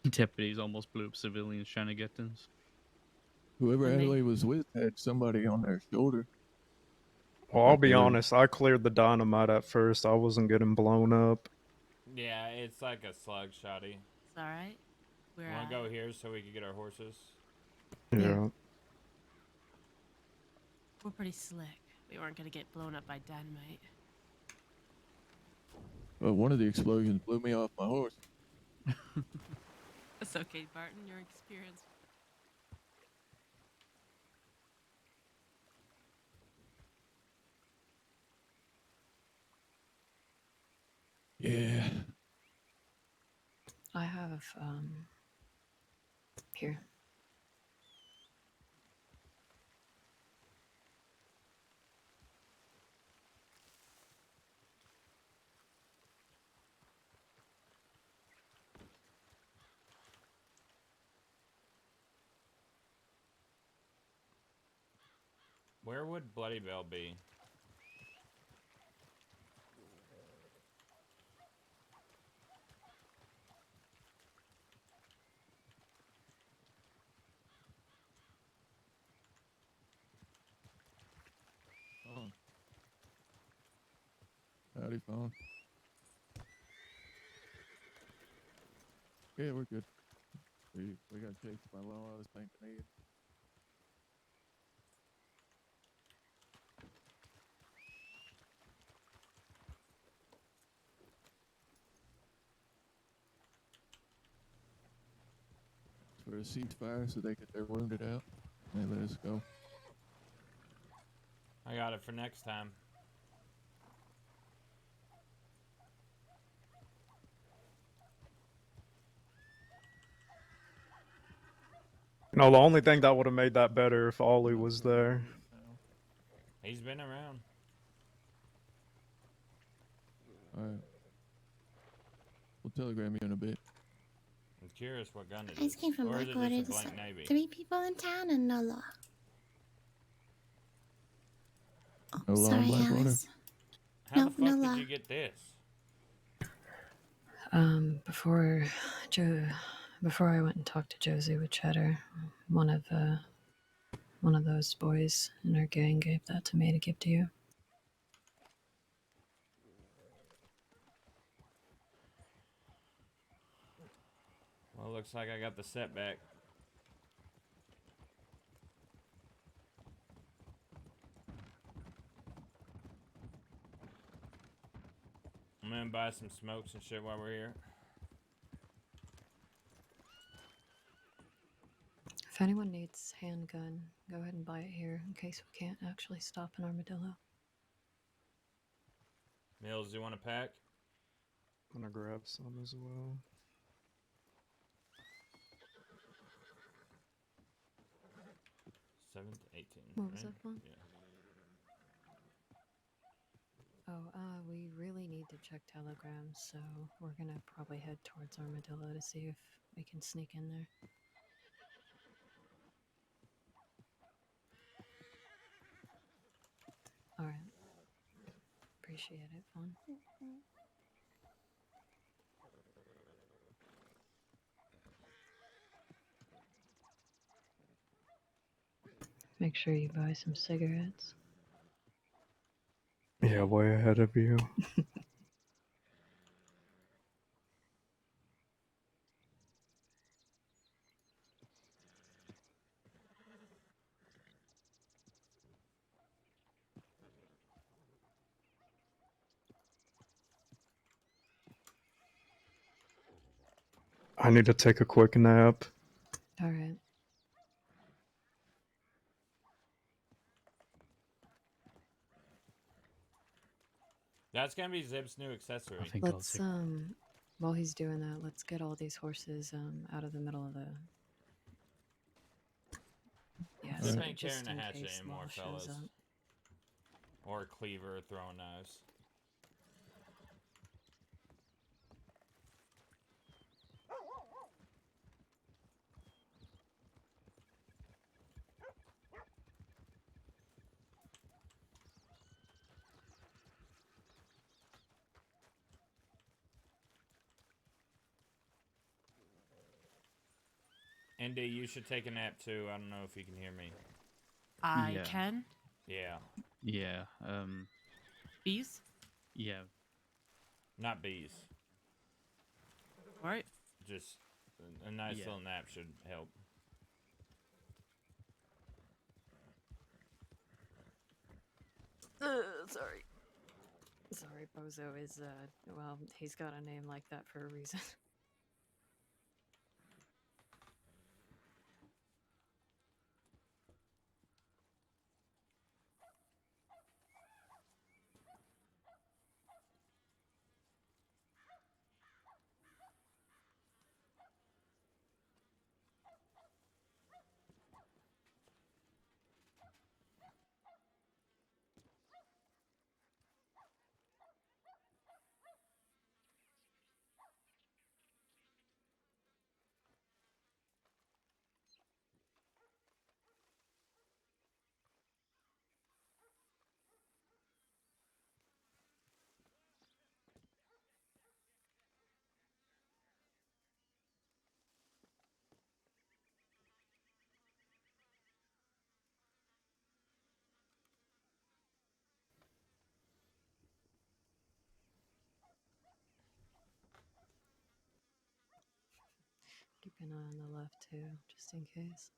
[SPEAKER 10] Deputies almost blew up civilians trying to get this.
[SPEAKER 7] Whoever Adelaide was with had somebody on their shoulder.
[SPEAKER 6] Well, I'll be honest, I cleared the dynamite at first. I wasn't getting blown up.
[SPEAKER 1] Yeah, it's like a slug shotty.
[SPEAKER 2] It's alright.
[SPEAKER 1] Want to go here so we can get our horses?
[SPEAKER 6] Yeah.
[SPEAKER 2] We're pretty slick. We weren't gonna get blown up by dynamite.
[SPEAKER 7] Well, one of the explosions blew me off my horse.
[SPEAKER 2] That's okay, Barton. Your experience.
[SPEAKER 7] Yeah.
[SPEAKER 5] I have, here.
[SPEAKER 1] Where would Bloody Bell be?
[SPEAKER 7] Oh. Howdy, phone. Yeah, we're good. We got chased by law. I was thinking for a ceasefire so they get their wounded out. They let us go.
[SPEAKER 1] I got it for next time.
[SPEAKER 6] No, the only thing that would have made that better if Ollie was there.
[SPEAKER 1] He's been around.
[SPEAKER 7] Alright. We'll telegram you in a bit.
[SPEAKER 1] I'm curious what gun it
[SPEAKER 3] I
[SPEAKER 1] is.
[SPEAKER 3] came from
[SPEAKER 1] Or is it
[SPEAKER 3] Blackwater.
[SPEAKER 1] just a
[SPEAKER 3] There's
[SPEAKER 1] blank navy?
[SPEAKER 3] 3 people in town and no law. Oh,
[SPEAKER 7] No law in
[SPEAKER 3] sorry,
[SPEAKER 7] Blackwater?
[SPEAKER 3] Alice.
[SPEAKER 1] How
[SPEAKER 3] No,
[SPEAKER 1] the fuck
[SPEAKER 3] no
[SPEAKER 1] did
[SPEAKER 3] law.
[SPEAKER 1] you get this?
[SPEAKER 5] Before I went and talked to Josie with Cheddar, one of those boys in our gang gave that to me to give to you.
[SPEAKER 1] Well, looks like I got the setback. buy some smokes and shit while we're here?
[SPEAKER 5] If anyone needs handgun, go ahead and buy it here in case we can't actually stop an armadillo.
[SPEAKER 1] Mills, you want a pack?
[SPEAKER 6] I'm gonna grab some as well.
[SPEAKER 1] 7th, 18.
[SPEAKER 5] What was
[SPEAKER 1] right?
[SPEAKER 5] that one?
[SPEAKER 1] Yeah.
[SPEAKER 5] Oh, we really need to check telegrams, so we're gonna probably head towards Armadillo to see if we can sneak in there. Alright. Appreciate it, Fawn. Make sure you buy some cigarettes.
[SPEAKER 6] Yeah, way ahead of you. I need to take a quick nap.
[SPEAKER 5] Alright.
[SPEAKER 1] That's gonna be Zip's new accessory.
[SPEAKER 10] I think
[SPEAKER 5] Let's, while he's doing that, let's get all these horses, out of the middle of the... Yeah,
[SPEAKER 1] Zip
[SPEAKER 5] so
[SPEAKER 1] ain't
[SPEAKER 5] just
[SPEAKER 1] carrying a
[SPEAKER 5] in
[SPEAKER 1] hatchet
[SPEAKER 5] case
[SPEAKER 1] anymore,
[SPEAKER 5] Maul shows
[SPEAKER 1] fellas.
[SPEAKER 5] up.
[SPEAKER 1] Or a cleaver throwing knives. Indy, you should take a nap too. I don't know if you can hear me.
[SPEAKER 2] I
[SPEAKER 10] Yeah.
[SPEAKER 2] can.
[SPEAKER 1] Yeah.
[SPEAKER 10] Yeah.
[SPEAKER 2] Bees?
[SPEAKER 10] Yeah.
[SPEAKER 1] Not bees.
[SPEAKER 2] Alright.
[SPEAKER 1] Just a nice
[SPEAKER 10] Yeah.
[SPEAKER 1] little nap should help.
[SPEAKER 5] Sorry. Sorry, Bozo is, well, he's got a name like that for a reason. Keep an eye on the left, too, just in case.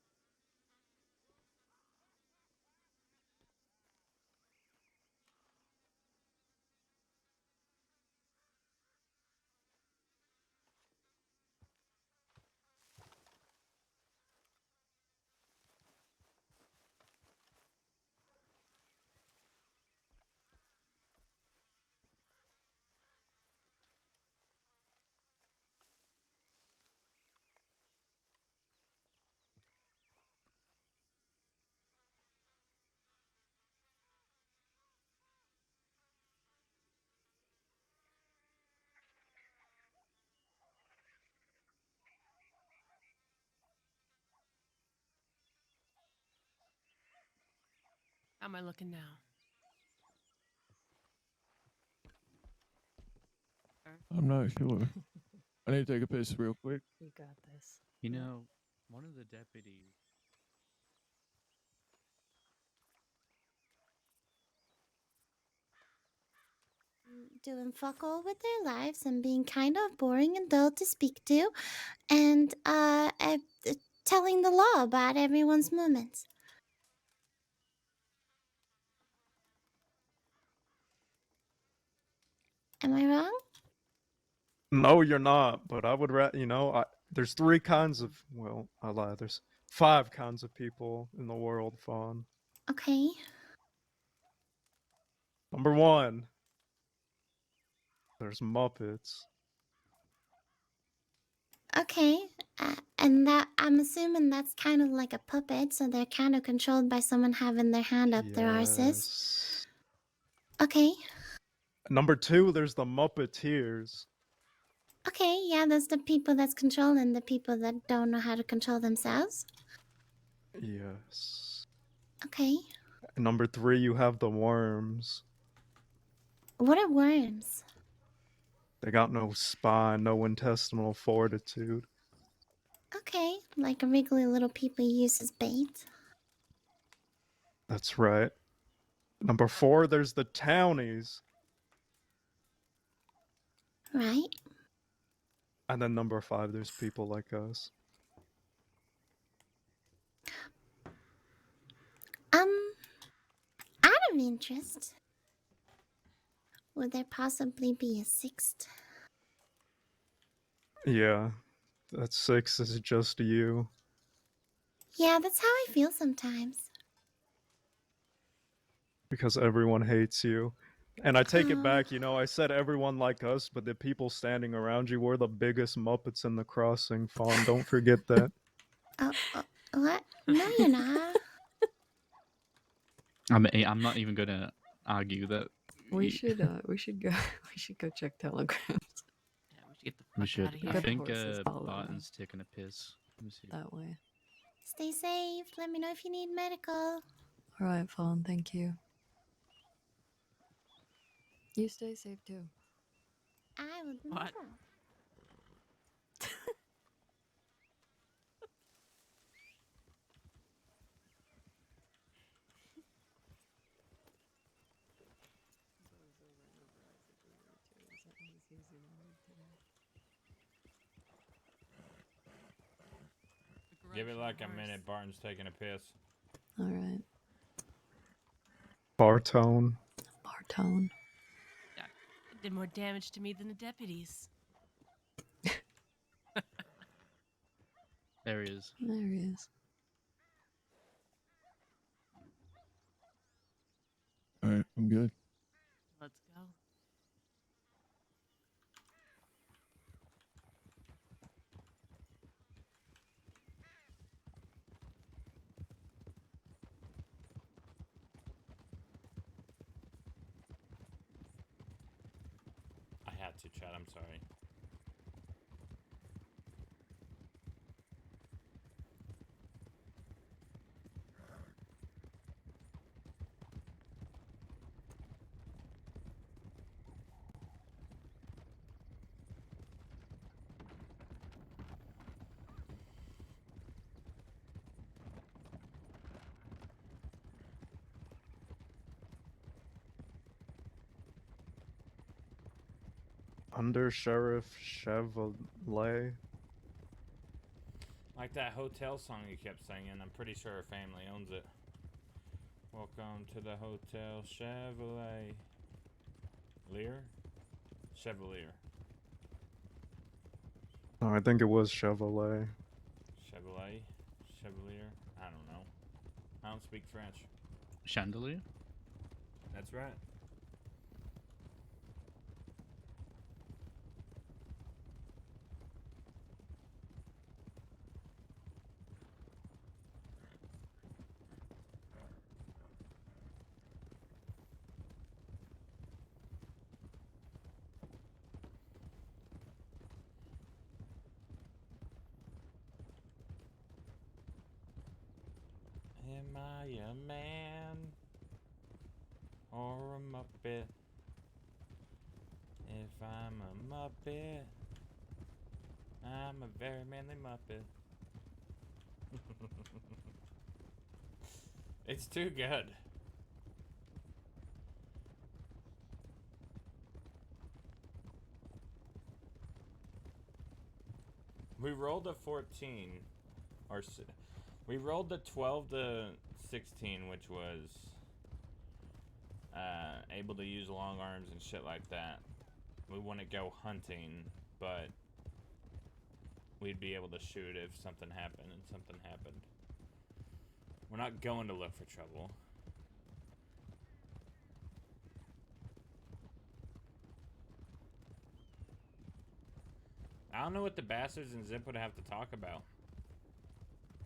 [SPEAKER 2] How am I looking now?
[SPEAKER 7] I'm not sure. I need to take a piss real quick.
[SPEAKER 5] You got this.
[SPEAKER 10] You know, one of the deputies.
[SPEAKER 3] Doing fuck all with their lives and being kind of boring and dull to speak to, and telling the law about everyone's movements. Am I wrong?
[SPEAKER 6] No, you're not. But I would there's 3 kinds of. Well, I lie. There's 5 kinds of people in the world, Fawn.
[SPEAKER 3] Okay.
[SPEAKER 6] Number 1, there's Muppets.
[SPEAKER 3] Okay. And that I'm assuming that's kind of like a puppet, so they're kind of controlled by someone having their hand up their arses.
[SPEAKER 6] Yes.
[SPEAKER 3] Okay.
[SPEAKER 6] Number 2, there's the Muppeteers.
[SPEAKER 3] Okay, yeah, that's the people that's controlling the people that don't know how to control themselves.
[SPEAKER 6] Yes.
[SPEAKER 3] Okay.
[SPEAKER 6] And number 3, you have the Worms.
[SPEAKER 3] What are worms?
[SPEAKER 6] They got no spine, no intestinal fortitude.
[SPEAKER 3] Okay, like a wriggly little people you use as bait.
[SPEAKER 6] That's right. Number 4, there's the Townies.
[SPEAKER 3] Right.
[SPEAKER 6] And then number 5, there's people like us.
[SPEAKER 3] Out of interest, would there possibly be a 6th?
[SPEAKER 6] Yeah, that 6 is just you.
[SPEAKER 3] Yeah, that's how I feel sometimes.
[SPEAKER 6] Because everyone hates you. And I take it
[SPEAKER 3] Oh.
[SPEAKER 6] back, I said everyone like us, but the people standing around you were the biggest Muppets in the crossing, Fawn. Don't forget that.
[SPEAKER 3] What? No, you're not.
[SPEAKER 10] I'm not even gonna argue that.
[SPEAKER 5] We should go. We should go check telegrams.
[SPEAKER 2] Yeah, we should get the fuck
[SPEAKER 10] We should.
[SPEAKER 2] out of here.
[SPEAKER 10] I
[SPEAKER 5] Good
[SPEAKER 10] think
[SPEAKER 5] horses follow
[SPEAKER 10] Barton's taking a piss. Let me see.
[SPEAKER 5] That way.
[SPEAKER 3] Stay safe. Let me know if you need medical.
[SPEAKER 5] All right, Fawn. Thank you. You stay safe too.
[SPEAKER 3] I would
[SPEAKER 2] What?
[SPEAKER 3] never.
[SPEAKER 1] Give it like a minute. Barton's taking a piss.
[SPEAKER 5] All right.
[SPEAKER 6] Bartone.
[SPEAKER 5] Bartone.
[SPEAKER 2] It did more damage to me than the deputies.
[SPEAKER 10] There he is.
[SPEAKER 5] There he is.
[SPEAKER 7] All right, I'm good.
[SPEAKER 2] Let's go.
[SPEAKER 1] I had to, chat. I'm sorry.
[SPEAKER 6] Under Sheriff Chevrolet.
[SPEAKER 1] Like that hotel song you kept singing. I'm pretty sure her family owns it. Welcome to the Hotel Chevrolet. Lear? Chevalier.
[SPEAKER 6] Oh, I think it was Chevrolet.
[SPEAKER 1] Chevrolet? Chevalier? I don't know. I don't speak French.
[SPEAKER 10] Chandelier?
[SPEAKER 1] That's right. Am I a man or a muppet? If I'm a muppet, I'm a very manly muppet. It's too good. We rolled a 14, or we rolled a 12 to 16, which was able to use long arms and shit like that. We want to go hunting but we'd be able to shoot if something happened, and something happened. We're not going to look for trouble. I don't know what the bastards and Zip would have to talk about.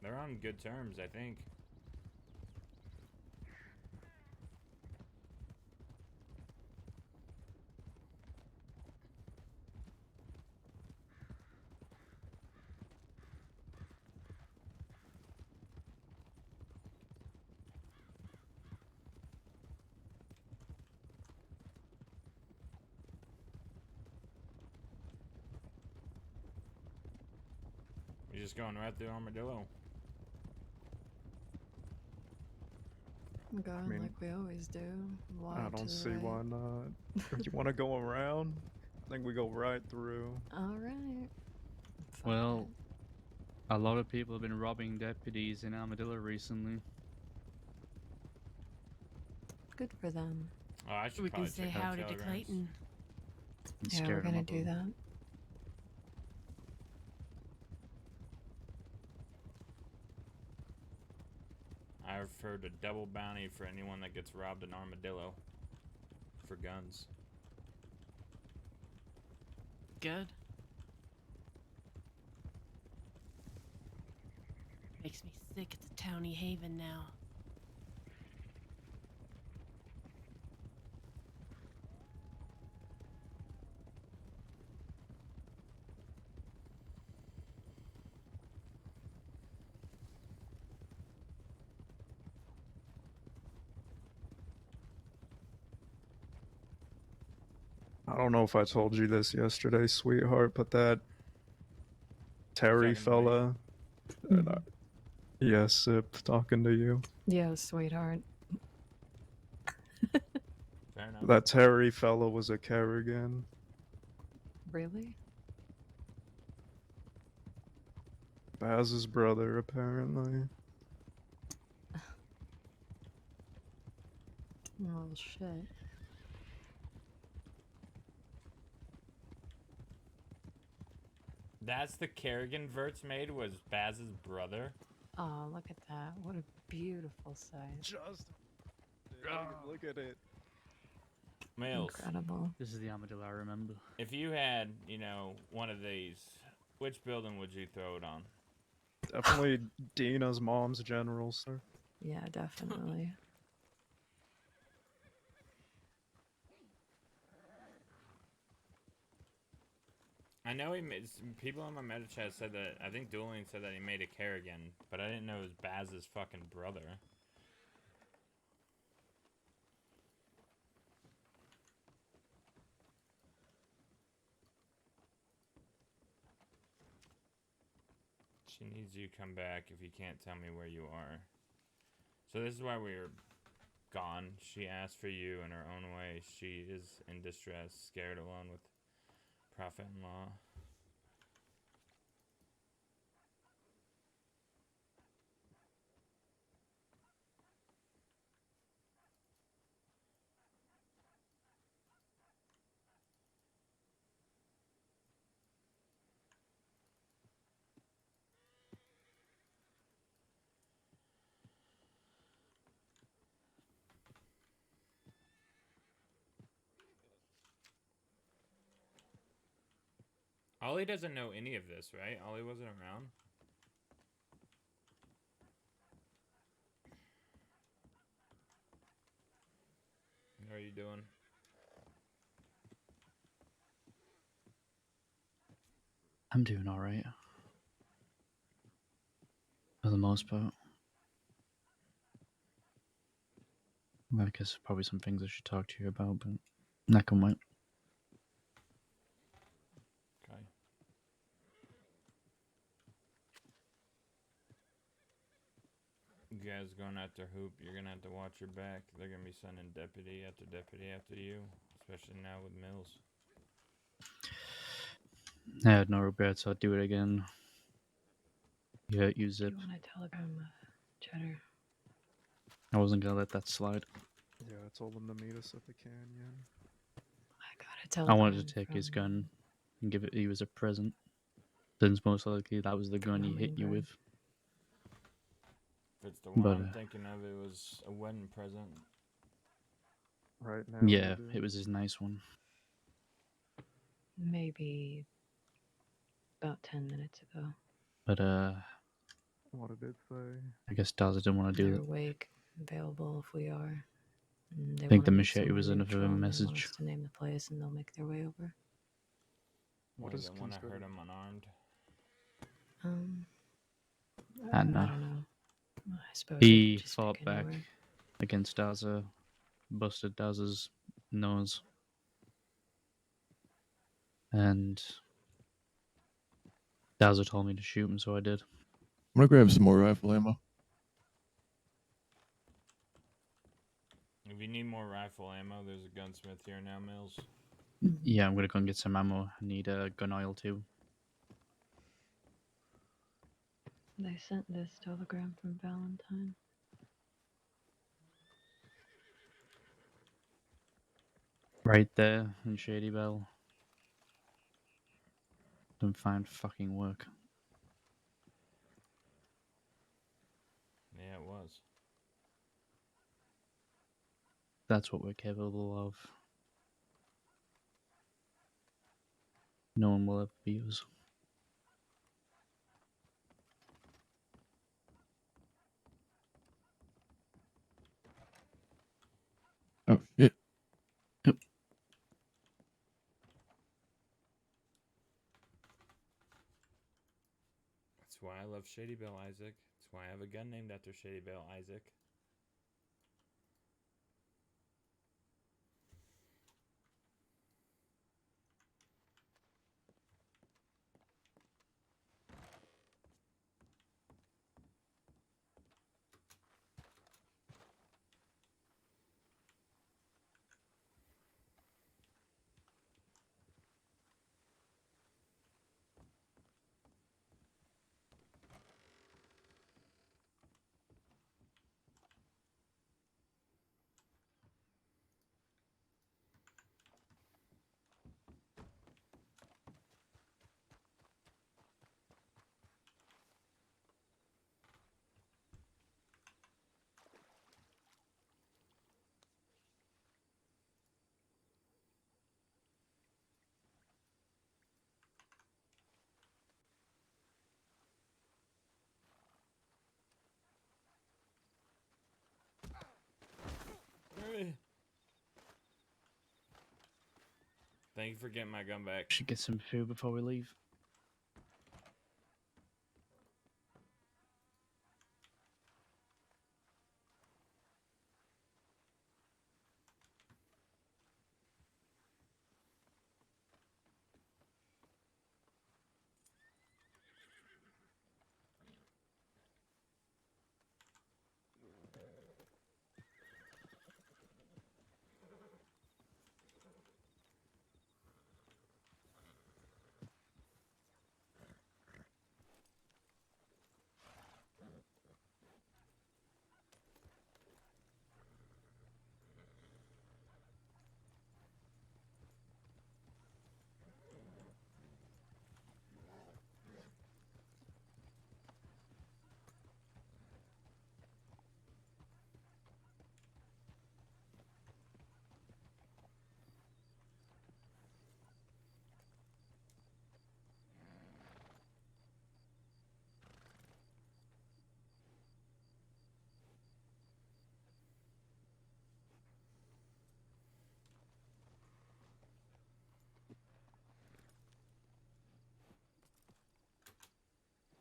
[SPEAKER 1] They're on good terms, I think. We're just going right through Armadillo.
[SPEAKER 5] I'm going
[SPEAKER 6] mean,
[SPEAKER 5] like we always do.
[SPEAKER 6] I
[SPEAKER 5] Wide to
[SPEAKER 6] don't
[SPEAKER 5] the
[SPEAKER 6] see
[SPEAKER 5] right.
[SPEAKER 6] why not. You want to go around? I think we go right through.
[SPEAKER 5] All right. Fuck
[SPEAKER 10] Well,
[SPEAKER 5] it.
[SPEAKER 10] a lot of people have been robbing deputies in Armadillo recently.
[SPEAKER 5] Good for them.
[SPEAKER 1] Oh, I should
[SPEAKER 2] We can
[SPEAKER 1] probably
[SPEAKER 2] say
[SPEAKER 1] check out
[SPEAKER 2] howdy to
[SPEAKER 1] telegrams.
[SPEAKER 2] Clayton.
[SPEAKER 10] And
[SPEAKER 5] Yeah, we're
[SPEAKER 10] scared 'em
[SPEAKER 5] gonna
[SPEAKER 10] up a
[SPEAKER 5] do
[SPEAKER 10] little.
[SPEAKER 5] that.
[SPEAKER 1] I've heard a double bounty for anyone that gets robbed in Armadillo. For guns.
[SPEAKER 2] Good. Makes me sick. It's a towny haven now.
[SPEAKER 6] I don't know if I told you this yesterday, sweetheart, but that Terry
[SPEAKER 1] Talking to me?
[SPEAKER 6] fella. Yes, Sip, talking to you.
[SPEAKER 5] Yeah, sweetheart.
[SPEAKER 1] Fair enough.
[SPEAKER 6] That Terry fella was a Kerrigan.
[SPEAKER 5] Really?
[SPEAKER 6] Baz's brother, apparently.
[SPEAKER 5] Oh shit.
[SPEAKER 1] That's the Kerrigan Verts made, was Baz's brother.
[SPEAKER 5] Oh, look at that. What a beautiful sight.
[SPEAKER 6] Just look at it.
[SPEAKER 1] Mills,
[SPEAKER 5] Incredible.
[SPEAKER 10] This is the Armadillo I remember.
[SPEAKER 1] if you had, you know, one of these, which building would you throw it on?
[SPEAKER 6] Definitely Dina's mom's general, sir.
[SPEAKER 5] Yeah, definitely.
[SPEAKER 1] I know he made, people in my meta chat said that, I think Dueling said that he made a Kerrigan, but I didn't know it was Baz's fucking brother. She needs you to come back if you can't tell me where you are. So this is why we're gone. She asked for you in her own way. She is in distress, scared alone with Prophet-in-Law. Ollie doesn't know any of this, right? Ollie wasn't around. How are you doing?
[SPEAKER 10] I'm doing alright. For the most part. Well, I guess there's probably some things I should talk to you about, but that can wait.
[SPEAKER 1] Okay. You guys going after Hoop, you're gonna have to watch your back. They're gonna be sending deputy after you, especially now with Mills.
[SPEAKER 10] I had no regrets, I'd do it again. Yeah, use
[SPEAKER 5] Do
[SPEAKER 10] Zip.
[SPEAKER 5] you want to telegram Cheddar?
[SPEAKER 10] I wasn't gonna let that slide.
[SPEAKER 6] Yeah, I told him to meet us at the canyon.
[SPEAKER 5] I got a
[SPEAKER 10] I wanted
[SPEAKER 5] telegram
[SPEAKER 10] to take his
[SPEAKER 5] from
[SPEAKER 10] gun
[SPEAKER 4] and give it to you as a present. Since most likely that was the gun he hit you with.
[SPEAKER 1] If it's the one
[SPEAKER 4] But,
[SPEAKER 1] I'm thinking of, it was a wedding present.
[SPEAKER 6] Right now.
[SPEAKER 4] yeah, it was his nice one.
[SPEAKER 5] Maybe about 10 minutes ago.
[SPEAKER 4] But,
[SPEAKER 6] What did it say?
[SPEAKER 4] I guess Daza didn't want to do
[SPEAKER 5] They're
[SPEAKER 4] that.
[SPEAKER 5] awake, available if we are. And they
[SPEAKER 4] I think
[SPEAKER 5] wanna
[SPEAKER 4] the
[SPEAKER 5] meet
[SPEAKER 4] machete
[SPEAKER 5] somewhere
[SPEAKER 4] was enough of a
[SPEAKER 5] neutral, and they want
[SPEAKER 4] message.
[SPEAKER 5] us to name the place, and they'll make their way over.
[SPEAKER 6] What
[SPEAKER 1] What
[SPEAKER 6] is
[SPEAKER 1] is it when I
[SPEAKER 6] considered-
[SPEAKER 1] heard him unarmed?
[SPEAKER 4] I
[SPEAKER 5] I
[SPEAKER 4] know.
[SPEAKER 5] don't know. I suppose
[SPEAKER 4] He
[SPEAKER 5] just
[SPEAKER 4] fought
[SPEAKER 5] pick
[SPEAKER 4] back
[SPEAKER 5] anywhere.
[SPEAKER 4] against Daza, busted Daza's nose, and Daza told me to shoot him, so I did.
[SPEAKER 7] I'm gonna grab some more rifle ammo.
[SPEAKER 1] If you need more rifle ammo, there's a gunsmith here now, Mills.
[SPEAKER 4] Yeah, I'm gonna go and get some ammo. I need gun oil too.
[SPEAKER 5] They sent this telegram from Valentine.
[SPEAKER 4] Right there in Shady Bell. Don't find fucking work.
[SPEAKER 1] Yeah, it was.
[SPEAKER 4] That's what we're capable of. No one will ever beat us.
[SPEAKER 7] Oh shit.
[SPEAKER 1] That's why I love Shady Belle Isaac. That's why I have a gun named after Shady Belle Isaac. Thank you for getting my gun back.
[SPEAKER 4] Should get some food before we leave.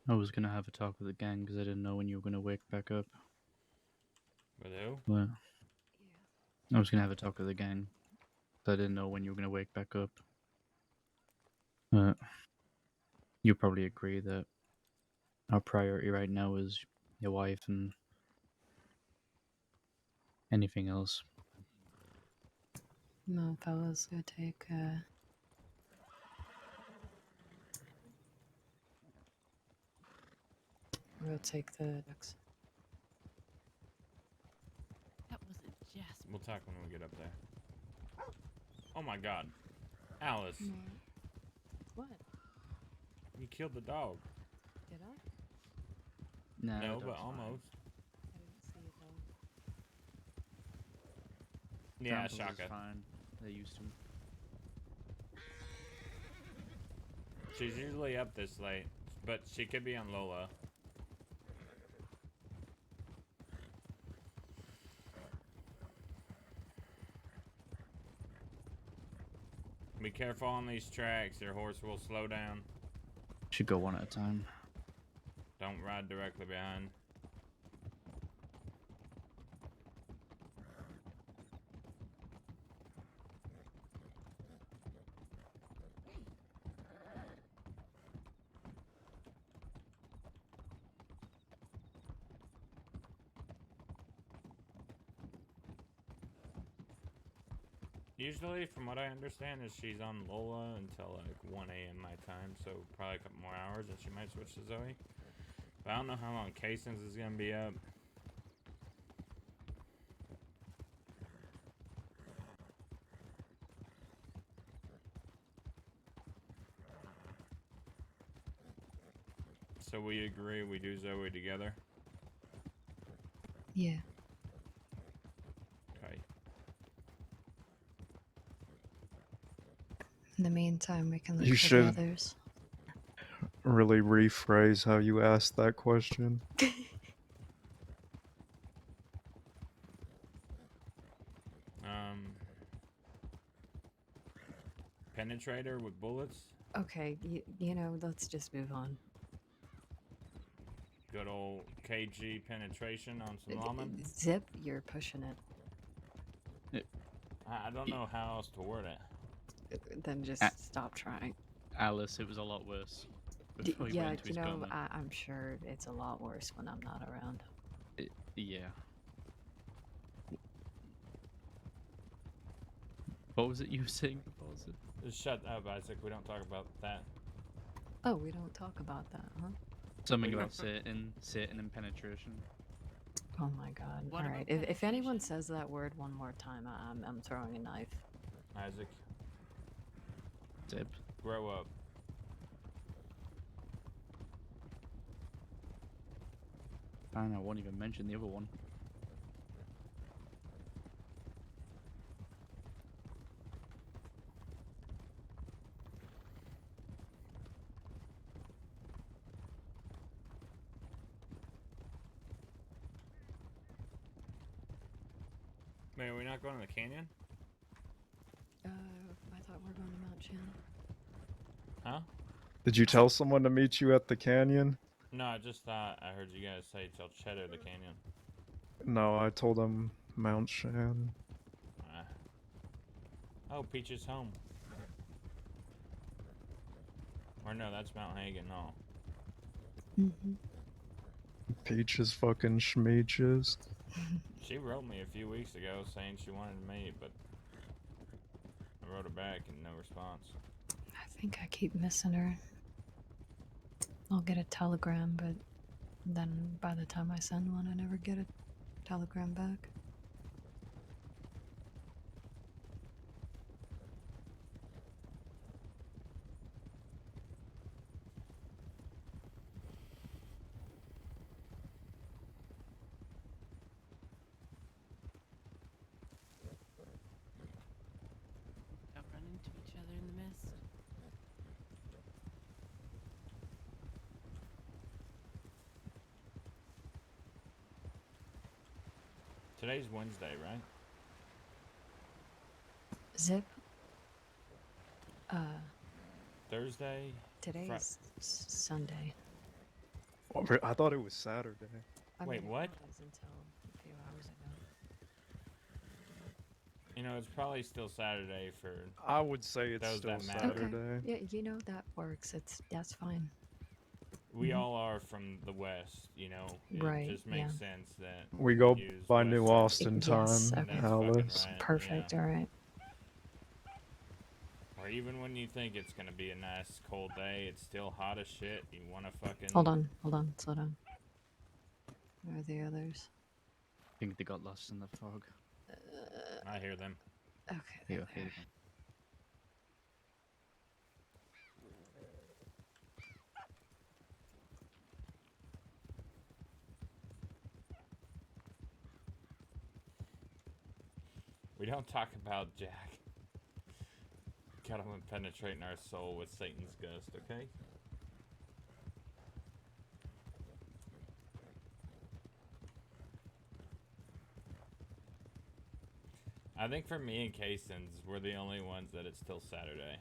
[SPEAKER 4] I was gonna have a talk with the gang because I didn't know when you were gonna wake back up.
[SPEAKER 1] With who?
[SPEAKER 4] Well, I was gonna have a talk with the gang. I didn't know when you were gonna wake back up. You probably agree that our priority right now is your wife and anything else.
[SPEAKER 5] No, fellas, go take, we'll take the ducks.
[SPEAKER 2] That wasn't Jasper.
[SPEAKER 1] We'll talk when we get up there. Oh my god. Alice.
[SPEAKER 5] What?
[SPEAKER 1] You killed the dog.
[SPEAKER 5] Did I?
[SPEAKER 10] No,
[SPEAKER 1] No,
[SPEAKER 10] the
[SPEAKER 1] but
[SPEAKER 10] dog's fine.
[SPEAKER 1] almost.
[SPEAKER 5] I didn't see it though.
[SPEAKER 1] Yeah,
[SPEAKER 10] Tramples is
[SPEAKER 1] Shaka.
[SPEAKER 10] fine. They're used to him.
[SPEAKER 1] She's usually up this late, but she could be on Lola. Be careful on these tracks, your horse will slow down.
[SPEAKER 10] Should go one at a time.
[SPEAKER 1] Don't ride directly behind. Usually, from what I understand, is she's on Lola until like 1 a.m. my time, so probably a couple more hours, and she might switch to Zoe. But I don't know how long Cason's is gonna be up. So we agree we do Zoe together.
[SPEAKER 5] Yeah.
[SPEAKER 1] Okay.
[SPEAKER 5] In the meantime, we can look
[SPEAKER 6] You
[SPEAKER 5] for
[SPEAKER 6] should-
[SPEAKER 5] the others.
[SPEAKER 6] Really rephrase how you asked that question.
[SPEAKER 1] Penetrator with bullets.
[SPEAKER 5] Okay, you know, let's just move on.
[SPEAKER 1] Good old KG penetration on some ramen.
[SPEAKER 5] Zip, you're pushing it.
[SPEAKER 1] I don't know how else to word it.
[SPEAKER 5] Then just stop trying.
[SPEAKER 10] Alice, it was a lot worse. Before he
[SPEAKER 5] Yeah,
[SPEAKER 10] went into
[SPEAKER 5] you
[SPEAKER 10] his
[SPEAKER 5] know,
[SPEAKER 10] coma.
[SPEAKER 5] I'm sure it's a lot worse when I'm not around.
[SPEAKER 10] Yeah. What was it you were saying before?
[SPEAKER 1] Just shut up, Isaac. We don't talk about that.
[SPEAKER 5] Oh, we don't talk about that, huh?
[SPEAKER 10] Something about Satan and penetration.
[SPEAKER 5] Oh my god.
[SPEAKER 2] What
[SPEAKER 5] Alright,
[SPEAKER 2] about
[SPEAKER 5] if anyone says that word one more time, I'm throwing a knife.
[SPEAKER 1] Isaac,
[SPEAKER 10] Zip.
[SPEAKER 1] grow up.
[SPEAKER 10] Fine, I won't even mention the other one.
[SPEAKER 1] Wait, are we not going to the canyon?
[SPEAKER 5] I thought we were going to Mount Shannon.
[SPEAKER 1] Huh?
[SPEAKER 6] Did you tell someone to meet you at the canyon?
[SPEAKER 1] No, I just thought I heard you guys say tell Cheddar the canyon.
[SPEAKER 6] No, I told him Mount Shan.
[SPEAKER 1] Oh, Peach is home. Or no, that's Mount Hagen, no.
[SPEAKER 5] Mm-hmm.
[SPEAKER 6] Peaches fucking schmeeches.
[SPEAKER 1] She wrote me a few weeks ago saying she wanted to meet, but I wrote her back and no response.
[SPEAKER 5] I think I keep missing her. I'll get a telegram, but then by the time I send one, I never get a telegram back.
[SPEAKER 2] Don't run into each other in the mist.
[SPEAKER 1] Today's Wednesday, right?
[SPEAKER 5] Zip.
[SPEAKER 1] Thursday?
[SPEAKER 5] Today's Sunday.
[SPEAKER 6] I thought it was Saturday.
[SPEAKER 1] Wait,
[SPEAKER 5] it
[SPEAKER 1] what?
[SPEAKER 5] was until a few hours ago.
[SPEAKER 1] You know, it's probably still Saturday for
[SPEAKER 6] I would say it's
[SPEAKER 1] those
[SPEAKER 6] still
[SPEAKER 1] that matter.
[SPEAKER 6] Saturday.
[SPEAKER 5] Yeah, you know that works. That's fine.
[SPEAKER 1] We
[SPEAKER 5] Mhm.
[SPEAKER 1] all are from the West, you know. It
[SPEAKER 5] Right,
[SPEAKER 1] just makes
[SPEAKER 5] yeah.
[SPEAKER 1] sense that
[SPEAKER 6] We go
[SPEAKER 1] use
[SPEAKER 6] by New
[SPEAKER 1] Western.
[SPEAKER 6] Austin
[SPEAKER 5] Yes,
[SPEAKER 6] time,
[SPEAKER 5] okay.
[SPEAKER 1] That's fucking
[SPEAKER 6] Alice.
[SPEAKER 1] right,
[SPEAKER 5] Perfect.
[SPEAKER 1] yeah.
[SPEAKER 5] All right.
[SPEAKER 1] Or even when you think it's gonna be a nice cold day, it's still hot as shit. You wanna fucking
[SPEAKER 5] Hold on. Slow down. Where are the others?
[SPEAKER 10] I think they got lost in the fog.
[SPEAKER 1] I hear them.
[SPEAKER 5] Okay.
[SPEAKER 10] Here,
[SPEAKER 5] they're
[SPEAKER 10] here
[SPEAKER 5] there.
[SPEAKER 10] they come.
[SPEAKER 1] We don't talk about Jack. Got him penetrating our soul with Satan's ghost, okay? I think for me and Kayson's, we're the only ones that it's still Saturday.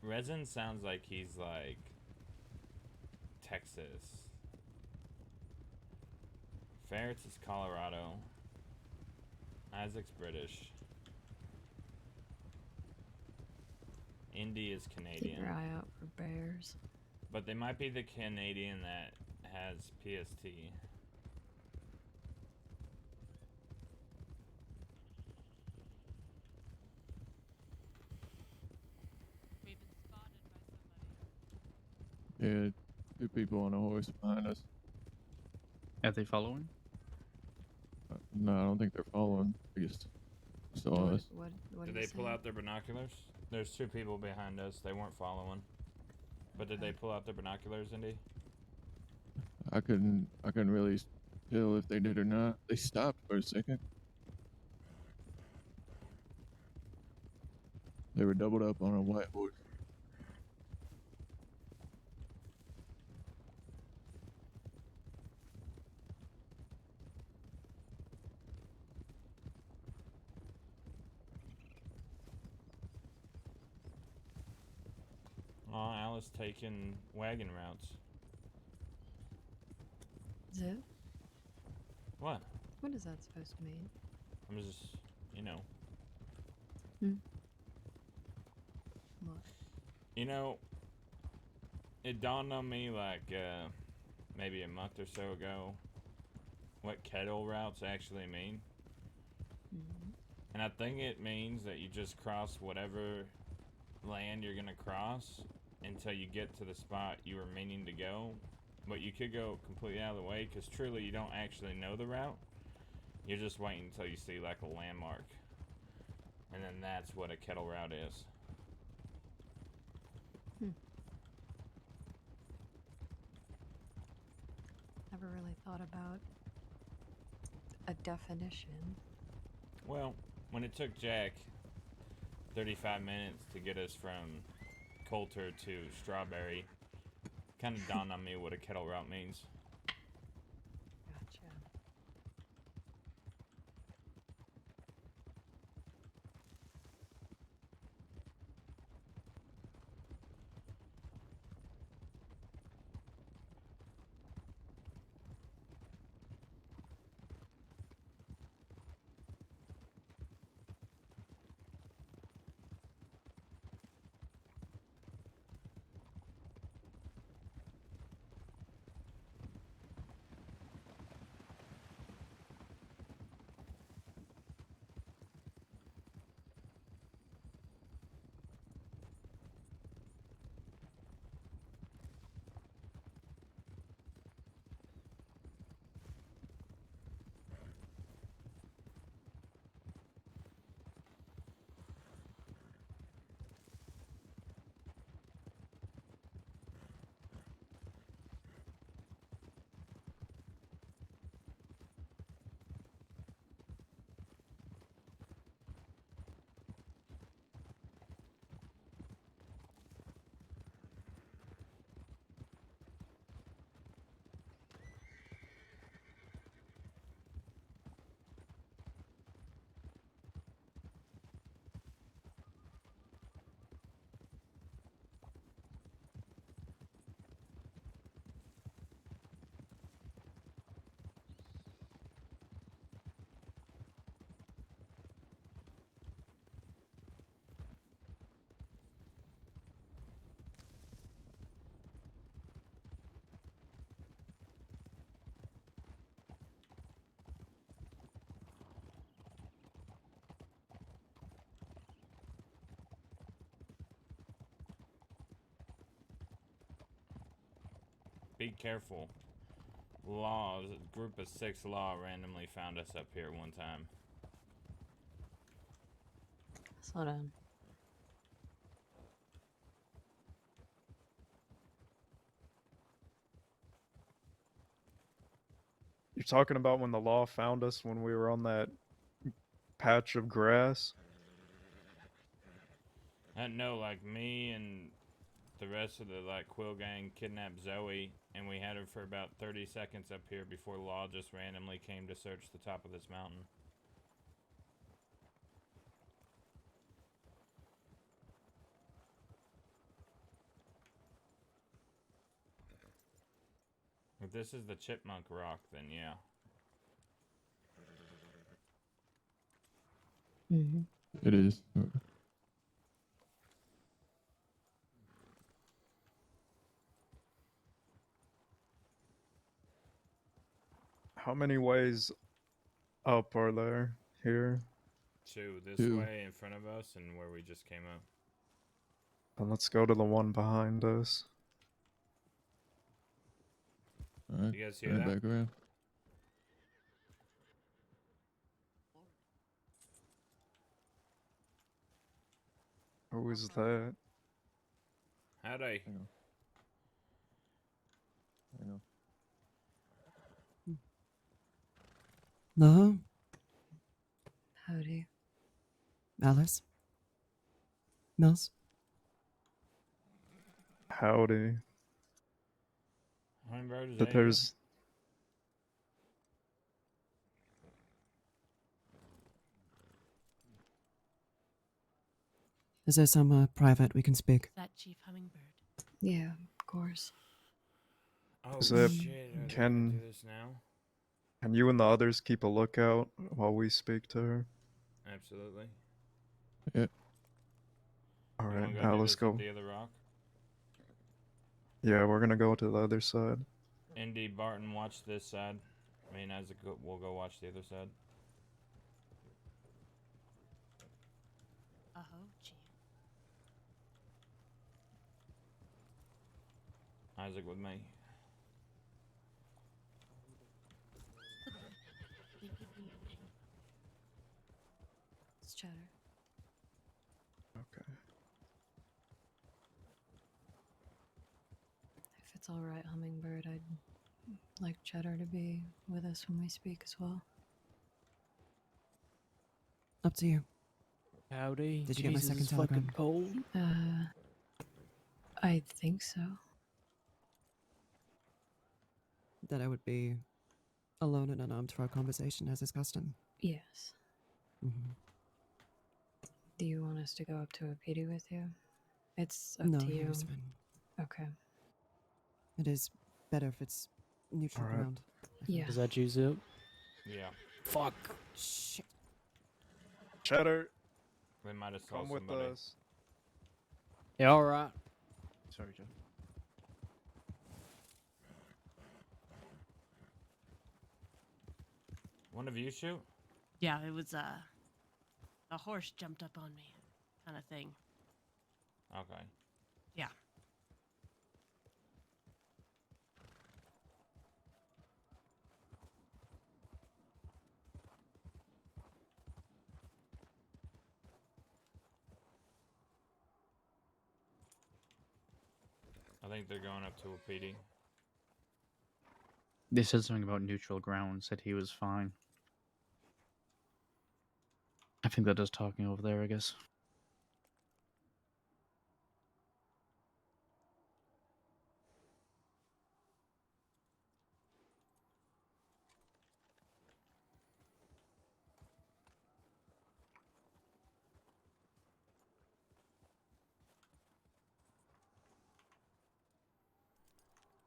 [SPEAKER 1] Resin sounds like he's like Texas. Ferrets is Colorado. Isaac's British. Indy is
[SPEAKER 5] Keep
[SPEAKER 1] Canadian.
[SPEAKER 5] your eye out for bears.
[SPEAKER 1] But they might be the Canadian that has PST.
[SPEAKER 2] We've been spotted by somebody.
[SPEAKER 7] Yeah, two people on a horse behind us.
[SPEAKER 10] Are they following?
[SPEAKER 7] No, I don't think they're following. They just saw us.
[SPEAKER 5] What
[SPEAKER 1] Did
[SPEAKER 5] are you
[SPEAKER 1] they pull
[SPEAKER 5] saying?
[SPEAKER 1] out their binoculars? There's two people behind us. They weren't following. But did they pull out their binoculars, Indy?
[SPEAKER 7] I couldn't really tell if they did or not. They stopped for a second. They were doubled up on a white horse.
[SPEAKER 1] Oh, Alice taking wagon routes.
[SPEAKER 5] Is it?
[SPEAKER 1] What?
[SPEAKER 5] What is that supposed to mean?
[SPEAKER 1] I'm just, you know.
[SPEAKER 5] What?
[SPEAKER 1] You know, it dawned on me like maybe a month or so ago what kettle routes actually mean.
[SPEAKER 5] Mm-hmm.
[SPEAKER 1] And I think it means that you just cross whatever land you're gonna cross until you get to the spot you were meaning to go. But you could go completely out of the way because truly you don't actually know the route. You're just waiting until you see like a landmark. And then that's what a kettle route is.
[SPEAKER 5] Never really thought about a definition.
[SPEAKER 1] Well, when it took Jack 35 minutes to get us from Coulter to Strawberry, kind of dawned on me what a kettle route means.
[SPEAKER 5] Gotcha.
[SPEAKER 1] Be careful. Laws, a group of 6 law randomly found us up here one time.
[SPEAKER 5] Slow down.
[SPEAKER 6] You're talking about when the law found us when we were on that patch of grass?
[SPEAKER 1] No, like me and the rest of the like Quil gang kidnapped Zoe, and we had her for about 30 seconds up here before law just randomly came to search the top of this mountain. If this is the Chipmunk Rock, then yeah.
[SPEAKER 7] It is.
[SPEAKER 6] How many ways up are there here?
[SPEAKER 1] Two, this
[SPEAKER 7] Two.
[SPEAKER 1] way in front of us and where we just came up.
[SPEAKER 6] Then let's go to the one behind us.
[SPEAKER 7] All right.
[SPEAKER 1] You guys hear
[SPEAKER 7] Right
[SPEAKER 1] that?
[SPEAKER 7] back around.
[SPEAKER 6] Who is that?
[SPEAKER 1] Howdy.
[SPEAKER 7] Hang on. Hang on.
[SPEAKER 12] No,
[SPEAKER 5] Howdy.
[SPEAKER 12] Alice. Mills.
[SPEAKER 6] Howdy.
[SPEAKER 1] Hummingbird, is
[SPEAKER 6] But
[SPEAKER 1] that you?
[SPEAKER 6] there's
[SPEAKER 12] Is there somewhere private we can speak?
[SPEAKER 2] Is that Chief Hummingbird?
[SPEAKER 5] Yeah, of course.
[SPEAKER 1] Oh
[SPEAKER 6] Zip,
[SPEAKER 1] shit, are they gonna do this now?
[SPEAKER 6] can you and the others keep a lookout while we speak to her?
[SPEAKER 1] Absolutely.
[SPEAKER 7] Yeah.
[SPEAKER 6] All
[SPEAKER 1] You
[SPEAKER 6] right,
[SPEAKER 1] wanna go
[SPEAKER 6] now
[SPEAKER 1] do
[SPEAKER 6] let's
[SPEAKER 1] this up
[SPEAKER 6] go.
[SPEAKER 1] the other rock?
[SPEAKER 6] Yeah, we're gonna go to the other side.
[SPEAKER 1] Indy, Barton, watch this side. I mean, Isaac, we'll go watch the other side.
[SPEAKER 2] Oh, Chief.
[SPEAKER 1] Isaac with me.
[SPEAKER 5] It's Cheddar.
[SPEAKER 6] Okay.
[SPEAKER 5] If it's alright, Hummingbird, I'd like Cheddar to be with us when we speak as well.
[SPEAKER 12] Up to you.
[SPEAKER 10] Howdy.
[SPEAKER 12] Did you get my second telegram?
[SPEAKER 10] Cold.
[SPEAKER 5] I think so.
[SPEAKER 12] That I would be alone and unarmed for our conversation as is custom.
[SPEAKER 5] Yes.
[SPEAKER 12] Mm-hmm.
[SPEAKER 5] Do you want us to go up to a PD with you? It's up
[SPEAKER 12] No,
[SPEAKER 5] to you.
[SPEAKER 12] here's fine.
[SPEAKER 5] Okay.
[SPEAKER 12] It is better if it's neutral
[SPEAKER 6] Alright.
[SPEAKER 12] ground.
[SPEAKER 5] Yeah.
[SPEAKER 10] Does that use up?
[SPEAKER 1] Yeah.
[SPEAKER 10] Fuck.
[SPEAKER 12] Shit.
[SPEAKER 6] Cheddar,
[SPEAKER 1] They might have saw
[SPEAKER 6] come with
[SPEAKER 1] somebody.
[SPEAKER 6] us.
[SPEAKER 10] Yeah, alright.
[SPEAKER 4] Sorry, Joe.
[SPEAKER 1] One of you shoot?
[SPEAKER 2] Yeah, it was a horse jumped up on me, kind of thing.
[SPEAKER 1] Okay.
[SPEAKER 2] Yeah.
[SPEAKER 1] I think they're going up to a PD.
[SPEAKER 10] They said something about neutral ground, said he was fine. I think that does talking over there, I guess.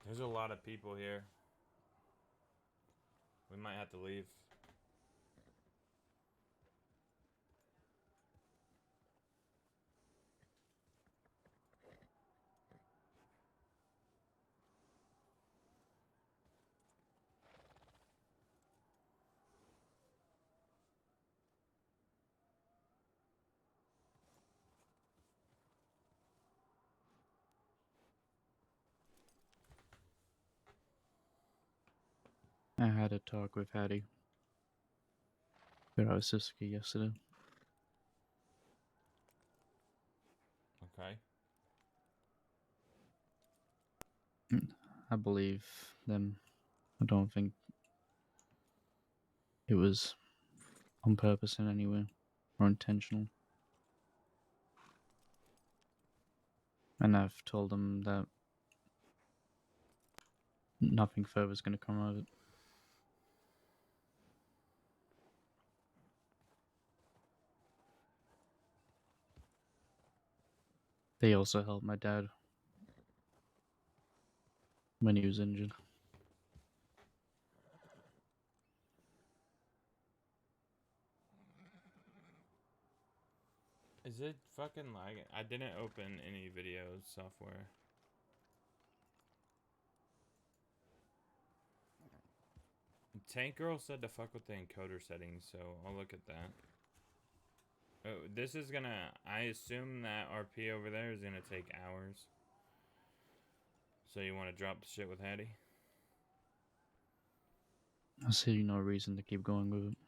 [SPEAKER 1] There's a lot of people here. We might have to leave.
[SPEAKER 10] I had a talk with Hattie. Got out of Siski yesterday.
[SPEAKER 1] Okay.
[SPEAKER 10] I believe them. I don't think
[SPEAKER 4] it was on purpose in any way or intentional. And I've told them that nothing further is going to come of it. They also helped my dad when he was injured.
[SPEAKER 1] Is it fucking lagging? I didn't open any video software. Tank Girl said to fuck with the encoder settings, so I'll look at that. Oh, this is gonna... I assume that RP over there is gonna take hours. So you want to drop the shit with Hattie?
[SPEAKER 4] I see no reason to keep going with it.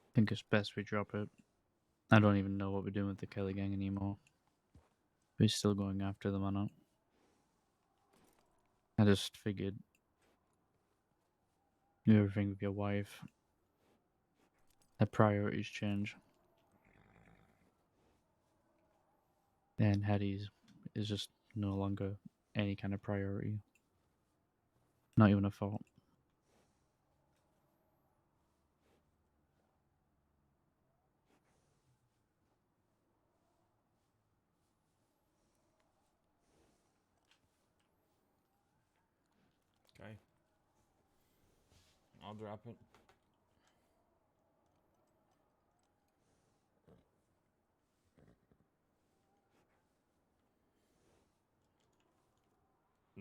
[SPEAKER 4] I think it's best we drop it. I don't even know what we're doing with the Kelly gang anymore. We're still going after them or not. I just figured everything with your wife, the priorities change. And Hattie's is just no longer any kind of priority. Not even a thought.
[SPEAKER 1] Okay. I'll drop it.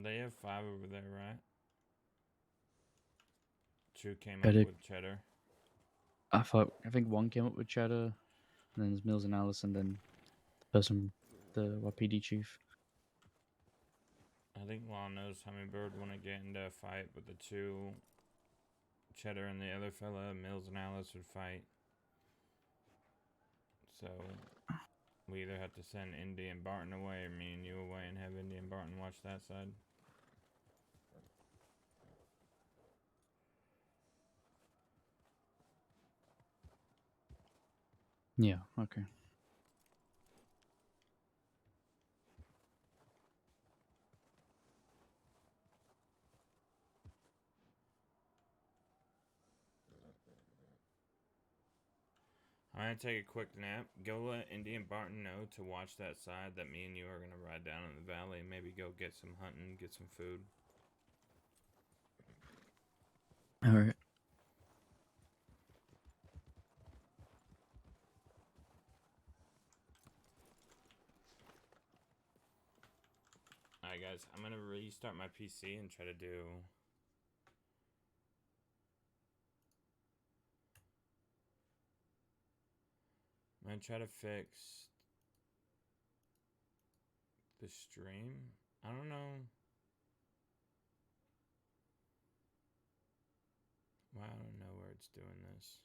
[SPEAKER 1] They have 5 over there, right? 2 came up with Cheddar.
[SPEAKER 4] I think one came up with Cheddar, and then there's Mills and Allison, then the person, the PD chief.
[SPEAKER 1] I think Law knows Hummingbird want to get into a fight with the 2. Cheddar and the other fella, Mills and Alice would fight. So we either have to send Indy and Barton away, or me and you away, and have Indy and Barton watch that side.
[SPEAKER 4] Yeah, okay.
[SPEAKER 1] I'm gonna take a quick nap. Go let Indy and Barton know to watch that side, that me and you are gonna ride down in the valley and maybe go get some hunting, get some food.
[SPEAKER 4] Alright.
[SPEAKER 1] Alright guys, I'm gonna restart my PC and try to do... I'm gonna try to fix the stream. I don't know why I don't know where it's doing this.